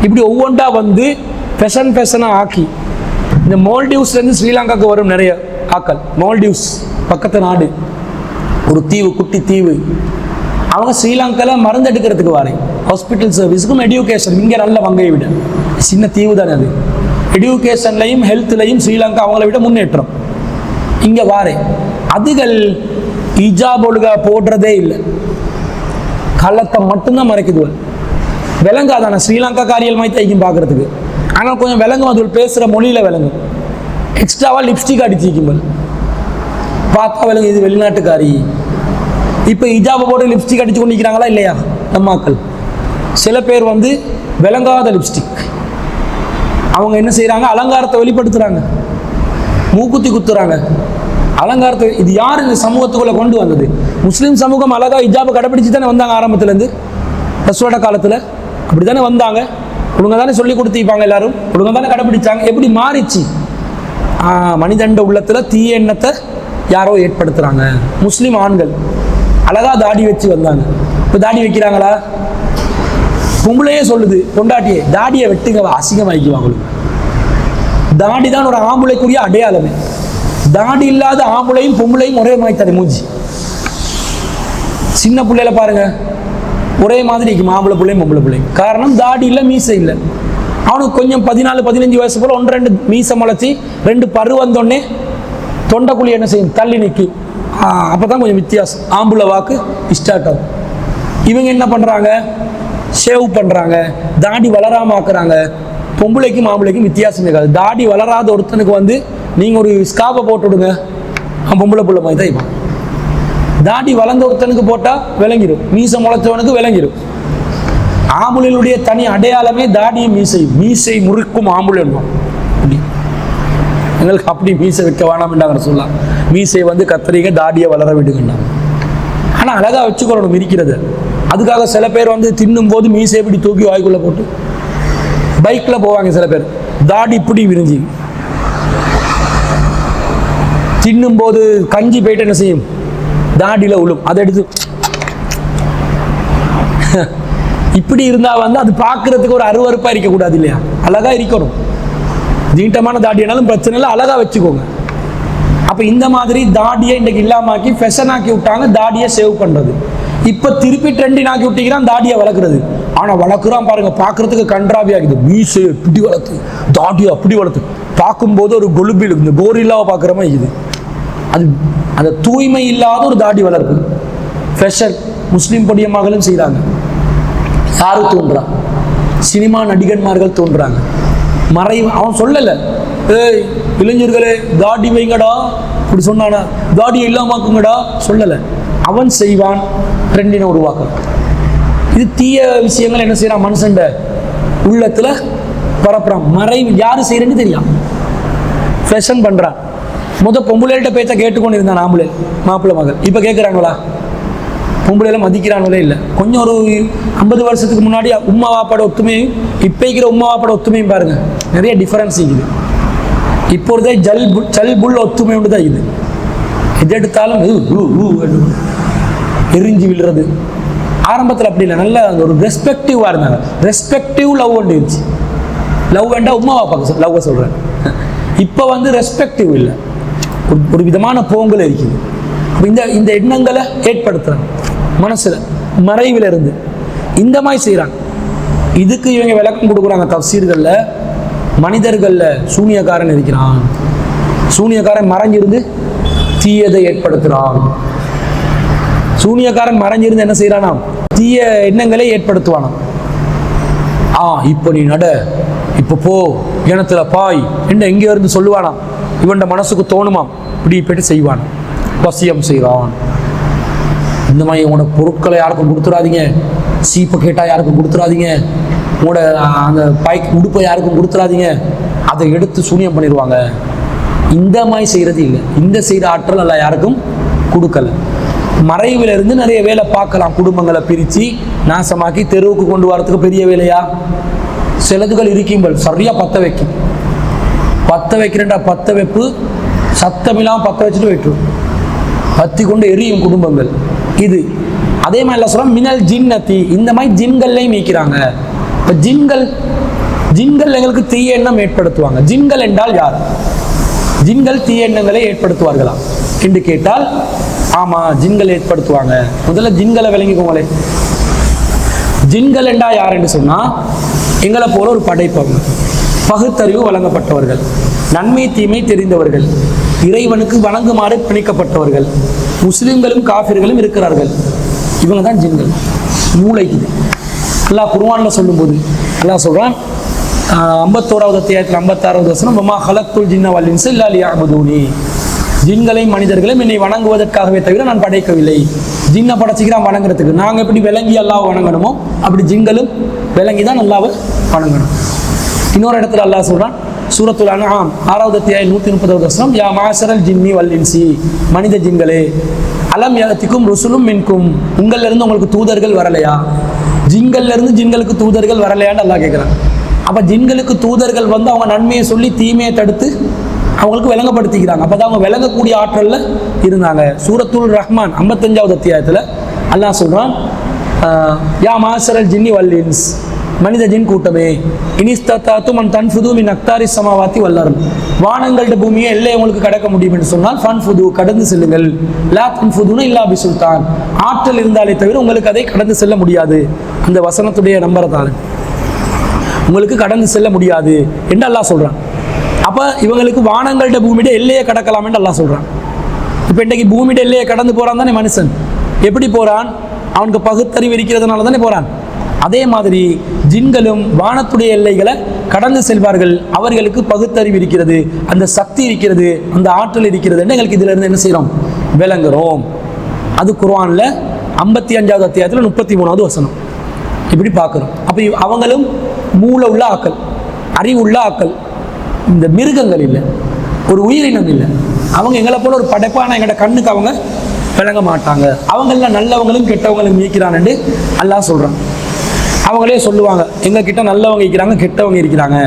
இப்படி ஒவ்வொன்றா வந்து ஃபேஷனாக ஆக்கி, இந்த மால்டீவ்ஸ்லேருந்து ஸ்ரீலங்காவுக்கு வரும் நிறைய ஆக்கள். மால்டீவ்ஸ் பக்கத்து நாடு, ஒரு தீவு, குட்டி தீவு. அவங்க ஸ்ரீலங்காவில் மருந்து எடுக்கிறதுக்கு வரேன், ஹாஸ்பிட்டல் சர்வீஸுக்கும் எடியூகேஷன். இங்கே நல்ல வங்கையை விட சின்ன தீவு தானே அது. எடியூகேஷன்லையும் ஹெல்த்லையும் ஸ்ரீலங்கா அவங்கள விட முன்னேற்றம். இங்கே வாரேன், அதுகள் ஹிஜாப் ஒழுங்கா போடுறதே இல்லை, கள்ளத்தை மட்டும்தான் மறைக்குதுவல். விலங்காதான ஸ்ரீலங்கா காரியல் மாதிரி தைக்கும் பார்க்கறதுக்கு. ஆனால் கொஞ்சம் விலங்கும், அது பேசுகிற மொழியில் விலங்கும். எக்ஸ்ட்ராவாக லிப்ஸ்டிக் அடிச்சிக்கும்போது பார்த்தா விலங்கு, இது வெளிநாட்டுக்காரி. இப்போ ஹிஜாபை போட்டு லிப்ஸ்டிக் அடிச்சு கொண்டு நிற்கிறாங்களா இல்லையா நம்மாக்கள்? சில பேர் வந்து விளங்காத லிப்ஸ்டிக், அவங்க என்ன செய்கிறாங்க? அலங்காரத்தை வெளிப்படுத்துகிறாங்க, மூக்குத்தி குத்துறாங்க, அலங்காரத்தை. இது யார் இந்த சமூகத்துக்குள்ளே கொண்டு வந்தது? முஸ்லீம் சமூகம் அழகாக ஹிஜாபை கடைப்பிடிச்சு தானே வந்தாங்க. ஆரம்பத்துலேருந்து ரசூலோட காலத்தில் அப்படி தானே வந்தாங்க. ஒழுங்காக தானே சொல்லி கொடுத்திருப்பாங்க, எல்லாரும் ஒழுங்காக தானே கடைப்பிடிச்சாங்க. எப்படி மாறிச்சு? மனிதண்ட உள்ளத்தில் தீய எண்ணத்தை யாரோ ஏற்படுத்துகிறாங்க. முஸ்லீம் ஆண்கள் அழகாக தாடி வச்சு வந்தாங்க. இப்போ தாடி வைக்கிறாங்களா? பொம்பளையே சொல்லுது, பொண்டாட்டியே தாடியை வெட்டுங்க, அசிங்கமாக்கிவாங்க. தாடி தான் ஒரு ஆம்பளைக்குரிய அடையாளமே. தாடி இல்லாத ஆம்பளையும் பொம்பளையும் ஒரே மாதிரி தனி மூஞ்சி. சின்ன பிள்ளையில பாருங்க, ஒரே மாதிரி இருக்கும் ஆம்பளை பிள்ளையும் பொம்பளை பிள்ளையும். காரணம் தாடி இல்லை, மீசை இல்லை. அவனுக்கு கொஞ்சம் 14-15 வயசு போல 1-2 மீசை முளைச்சி 2 பரு வந்தோடனே தொண்டைக்குழி என்ன செய்யும்? தள்ளி நிற்கும். அப்போ தான் கொஞ்சம் வித்தியாசம், ஆம்பளை வாக்கு ஸ்டார்ட் ஆகும். இவங்க என்ன பண்ணுறாங்க? ஷேவ் பண்ணுறாங்க, தாடி வளராமல் ஆக்குறாங்க. பொம்பளைக்கும் ஆம்பளைக்கும் வித்தியாசம் இருக்காது. தாடி வளராத ஒருத்தனுக்கு வந்து நீங்கள் ஒரு ஸ்கார்ஃபை போட்டு விடுங்க, பொம்பளை பிள்ளை மாதிரி தான் இருப்பான். தாடி வளர்ந்த ஒருத்தனுக்கு போட்டால் விளங்கிடும், மீசை முளைச்சவனுக்கு விளங்கிடும். ஆம்புலினுடைய தனி அடையாளமே தாடியும் மீசையும். மீசை முறுக்கும் ஆம்புல் என்போம். எங்களுக்கு அப்படி மீசை வைக்க வேணாம்ன்றாங்க சொல்லலாம். மீசை வந்து கத்திரிக்க, தாடியை வளர விடுங்கண்ணா. ஆனால் அழகாக வச்சுக்கொள்ளணும் இருக்கிறது. அதுக்காக சில பேர் வந்து தின்னும் போது மீசை இப்படி தூக்கி வாய்க்குள்ளே போட்டு பைக்கில் போவாங்க. சில பேர் தாடி இப்படி விரிஞ்சி தின்னும் போது கஞ்சி போயிட்டு என்ன செய்யும்? தாடியில் உளும். அதை எடுத்து இப்படி இருந்தா வந்து அது பார்க்கறதுக்கு ஒரு அருவருப்பா இருக்கக்கூடாது இல்லையா, அழகா இருக்கணும். நீட்டமான தாடியானாலும் பிரச்சனை இல்லை, அழகா வச்சுக்கோங்க. அப்ப இந்த மாதிரி தாடியை இன்றைக்கு இல்லாமக்கி ஃபேஷன் ஆக்கி விட்டாங்க, தாடியை சேவ் பண்றது. இப்ப திருப்பி ட்ரெண்டிங் ஆக்கி விட்டீங்கன்னா தாடியை வளர்க்குறது. ஆனா வளர்க்குறான் பாருங்க, பார்க்கறதுக்கு கன்றாவி ஆகுது. மீசை இப்படி வளர்த்து, தாடியை அப்படி வளர்த்து, பார்க்கும்போது ஒரு கொலுபில் இந்த கோரில்லாவை பார்க்குற மாதிரி இது. அது அந்த தூய்மை இல்லாத ஒரு தாடி வளர்ப்பு ஃபேஷன் முஸ்லீம் பொடிய மகளும் செய்கிறாங்க. யாரு தோன்றா? சினிமா நடிகன்மார்கள் தோன்றாங்க. அவன் சொல்லலை, ஏய் இளைஞர்களே தாடி வைங்கடா இப்படி சொன்னானா, தாடியை இல்லாமக்குங்கடா சொல்லலை. அவன் செய்வான், ட்ரெண்டினை உருவாக்க. இது தீய விஷயங்கள் என்ன செய்யறான், மனுஷன் உள்ளத்துல பரப்புறான். யாரு செய்யறேன்னு தெரியும், ஃபேஷன் பண்றான். பொம்பளைகிட்ட பேச்ச கேட்டுக்கொண்டு இருந்தான் ஆம்பளை மாப்பிள்ளை மகள். இப்ப கேட்கிறாங்களா? பொம்பளையில மதிக்கிறாங்களே இல்லை. கொஞ்சம் ஒரு 50 வருஷத்துக்கு முன்னாடி உம்மா வாப்பாட ஒத்துமையும் இப்ப இருக்கிற உம்மா வாப்பாட ஒத்துமையும் பாருங்க, நிறைய டிஃபரன்ஸ் இருக்குது. இப்பொழுதே ஜல் புல் ஒத்துமை ஒன்று தான் இது. எது எடுத்தாலும் எரிஞ்சு விழுறது. ஆரம்பத்தில் அப்படி இல்லை, நல்ல ஒரு ரெஸ்பெக்டிவாக இருந்தாங்க. ரெஸ்பெக்டிவ் லவ் ஒன்று இருந்துச்சு. லவ் வேண்டா உம்மா வாப்பாக்கு லவ்வை சொல்கிறேன். இப்போ வந்து ரெஸ்பெக்டிவ் இல்லை, ஒரு விதமான போங்கல் இருக்குது. இந்த இந்த எண்ணங்களை ஏற்படுத்துகிறாங்க மனசில், மறைவில் இருந்து இந்த மாதிரி செய்கிறாங்க. இதுக்கு இவங்க விளக்கம் கொடுக்குறாங்க தஃசீர்களில். மனிதர்களில் சூனியக்காரன் இருக்கிறான், சூனியக்காரன் மறைஞ்சிருந்து தீயதை ஏற்படுத்துகிறான். சூனியக்காரன் மறைஞ்சிருந்து என்ன செய்யறானா, தீய எண்ணங்களை ஏற்படுத்துவானா. இப்போ நீ நட, இப்போ போ, கிணத்துல பாய் என்ன எங்கே இருந்து சொல்லுவானா. இவன் மனசுக்கு தோணுமாம், இப்படி போயிட்டு செய்வான், வசியம் செய்கிறான். இந்த மாதிரி உங்களோட பொருட்களை யாருக்கும் கொடுத்துடாதீங்க, சீப்பை கேட்டால் யாருக்கும் கொடுத்துடாதீங்க, உங்களோட அந்த பைக் உடுப்பை யாருக்கும் கொடுத்துடாதீங்க, அதை எடுத்து சூனியம் பண்ணிடுவாங்க. இந்த மாதிரி செய்கிறது இல்லை. இந்த செய்கிற ஆற்றல் எல்லாம் யாருக்கும் கொடுக்கல. மறைவில் இருந்து நிறைய வேலை பார்க்கலாம். குடும்பங்களை பிரித்து நாசமாக்கி தெருவுக்கு கொண்டு வரதுக்கு பெரிய வேலையா? சிலதுகள் இருக்குங்கள் சரியா பற்ற வைக்கும். பற்ற வைக்கிறேன்டா, பற்ற வைப்பு சத்தமில்லாமல் பற்ற வச்சுட்டு வைக்கும், பற்றி கொண்டு எரியும் குடும்பங்கள். இது அதே மாதிரி எல்லாம் சொல்ல மினல் ஜின்னத்தி, இந்த மாதிரி ஜின்கள்லையும் மீக்கிறாங்க. இப்போ ஜின்கள் எங்களுக்கு தீய எண்ணம் ஏற்படுத்துவாங்க. ஜின்கள் என்றால் யார்? ஜின்கள் தீய எண்ணங்களை ஏற்படுத்துவார்களா என்று கேட்டால் ஆமா, ஜின்கள் ஏற்படுத்துவாங்க. முதல்ல ஜின்களை விளங்கிக்கோங்களே. ஜின்கள் என்றா யார் என்று சொன்னா, எங்களை போல ஒரு படைப்பவங்க, பகுத்தறிவு வழங்கப்பட்டவர்கள், நன்மை தீமை தெரிந்தவர்கள், இறைவனுக்கு வணங்குமாறு பிணிக்கப்பட்டவர்கள், முஸ்லிம்களும் காஃபிர்களும் இருக்கிறார்கள். இவங்க தான் ஜின்கள். மூளைக்கு அல்லாஹ் குர்ஆன்ல சொல்லும்போது அல்லாஹ் சொல்றான், 51வது அத்தியாயத்தில் 56வது வசனம், வமா ஹலக்துல் ஜின்ன வல் இன்ஸ இல்லா லியஅபுதூனி, ஜின்களையும் மனிதர்களையும் என்னை வணங்குவதற்காகவே தவிர நான் படைக்கவில்லை. ஜின்னை படைச்சிக்கிறான் வணங்குறதுக்கு. நாங்கள் எப்படி விளங்கி அல்லாஹ் வணங்கணுமோ அப்படி ஜின்களும் விளங்கி தான் அல்லாஹ்வை வணங்கணும். இன்னொரு இடத்துல அல்லாஹ் சொல்றான், சூரத்துல் அன்ஆம் 6வது அத்தியாயம் 130வது வசனம், யா மாஷரல் ஜின்னி வல் இன்சி, மனித ஜின்களே, அலம் யஅதிக்கும் ருசுலும் மின்கும், உங்கள்ல இருந்து உங்களுக்கு தூதர்கள் வரலையா? ஜின்கள்ல இருந்து ஜின்களுக்கு தூதர்கள் வரலையான்னு அல்லாஹ் கேட்கிறான். அப்ப ஜின்களுக்கு தூதர்கள் வந்து அவங்க நன்மையை சொல்லி தீமையை தடுத்து அவங்களுக்கு விளங்கப்படுத்திக்கிறாங்க. அப்பதான் அவங்க விளங்கக்கூடிய ஆற்றல்ல இருந்தாங்க. சூரத்துல் ரஹ்மான் 55வது அத்தியாயத்துல அல்லாஹ் சொல்றான், யா மாஷரல் ஜின்னி வல் இன்ஸ், மனித ஜின் கூட்டமே, இனிஸ்தத்தாத்தும் அன் தன்ஃபுது மின் அக்தாரி சமாவாத்தி வல்லரும், வானங்கள்ட பூமியை எல்லை உங்களுக்கு கடக்க முடியும் என்று சொன்னால் ஃபன்ஃபுது கடந்து செல்லுங்கள், லா தன்ஃபுதுன இல்லா பிசுல்தான், ஆற்றல் இருந்தாலே தவிர உங்களுக்கு அதை கடந்து செல்ல முடியாது. அந்த வசனத்துடைய நம்பரை தான், உங்களுக்கு கடந்து செல்ல முடியாது என்று அல்லாஹ் சொல்றான். அப்ப இவங்களுக்கு வானங்கள்ட பூமியிட எல்லையை கடக்கலாம் என்று அல்லாஹ் சொல்றான். இப்ப இன்றைக்கு பூமியிட எல்லையை கடந்து போறான் தானே மனுஷன். எப்படி போறான்? அவனுக்கு பகுத்தறிவு இருக்கிறதுனால தானே போறான். அதே மாதிரி ஜின்களும் வானத்துடைய எல்லைகளை கடந்து செல்வார்கள். அவர்களுக்கு பகுத்தறிவு இருக்கிறது, அந்த சக்தி இருக்கிறது, அந்த ஆற்றல் இருக்கிறது என்று எங்களுக்கு இதுல இருந்து என்ன செய்யறோம், விளங்குறோம். அது குர்ஆன்ல 55வது அத்தியாயத்தில் 33வது வசனம். இப்படி பார்க்கிறோம். அப்ப அவங்களும் மூளை உள்ள ஆக்கள், அறிவுள்ள ஆக்கள். இந்த மிருகங்கள் இல்லை, ஒரு உயிரினம் இல்லை. அவங்க எங்களை போல ஒரு படைப்பான எங்களோட கண்ணுக்கு அவங்க விளங்க மாட்டாங்க. அவங்கள நல்லவங்களும் கெட்டவங்களும் நீக்கிறான் என்று அல்லாஹ் சொல்றான். அவங்களே சொல்லுவாங்க, எங்க கிட்ட நல்லவங்க இருக்கிறாங்க, கெட்டவங்க இருக்கிறாங்க.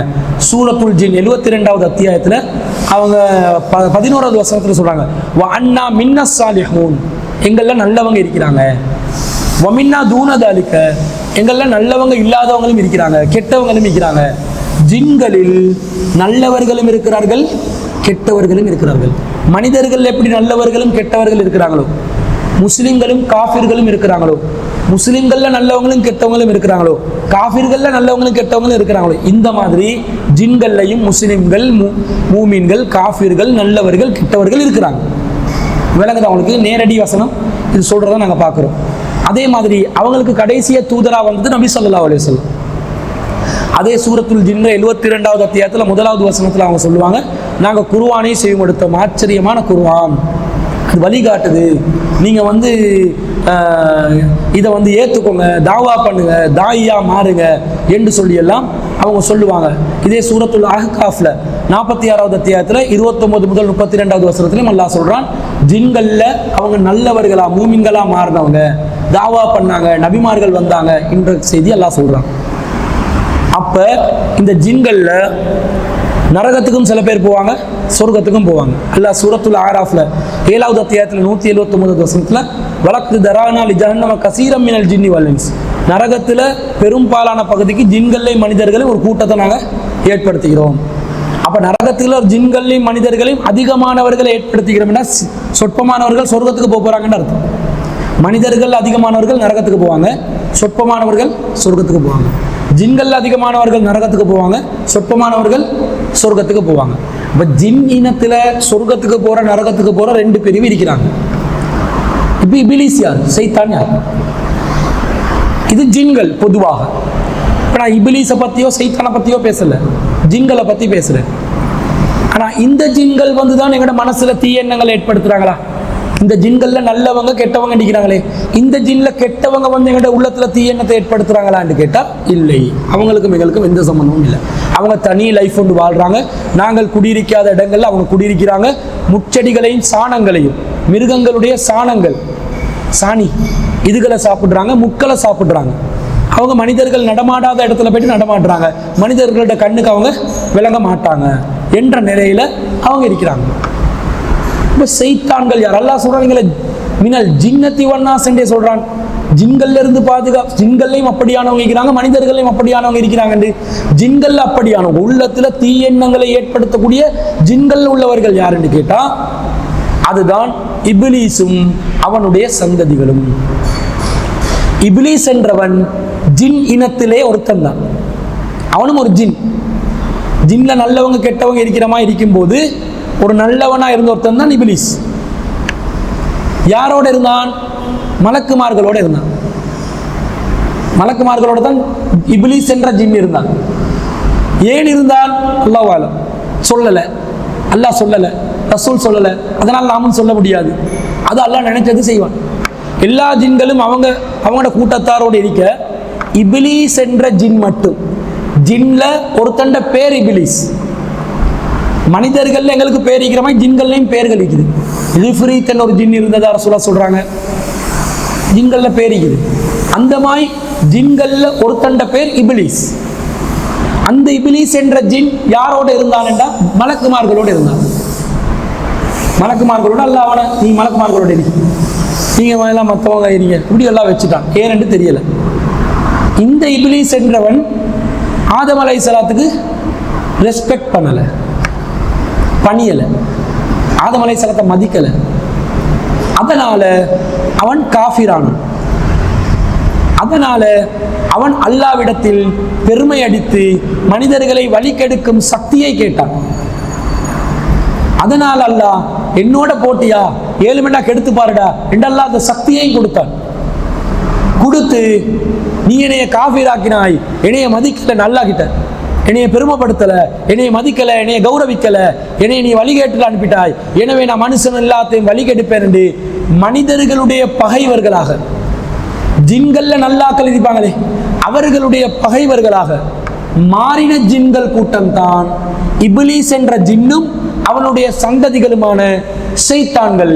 சூரத்துல் ஜின் 72வது அத்தியாயத்துல அவங்க 11வது வசனத்துல சொல்றாங்க, வ அன்னா மின்னஸ் சாலிஹூன், எங்கள நல்லவங்க இருக்கிறாங்க, வ மின்னா தூன தாலிக, எங்கள்ல நல்லவங்க இல்லாதவங்களும் இருக்கிறாங்க, கெட்டவங்களும் இருக்கிறாங்க. ஜின்களில் நல்லவர்களும் இருக்கிறார்கள், கெட்டவர்களும் இருக்கிறார்கள். மனிதர்கள் எப்படி நல்லவர்களும் கெட்டவர்கள் இருக்கிறாங்களோ, முஸ்லிம்களும் காஃபிர்களும் இருக்கிறாங்களோ, முஸ்லிம்கள்ல நல்லவங்களும் கெட்டவங்களும் இருக்கிறாங்களோ, காஃபிர்கள்ல நல்லவங்களும் கெட்டவங்களும் இருக்கிறாங்களோ, இந்த மாதிரி ஜின்கள்லையும் முஸ்லிம்கள், மூமின்கள், காஃபிர்கள், நல்லவர்கள், கெட்டவர்கள் இருக்கிறாங்க. விளங்குது அவங்களுக்கு? நேரடி வசனம் இது சொல்றதை நாங்க பார்க்கிறோம். அதே மாதிரி அவங்களுக்கு கடைசிய தூதரா வந்தது நபி ஸல்லல்லாஹு அலைஹி வஸல்லம். அதே சூரத்துல் ஜின் 72வது அத்தியாயத்துல 1வது வசனத்துல அவங்க சொல்லுவாங்க, நாங்க குர்ஆனை செய்யப்படுத்தோம், ஆச்சரியமான குர்ஆன், அது வழிகாட்டுது, நீங்க இதை ஏற்றுக்கோங்க, தாவா பண்ணுங்க, தாயியா மாறுங்க என்று சொல்லி எல்லாம் அவங்க சொல்லுவாங்க. இதே சூரத்துல் அஹ்காஃப்ல 46வது அத்தியாயத்துல 29 முதல் 32வது வசனத்திலும் அல்லாஹ் சொல்றான், ஜின்கள்ல அவங்க நல்லவர்களா மூமின்களா மாறினவங்க, தாவா பண்ணாங்க, நபிமார்கள் வந்தாங்க என்ற செய்தி அல்லாஹ் சொல்றான். அப்ப இந்த ஜின்கள்ல நரகத்துக்கும் சில பேர் போவாங்க, சொர்க்கத்துக்கும் போவாங்க. அல்லாஹ் சூரத்துல் ஆராஃப்ல 7வது அத்தியாயத்துல 179வது வசனத்துல வலக்து தரானா லி ஜஹன்னம கஸீரம் மினல் ஜின்னி வல் இன்ஸ், நரகத்துல பெரும்பாலான பகுதிக்கு ஜின்களையும் மனிதர்களையும் ஒரு கூட்டத்தை நாங்க ஏற்படுத்துகிறோம். அப்ப நரகத்துல ஜின்களையும் மனிதர்களையும் அதிகமானவர்களை ஏற்படுத்துகிறோம்னா சொற்பமானவர்கள் சொர்க்கத்துக்கு போறாங்கன்னு அர்த்தம். மனிதர்கள் அதிகமானவர்கள் நரகத்துக்கு போவாங்க, சொற்பமானவர்கள் சொர்க்கத்துக்கு போவாங்க. ஜின்கள் அதிகமானவர்கள் நரகத்துக்கு போவாங்க, சொற்பமானவர்கள் சொர்க்கத்துக்கு போவாங்க. இப்ப ஜின் இனத்துல சொர்க்கத்துக்கு போற நரகத்துக்கு போற ரெண்டு பிரிவு இருக்கிறாங்க. இப்ப இபிலிஸ் யார், சைத்தான் யார்? இது ஜின்கள் பொதுவாக. இப்ப நான் இபிலிஸை பத்தியோ சைத்தானை பத்தியோ பேசல, ஜின்களை பத்தி பேசுறேன். ஆனா இந்த ஜின்கள் தான் எங்களோட மனசுல தீய எண்ணங்களை ஏற்படுத்துறாங்களா? இந்த ஜின்கள்ல நல்லவங்க கெட்டவங்க நிற்கிறாங்களே, இந்த ஜின்ல கெட்டவங்க எங்கள்கிட்ட உள்ளத்துல தீயெண்ணத்தை ஏற்படுத்துறாங்களான்னு கேட்டா இல்லை. அவங்களுக்கும் எங்களுக்கும் எந்த சம்பந்தமும் இல்லை. அவங்க தனி லைஃப் ஒன்று வாழ்றாங்க. நாங்கள் குடியிருக்காத இடங்கள்ல அவங்க குடியிருக்கிறாங்க. முச்செடிகளையும் சாணங்களையும், மிருகங்களுடைய சாணங்கள், சாணி இதுகளை சாப்பிடுறாங்க, முக்களை சாப்பிடுறாங்க. அவங்க மனிதர்கள் நடமாடாத இடத்துல போயிட்டு நடமாடுறாங்க. மனிதர்களோட கண்ணுக்கு அவங்க விளங்க மாட்டாங்க என்ற நிலையில அவங்க இருக்கிறாங்க. சைத்தான்கள் யார்? அல்லாஹ் சொல்றாங்க மினல் ஜின்னத்தி வன்னாஸ் என்றே சொல்றான். ஜின்கள்ல இருந்து ஜின்கள்லையும் அப்படியானவங்க இருக்கிறாங்க, மனிதர்களையும் அப்படியானவங்க இருக்கிறாங்க. ஜின்கள் அப்படியானவங்க, உள்ளத்துல தீயெண்ணங்களை ஏற்படுத்தக்கூடிய ஜின்கள் உள்ளவர்கள் யார் என்று கேட்டா அதுதான் இபிலீஸும் அவனுடைய சந்ததிகளும். இபிலீஸ் என்றவன் ஜின் இனத்திலே ஒருத்தன் தான். அவனும் ஒரு ஜின். ஜின்ல நல்லவங்க கெட்டவங்க இருக்கிறமா இருக்கும்போது ஒரு நல்லவனா இருந்த ஒருத்தன் தான் இபிலிஸ். யாரோட இருந்தான்? மலக்குமார்களோட இருந்தான். மலக்குமார்களோட தான் இபிலிஸ் என்ற ஜின் இருந்தான். ஏன் இருந்தான்? அல்லாஹ் ஆலம். சொல்லல, அல்லாஹ் சொல்லல, ரசூல் சொல்லல, அதனால் நாமும் சொல்ல முடியாது. அது அல்லாஹ் நினைச்சது செய்வான். எல்லா ஜின்களும் அவங்களோட கூட்டத்தாரோடு இருக்க, இபிலிஸ் என்ற ஜின் மட்டும், ஜின்ல ஒருத்தண்ட பேர் இபிலிஸ். மனிதர்கள் எங்களுக்கு பேர் இருக்கிற மாதிரி ஜின்கள்லையும் பேர்கள் இருக்குது. ரிஃப்ரீத் ஒரு ஜின் இருந்ததா ரசூலா சொல்றாங்க. ஜின்கள்ல பேர் இருக்குது. அந்த மாதிரி ஜின்கள்ல ஒருத்தண்ட பேர் இபிலிஸ். அந்த இபிலிஸ் என்ற ஜின் யாரோட இருந்தான்டா மலக்குமார்களோட இருந்தான். மலக்குமார்களோட அல்ல அவனை நீ மலக்குமார்களோட இருக்கு, நீங்க எல்லாம் மற்றவங்க இருங்க இப்படி எல்லாம் வச்சுட்டான். ஏன்னு தெரியல. இந்த இபிலிஸ் என்றவன் ஆதம் அலைஹிஸ்ஸலாத்துக்கு ரெஸ்பெக்ட் பண்ணல, பணியல, ஆதம் அலைஹிஸ்ஸலாத்தை மதிக்கல. அதனால அவன் காஃபிரானான். அதனால அவன் அல்லாஹ்விடத்தில் பெருமை அடித்து மனிதர்களை வழிகெடுக்கும் சக்தியை கேட்டான். அதனால் அல்லாஹ் என்னோட போட்டியா 7 மணி கெடுத்து பாருடா என்றெல்லாம் அந்த சக்தியையும் கொடுத்தான். கொடுத்து நீ என்னைய காஃபிராக்கினாய், என்னைய மதிக்கல, நல்லாகிட்ட, என்னைய பெருமைப்படுத்தல, என்னைய மதிக்கல, என்னைய கௌரவிக்கல, என்னைய நீ வழிகேட்டுல அனுப்பிட்டாய், எனவே நான் மனுஷன் எல்லாத்தையும் வழிகெடுப்பேன் என்று மனிதர்களுடைய பகைவர்களாக, ஜின்கள்ல நல்லாக்கள் இருப்பாங்களே அவர்களுடைய பகைவர்களாக மாறின ஜின்கள் கூட்டம் தான் இபிலிஸ் என்ற ஜின்னும் அவனுடைய சந்ததிகளுமான ஷைத்தான்கள்.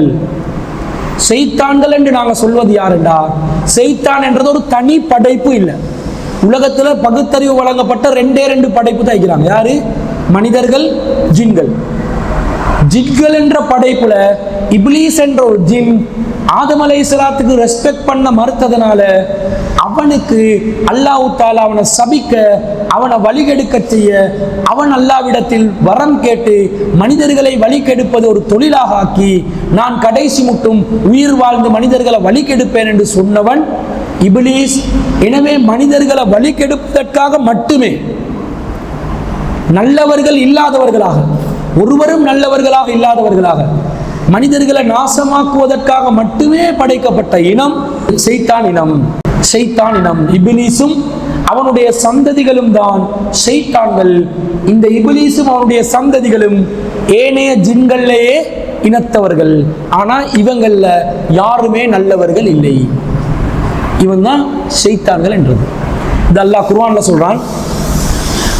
ஷைத்தான்கள் என்று நாங்கள் சொல்வது யாருண்டா, ஷைத்தான் என்றது ஒரு தனி படைப்பு இல்லை. உலகத்துல பகுத்தறிவு வழங்கப்பட்ட 2 படைப்பு தான் இருக்கிறாங்க. யாரு? மனிதர்கள், ஜின்கள். ஜின்கள் என்ற படைப்புல இப்லீஸ் என்ற ஒரு ஜின் ஆதம் அலைஹிஸ்ஸலாத்துக்கு ரெஸ்பெக்ட் பண்ண மறுத்ததுனால அவனுக்கு அல்லாஹ் தஆலா அவனை சபிக்க, அவனை வழிகெடுக்க செய்ய, அவன் அல்லாஹ்விடத்தில் வரம் கேட்டு மனிதர்களை வழிகெடுப்பது ஒரு தொழிலாக ஆக்கி, நான் கடைசி மட்டும் உயிர் வாழ்ந்து மனிதர்களை வழிகெடுப்பேன் என்று சொன்னவன் இப்லீஸ். எனவே மனிதர்களை வழிகெடுப்பதற்காக மட்டுமே, நல்லவர்கள் இல்லாதவர்களாக, ஒருவரும் நல்லவர்களாக இல்லாதவர்களாக, மனிதர்களை நாசமாக்குவதற்காக மட்டுமே படைக்கப்பட்ட இனம் ஷைத்தான் இனம். ஷைத்தான் இனம் இப்லீஸும் அவனுடைய சந்ததிகளும் தான் ஷைத்தான்கள். இந்த இப்லீஸும் அவனுடைய சந்ததிகளும் ஏனைய ஜின்கள்லேயே இனத்தவர்கள். ஆனா இவங்கள்ல யாருமே நல்லவர்கள் இல்லை. இவன் தான் ஷைத்தான்கள் என்றது. இது அல்லாஹ் குர்ஆன்ல சொல்றான்.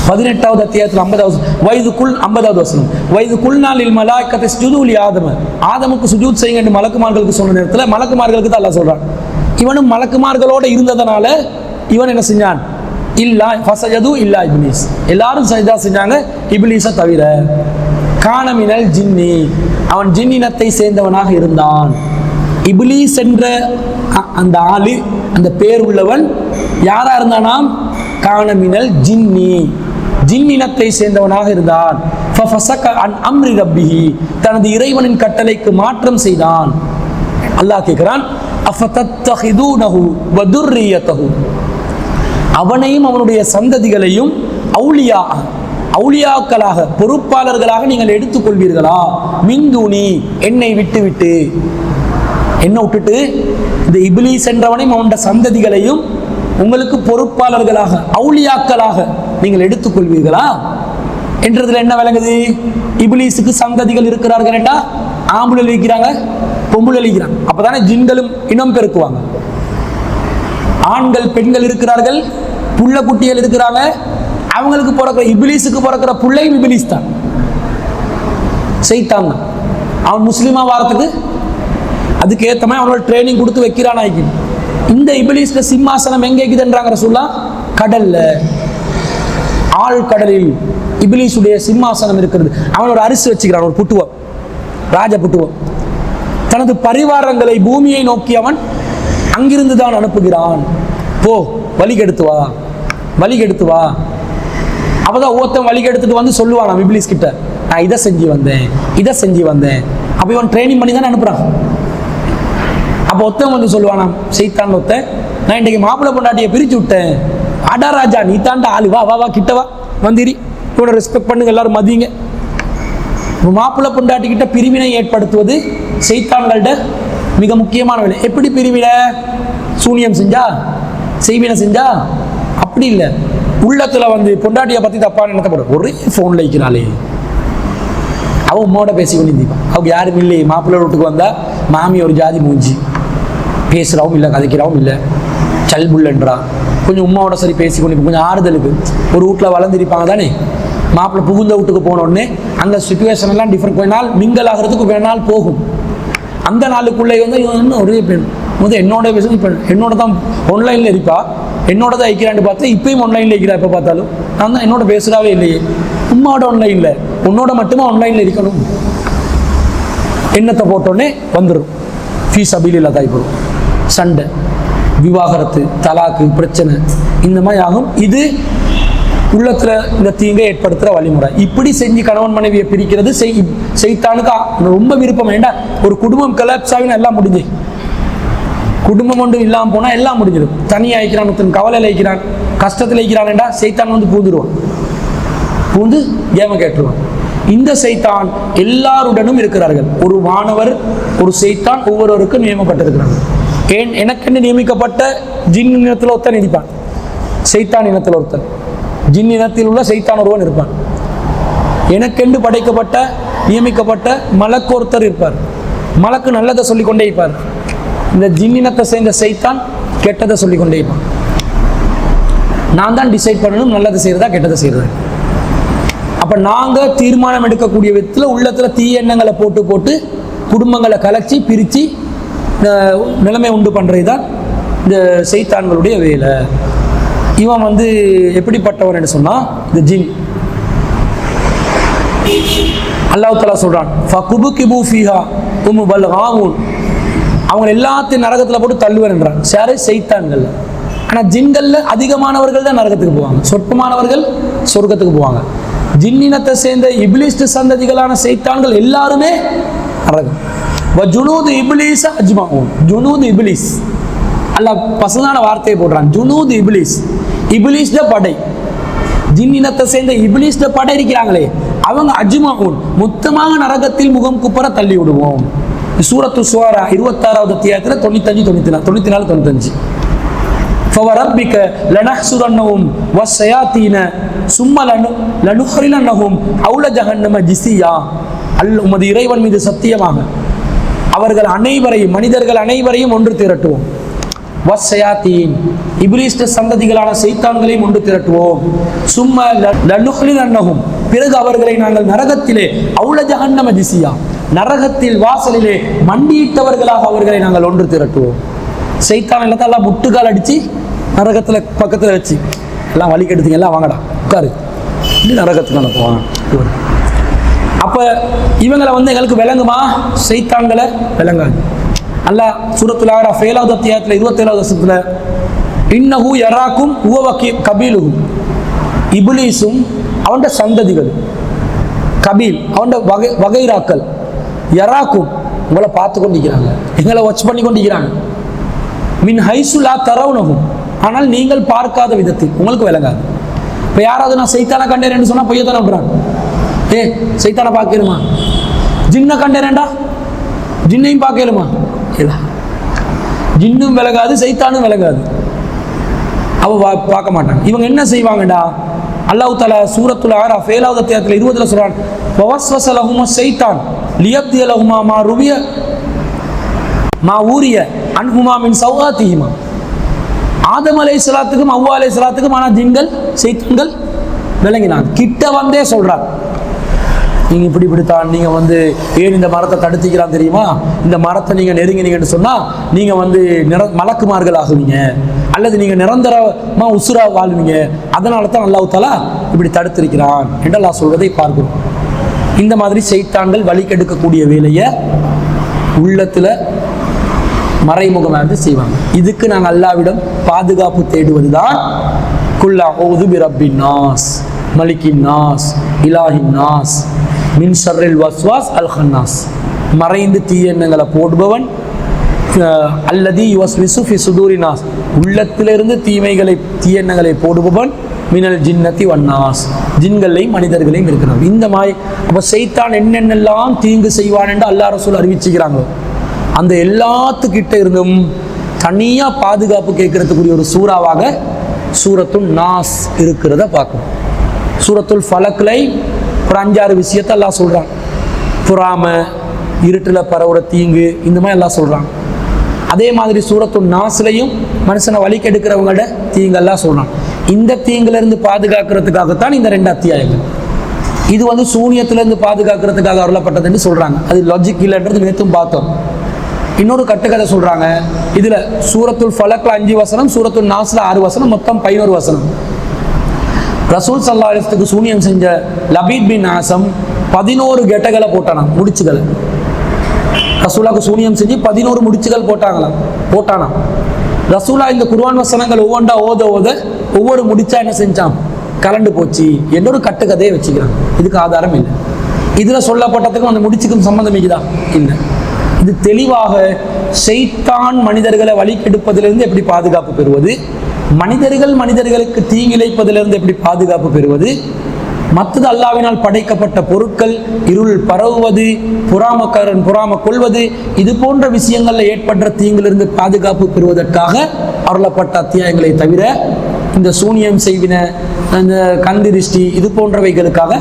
18வது அத்தியாயத்தில் 50வது வசனம், வயது குல்நாளில் மலாய்க்கத்தை சுஜூது ஆதம, ஆதமுக்கு சுஜூத் செய்யுங்க என்று மலக்குமார்களுக்கு சொன்ன நேரத்தில் மலக்குமார்களுக்கு தான் அல்லாஹ் சொல்றான். இவனும் மலக்குமார்களோட இருந்ததனால இவன் என்ன செஞ்சான்? இல்லா ஃபஸஜது இல்லா இப்லீஸ், எல்லாரும் சஜ்தா செஞ்சாங்க இப்லீஸை தவிர. கானமினல் ஜின்னி, அவன் ஜின்னினத்தை சேர்ந்தவனாக இருந்தான். இப்லீஸ் என்ற அந்த ஆளு, அந்த பேர் உள்ளவன் யாரா இருந்தானாம்? கானமினல் ஜின்னி, ஜின்னினத்தை சேர்ந்தவனாக இருந்தான். ஃபஃபஸக அன் அம்ரி ரப்பிஹி, தனது இறைவனின் கட்டளைக்கு மாற்றம் செய்தான். அல்லாஹ் கேட்கிறான், அஃபதத்தஹிதூனஹு வ துர்ரிய்யதஹு, அவனையும் அவனுடைய சந்ததிகளையும் அவுலியா, அவுலியாக்களாக, பொறுப்பாளர்களாக நீங்கள் எடுத்துக்கொள்வீர்களா? மின்தூனி, என்னை விட்டுவிட்டு, என்ன விட்டுட்டு இந்த இப்லீஸ் என்றவனையும் அவனுடைய சந்ததிகளையும் உங்களுக்கு பொறுப்பாளர்களாக, அவுலியாக்களாக நீங்கள் எடுத்துக்கொள்வீர்களா என்றதுல என்ன விளங்குது? இப்லீஸுக்கு சந்ததிகள் இருக்கிறார்கள் என்றா ஆம்புல இருக்கிறாங்க, பொம்புல இருக்கிறாங்க. அப்பதானே ஜின்களும் இனம் பெருக்குவாங்க. ஆண்கள் பெண்கள் இருக்கிறார்கள், புள்ள குட்டிகள் இருக்கிறாங்க. அவங்களுக்கு பிறக்கிற இப்லீஸுக்கு பிறக்கிற புள்ளையும் இப்லீஸ் தான், ஷைத்தான் தான். அவன் முஸ்லிமா வாரத்துக்கு அதுக்கு ஏற்ற மாதிரி அவனோட ட்ரைனிங் கொடுத்து வைக்கிறான். ஆகி இந்த இப்லீஸ்ல சிம்மாசனம் எங்க இருக்குதுன்றாங்க ரசூலுல்லாஹ்? கடல்ல, ஆழ்கடலில் இப்லீஸுடைய சிம்மாசனம் இருக்கிறது. அவன் ஒரு அரிசி வச்சுக்கிறான், ஒரு புட்டுவம், ராஜ புட்டுவம். தனது பரிவாரங்களை பூமியை நோக்கி அவன் அங்கிருந்து தான் அனுப்புகிறான். போ, வழிகெடுத்து வா, வழிகெடுத்து வா. அப்பதான் ஒவ்வொருத்தன் வழிகெடுத்துட்டு வந்து சொல்லுவான் இப்லீஸ் கிட்ட, நான் இதை செஞ்சு வந்தேன், இதை செஞ்சு வந்தேன். அப்ப இவன் ட்ரைனிங் பண்ணி தான் அனுப்புறான். அப்போ ஒருத்தன் வந்து சொல்லுவானா, ஷைத்தான் ஒருத்தன், நான் இன்றைக்கு மாப்பிள்ளை பொண்டாட்டியை பிரிச்சு விட்டேன். அடா ராஜா, நீ தாண்டா ஆளு, வா வா வா, கிட்ட வா, வந்திரி, இவனை ரெஸ்பெக்ட் பண்ணுங்க, எல்லாரும் மதிங்க. மாப்பிள்ளை பொண்டாட்டி கிட்ட பிரிவினை ஏற்படுத்துவது ஷைத்தான்கள்ட மிக முக்கியமான வேலை. எப்படி பிரிவினை? சூனியம் செஞ்சா, செய்வினை செஞ்சா? அப்படி இல்லை. உள்ளத்துல வந்து பொண்டாட்டியை பத்தி தப்பான எண்ணத்தை போட, ஒரே போன்ல இருக்கிறாளே, அவன் உமாவோட பேசி கொண்டிருந்தான், அவங்க யாரும் இல்லை. மாப்பிள்ளை வீட்டுக்கு வந்தா மாமி ஒரு ஜாதி மூஞ்சி, பேசுறாவும் இல்லை, கதைக்கிறாவும் இல்லை, சல்புல்லன்றா. கொஞ்சம் உமாவோட சரி பேசி கொண்டு கொஞ்சம் ஆறுதலுக்கு, ஒரு வீட்டில் வளர்ந்துருப்பாங்க தானே. மாப்பிள்ளை புகுந்த வீட்டுக்கு போன உடனே அந்த சுச்சுவேஷன் எல்லாம் டிஃப்ரெண்ட், கொஞ்ச நாள் மிங்கல் ஆகிறதுக்கு கொஞ்ச நாள் போகும். அந்த நாளுக்குள்ளே வந்து இவன் ஒரே பெண் வந்து என்னோட பேச, இப்போ என்னோட தான் ஆன்லைனில் இருப்பா, என்னோட தான் ஐக்கிறான்னு பார்த்தா இப்பயும் ஆன்லைனில் இருக்கிறா. எப்போ பார்த்தாலும் நான் தான் என்னோட பேசுகிறாவே இல்லையே, உமாவோட ஆன்லைனில், உன்னோட மட்டுமே ஆன்லைனில் இருக்கணும். எண்ணத்தை போட்டோடனே வந்துடும் ஃபீஸ் அபில் இல்லாதாய் போடும், சண்டை, விவாகரத்து, தலாக்கு, பிரச்சனை, இந்த மாதிரி ஆகும். இது உள்ளத்துல இந்த தீங்கை ஏற்படுத்துற வழிமுறை. இப்படி செஞ்சு கணவன் மனைவியை பிரிக்கிறது ஷைத்தானுக்கு ரொம்ப விருப்பம். ஏண்டா ஒரு குடும்பம் கலாப்ஸ் ஆகினா எல்லாம் முடிஞ்சு, குடும்பம் ஒன்றும் இல்லாமல் போனா எல்லாம் முடிஞ்சிடும். தனியாக வைக்கிறான், ஒருத்தன் கவலையில் வைக்கிறான், கஷ்டத்தில் வைக்கிறான்டா, ஷைத்தான் வந்து பூந்துருவான், பூந்து கேம கேட்டுருவான். இந்த ஷைத்தான் எல்லாருடனும் இருக்கிறார்கள். ஒரு வானவர், ஒரு ஷைத்தான் ஒவ்வொருவருக்கும் நியமிக்கப்பட்டிருக்கிறாங்க. ஏன் எனக்கென்று நியமிக்கப்பட்ட ஜின் இனத்தில் ஒருத்தன் இருப்பான், ஷைத்தான் இனத்தில் ஒருத்தன், ஜின் இனத்தில் உள்ள ஷைத்தான் ஒருவன் இருப்பான். எனக்கென்று படைக்கப்பட்ட நியமிக்கப்பட்ட மலக்கு ஒருத்தர் இருப்பார். மலக்கு நல்லதை சொல்லிக்கொண்டே இருப்பார். இந்த ஜின் இனத்தை சேர்ந்த ஷைத்தான் கெட்டதை சொல்லிக்கொண்டே இருப்பான். நான் தான் டிசைட் பண்ணணும் நல்லதை செய்யறதா கெட்டதை செய்யறதா. அப்ப நாங்க தீர்மானம் எடுக்கக்கூடிய விதத்துல உள்ளத்துல தீய எண்ணங்களை போட்டு போட்டு குடும்பங்களை கலைச்சி பிரிச்சு நிலைமை உண்டு பண்றதுதான் இந்த ஷைத்தான்களுடைய வேலை. இவன் வந்து எப்படிப்பட்டவன் என்று சொன்னா, இந்த ஜின் அல்லாஹ் தஆலா சொல்றான், ஃபகுபுகிபு ஃபீஹா ஹும் வல் காவூன், அவங்க எல்லாத்தையும் நரகத்துல போட்டு தள்ளுவேன் என்றான். சரி, ஷைத்தான்கள் ஆனால் ஜின்கள்ல அதிகமானவர்கள் தான் நரகத்துக்கு போவாங்க, சொற்பமானவர்கள் சொர்க்கத்துக்கு போவாங்க. ஜின்னினத்தை சேர்ந்த இபிலிஸ் சந்ததிகளான சைத்தான்கள் எல்லாருமே நரகம். ஜுனூது இபிலிஸ் அஜ்மஊன். ஜுனூது இபிலிஸ் அல்லாஹ் பசங்கான வார்த்தையை போடுறான். ஜுனூது இபிலிஸ், இபிலிஸ்ட படை, ஜின்னினத்தை சேர்ந்த இபிலிஸ்ட படை இருக்கிறாங்களே அவங்க அஜ்மஊன் மொத்தமாக நரகத்தில் முகம் குப்பர தள்ளி விடுவோம். சூரத்து ஷுஆரா 26வது அத்தியாயத்தில் 95, 94, 95. فَوَرَبِّكَ لَنَحْشُرَنَّهُمْ وَالشَّيَاطِينَ ثُمَّ لَنُخْرِجَنَّهُمْ حَوْلَ جَهَنَّمَ جِثِيًّا. உமது இறைவன் மீது சத்தியமாக அவர்கள் அனைவரையும், மனிதர்கள் அனைவரையும் ஒன்று திரட்டுவோம். வஸ்ஸயாத்தீன், இப்லீஸ் சந்ததிகளான சைத்தான்களையும் ஒன்று திரட்டுவோம். சும்ம லனுஹ்ரிஜன்னஹும், பிறகு அவர்களை நாங்கள் நரகத்திலே அவுல ஜஹன்னம ஜிஸியா, நரகத்தில் வாசலிலே மண்டியிட்டவர்களாக அவர்களை நாங்கள் ஒன்று திரட்டுவோம். சைத்தான் எல்லாத்தையும் எல்லாம் முட்டுக்கால் அடிச்சு நரகத்துல பக்கத்துல வச்சு எல்லாம் வழி கெடுத்தீங்க, எல்லாம் வாங்கடா உட்காரு, நரகத்துக்கு அனுப்புவான். அப்ப இவங்களை எங்களுக்கு விளங்குமா? சைத்தான்களை விளங்காது. அல்லாஹ் சூரத்துல் ஆராஃப் 7வது அத்தியாயத்தில் 27வது வசனத்துல இன்னஹு யராக்கும் ஹுவ கபீலுஹும், இப்லீஸும் அவன் சந்ததிகள், கபீல் அவன் வகைராக்கள், யராக்கும் உங்களை பார்த்து கொண்டிருக்கிறாங்க, எங்களை வாட்ச் பண்ணி கொண்டிருக்கிறாங்க. மின் ஹைசு லா தரவுனஹும், ஆனால் நீங்கள் பார்க்காத விதத்தில் உங்களுக்கு விளங்காது. இப்போ யாராவது நான் சைத்தானை கண்டேன் சொன்னா பொய்யத்தானே விடுறான். சைத்தானை பார்க்கலுமா? ஜின்னை கண்டேன்டா, ஜின்னையும் பார்க்கலுமா? இல்லை, ஜின்னும் விளங்காது, சைத்தானும் விளங்காது, அவ பார்க்க மாட்டாங்க. இவங்க என்ன செய்வாங்கடா? அல்லாஹ் தஆலா சூரத்துல் ஆராஃப் 7வது அத்தியாயத்தில் 20ல சொல்றான், வவஸ்வஸ லஹுமு ஷைத்தான் லியப்திய லஹுமா மா ருவிய மா ஊரிய அன்ஹுமா மின் சௌஆத்திஹிமா. ஆதம் அலைஹிஸ்ஸலாத்துக்கும் ஹவ்வா அலைஹிஸ்ஸலாத்துக்கும் ஆனா ஜின்கள் சைத்தான்கள் விளங்கினாங்க. கிட்ட வந்தே சொல்றாங்க, நீங்க இப்படித்தான், நீங்க ஏன் இந்த மரத்தை தடுத்திக்கிறான் தெரியுமா? இந்த மரத்தை நீங்க நெருங்கினீங்கன்னு சொன்னா நீங்க மலக்குமார்கள் ஆகுவீங்க, அல்லது நீங்க நிரந்தரமா உசுரா வாழ்வீங்க, அதனால தான் அல்லாஹ் தஆலா இப்படி தடுத்திருக்கிறான் என்று அல்லாஹ் சொல்வதை பார்க்கிறோம். இந்த மாதிரி சைத்தான்கள் வழி கெடுக்கக்கூடிய வேலையை உள்ளத்துல மறைமுகமாக செய்வாங்க. இதுக்கு நாங்கள் அல்லாஹ்விடம் பாதுகாப்பு தேடுவதுதான் குல் அஊது பிரப்பின் நாஸ் மலிக்கின் நாஸ் இலாஹின் நாஸ் மின் ஷர்ரில் வஸ்வாஸ் அல் ஹன்னாஸ். மறைந்து தீய எண்ணங்களை போடுபவன், அல்லதி யுவஸ்விசு ஃபி சுதூரி நாஸ், உள்ளத்திலிருந்து தீமைகளை தீய எண்ணங்களை போடுபவன், மினல் ஜின்னதி வன்னாஸ், ஜின்களையும் மனிதர்களையும் இருக்கிறார். இந்த மாதிரி அப்போ சைத்தான் என்னென்னலாம் தீங்கு செய்வான் என்று அல்லாஹ் ரசூல் அறிவிச்சுக்கிறாங்களோ அந்த எல்லாத்துக்கிட்ட இருந்தும் தனியா பாதுகாப்பு கேட்கறதுக்குரிய ஒரு சூறாவாக சூரத்துல் நாஸ் இருக்கிறத பார்க்கணும். சூரத்துல் ஃபலக்லை ஒரு 5-6 விஷயத்தை எல்லாம் சொல்றான். பொறாமை, இருட்டுல பரவுற தீங்கு, இந்த மாதிரி எல்லாம் சொல்றான். அதே மாதிரி சூரத்துல் நாஸ்லையும் மனுஷனை வழி கெடுக்கிறவங்களோட தீங்கெல்லாம் சொல்றான். இந்த தீங்குல இருந்து பாதுகாக்கிறதுக்காகத்தான் இந்த 2 அத்தியாயங்கள். இது சூனியத்திலிருந்து பாதுகாக்கிறதுக்காக அருளப்பட்டதுன்னு சொல்றாங்க. அது லாஜிக் இல்லைன்றது நேற்றும் பார்த்தோம். இன்னொரு கட்டுக்கதை சொல்றாங்க. இதுல சூரத்துல் ஃபலக்ல 5 வசனம், சூரத்துல் நாஸ்ல 6 வசனம், மொத்தம் 11 வசனம். ரசூல் ஸல்லல்லாஹு அலைஹி வஸல்லம் சூனியம் செஞ்ச லபீத் பின் ஆசம் 11 கெட்டகளை போட்டானாம், முடிச்சுகளை. ரசூலாக்கு சூனியம் செஞ்சு 11 முடிச்சுகள் போட்டானாம். ரசூலா இந்த குர்ஆன் வசனங்கள் ஒவ்வொன்றா ஓத ஒவ்வொரு முடிச்சா என்ன செஞ்சான்? கலண்டு போச்சு என்னொரு கட்டுக்கதையை வச்சுக்கிறான். இதுக்கு ஆதாரம் இல்லை. இதுல சொல்லப்பட்டதுக்கும் அந்த முடிச்சுக்கும் சம்பந்தம் இருக்குதா? இல்லை. இது தெளிவாக ஷைத்தான் மனிதர்களை வழி கெடுப்பதிலிருந்து எப்படி பாதுகாப்பு பெறுவது, மனிதர்களுக்கு தீங்கிழைப்பதிலிருந்து எப்படி பாதுகாப்பு பெறுவது, மற்றது அல்லாஹ்வினால் படைக்கப்பட்ட பொருட்கள் இருள் பரவுவது, பொறாம கொள்வது, இது போன்ற விஷயங்கள்ல ஏற்பட்ட தீங்கிலிருந்து பாதுகாப்பு பெறுவதற்காக அருளப்பட்ட அத்தியாயங்களை தவிர இந்த சூனியம் செய்வின, இந்த கந்திருஷ்டி, இது போன்றவைகளுக்காக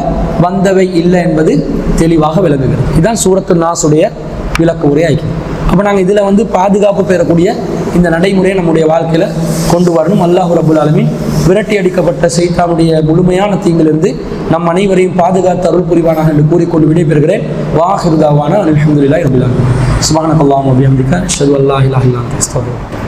வந்தவை இல்லை என்பது தெளிவாக விளங்குகிறது. இதுதான் சூரத்துல் நாஸுடைய விளக்க உரை ஆகிக்கும். அப்போ நாங்கள் இதில் பாதுகாப்பு பெறக்கூடிய இந்த நடைமுறையை நம்முடைய வாழ்க்கையில் கொண்டு வரணும். அல்லாஹ் ரப்புல் ஆலமீன் விரட்டி அடிக்கப்பட்ட சைத்தானுடைய முழுமையான தீங்கிலிருந்து நம் அனைவரையும் பாதுகாத்து அருள் புரிவானாக என்று கூறிக்கொண்டு விடைபெறுகிறேன். வாஹிரு தாவானா அல்ஹம்துலில்லாஹி ரப்பில் ஆலமீன். சுப்ஹானக்கல்லாஹும்ம வ பிஹம்திக அஷ்ஹது அல்லா இலாஹா இல்லா அன்த அஸ்தக்ஃபிருக்க.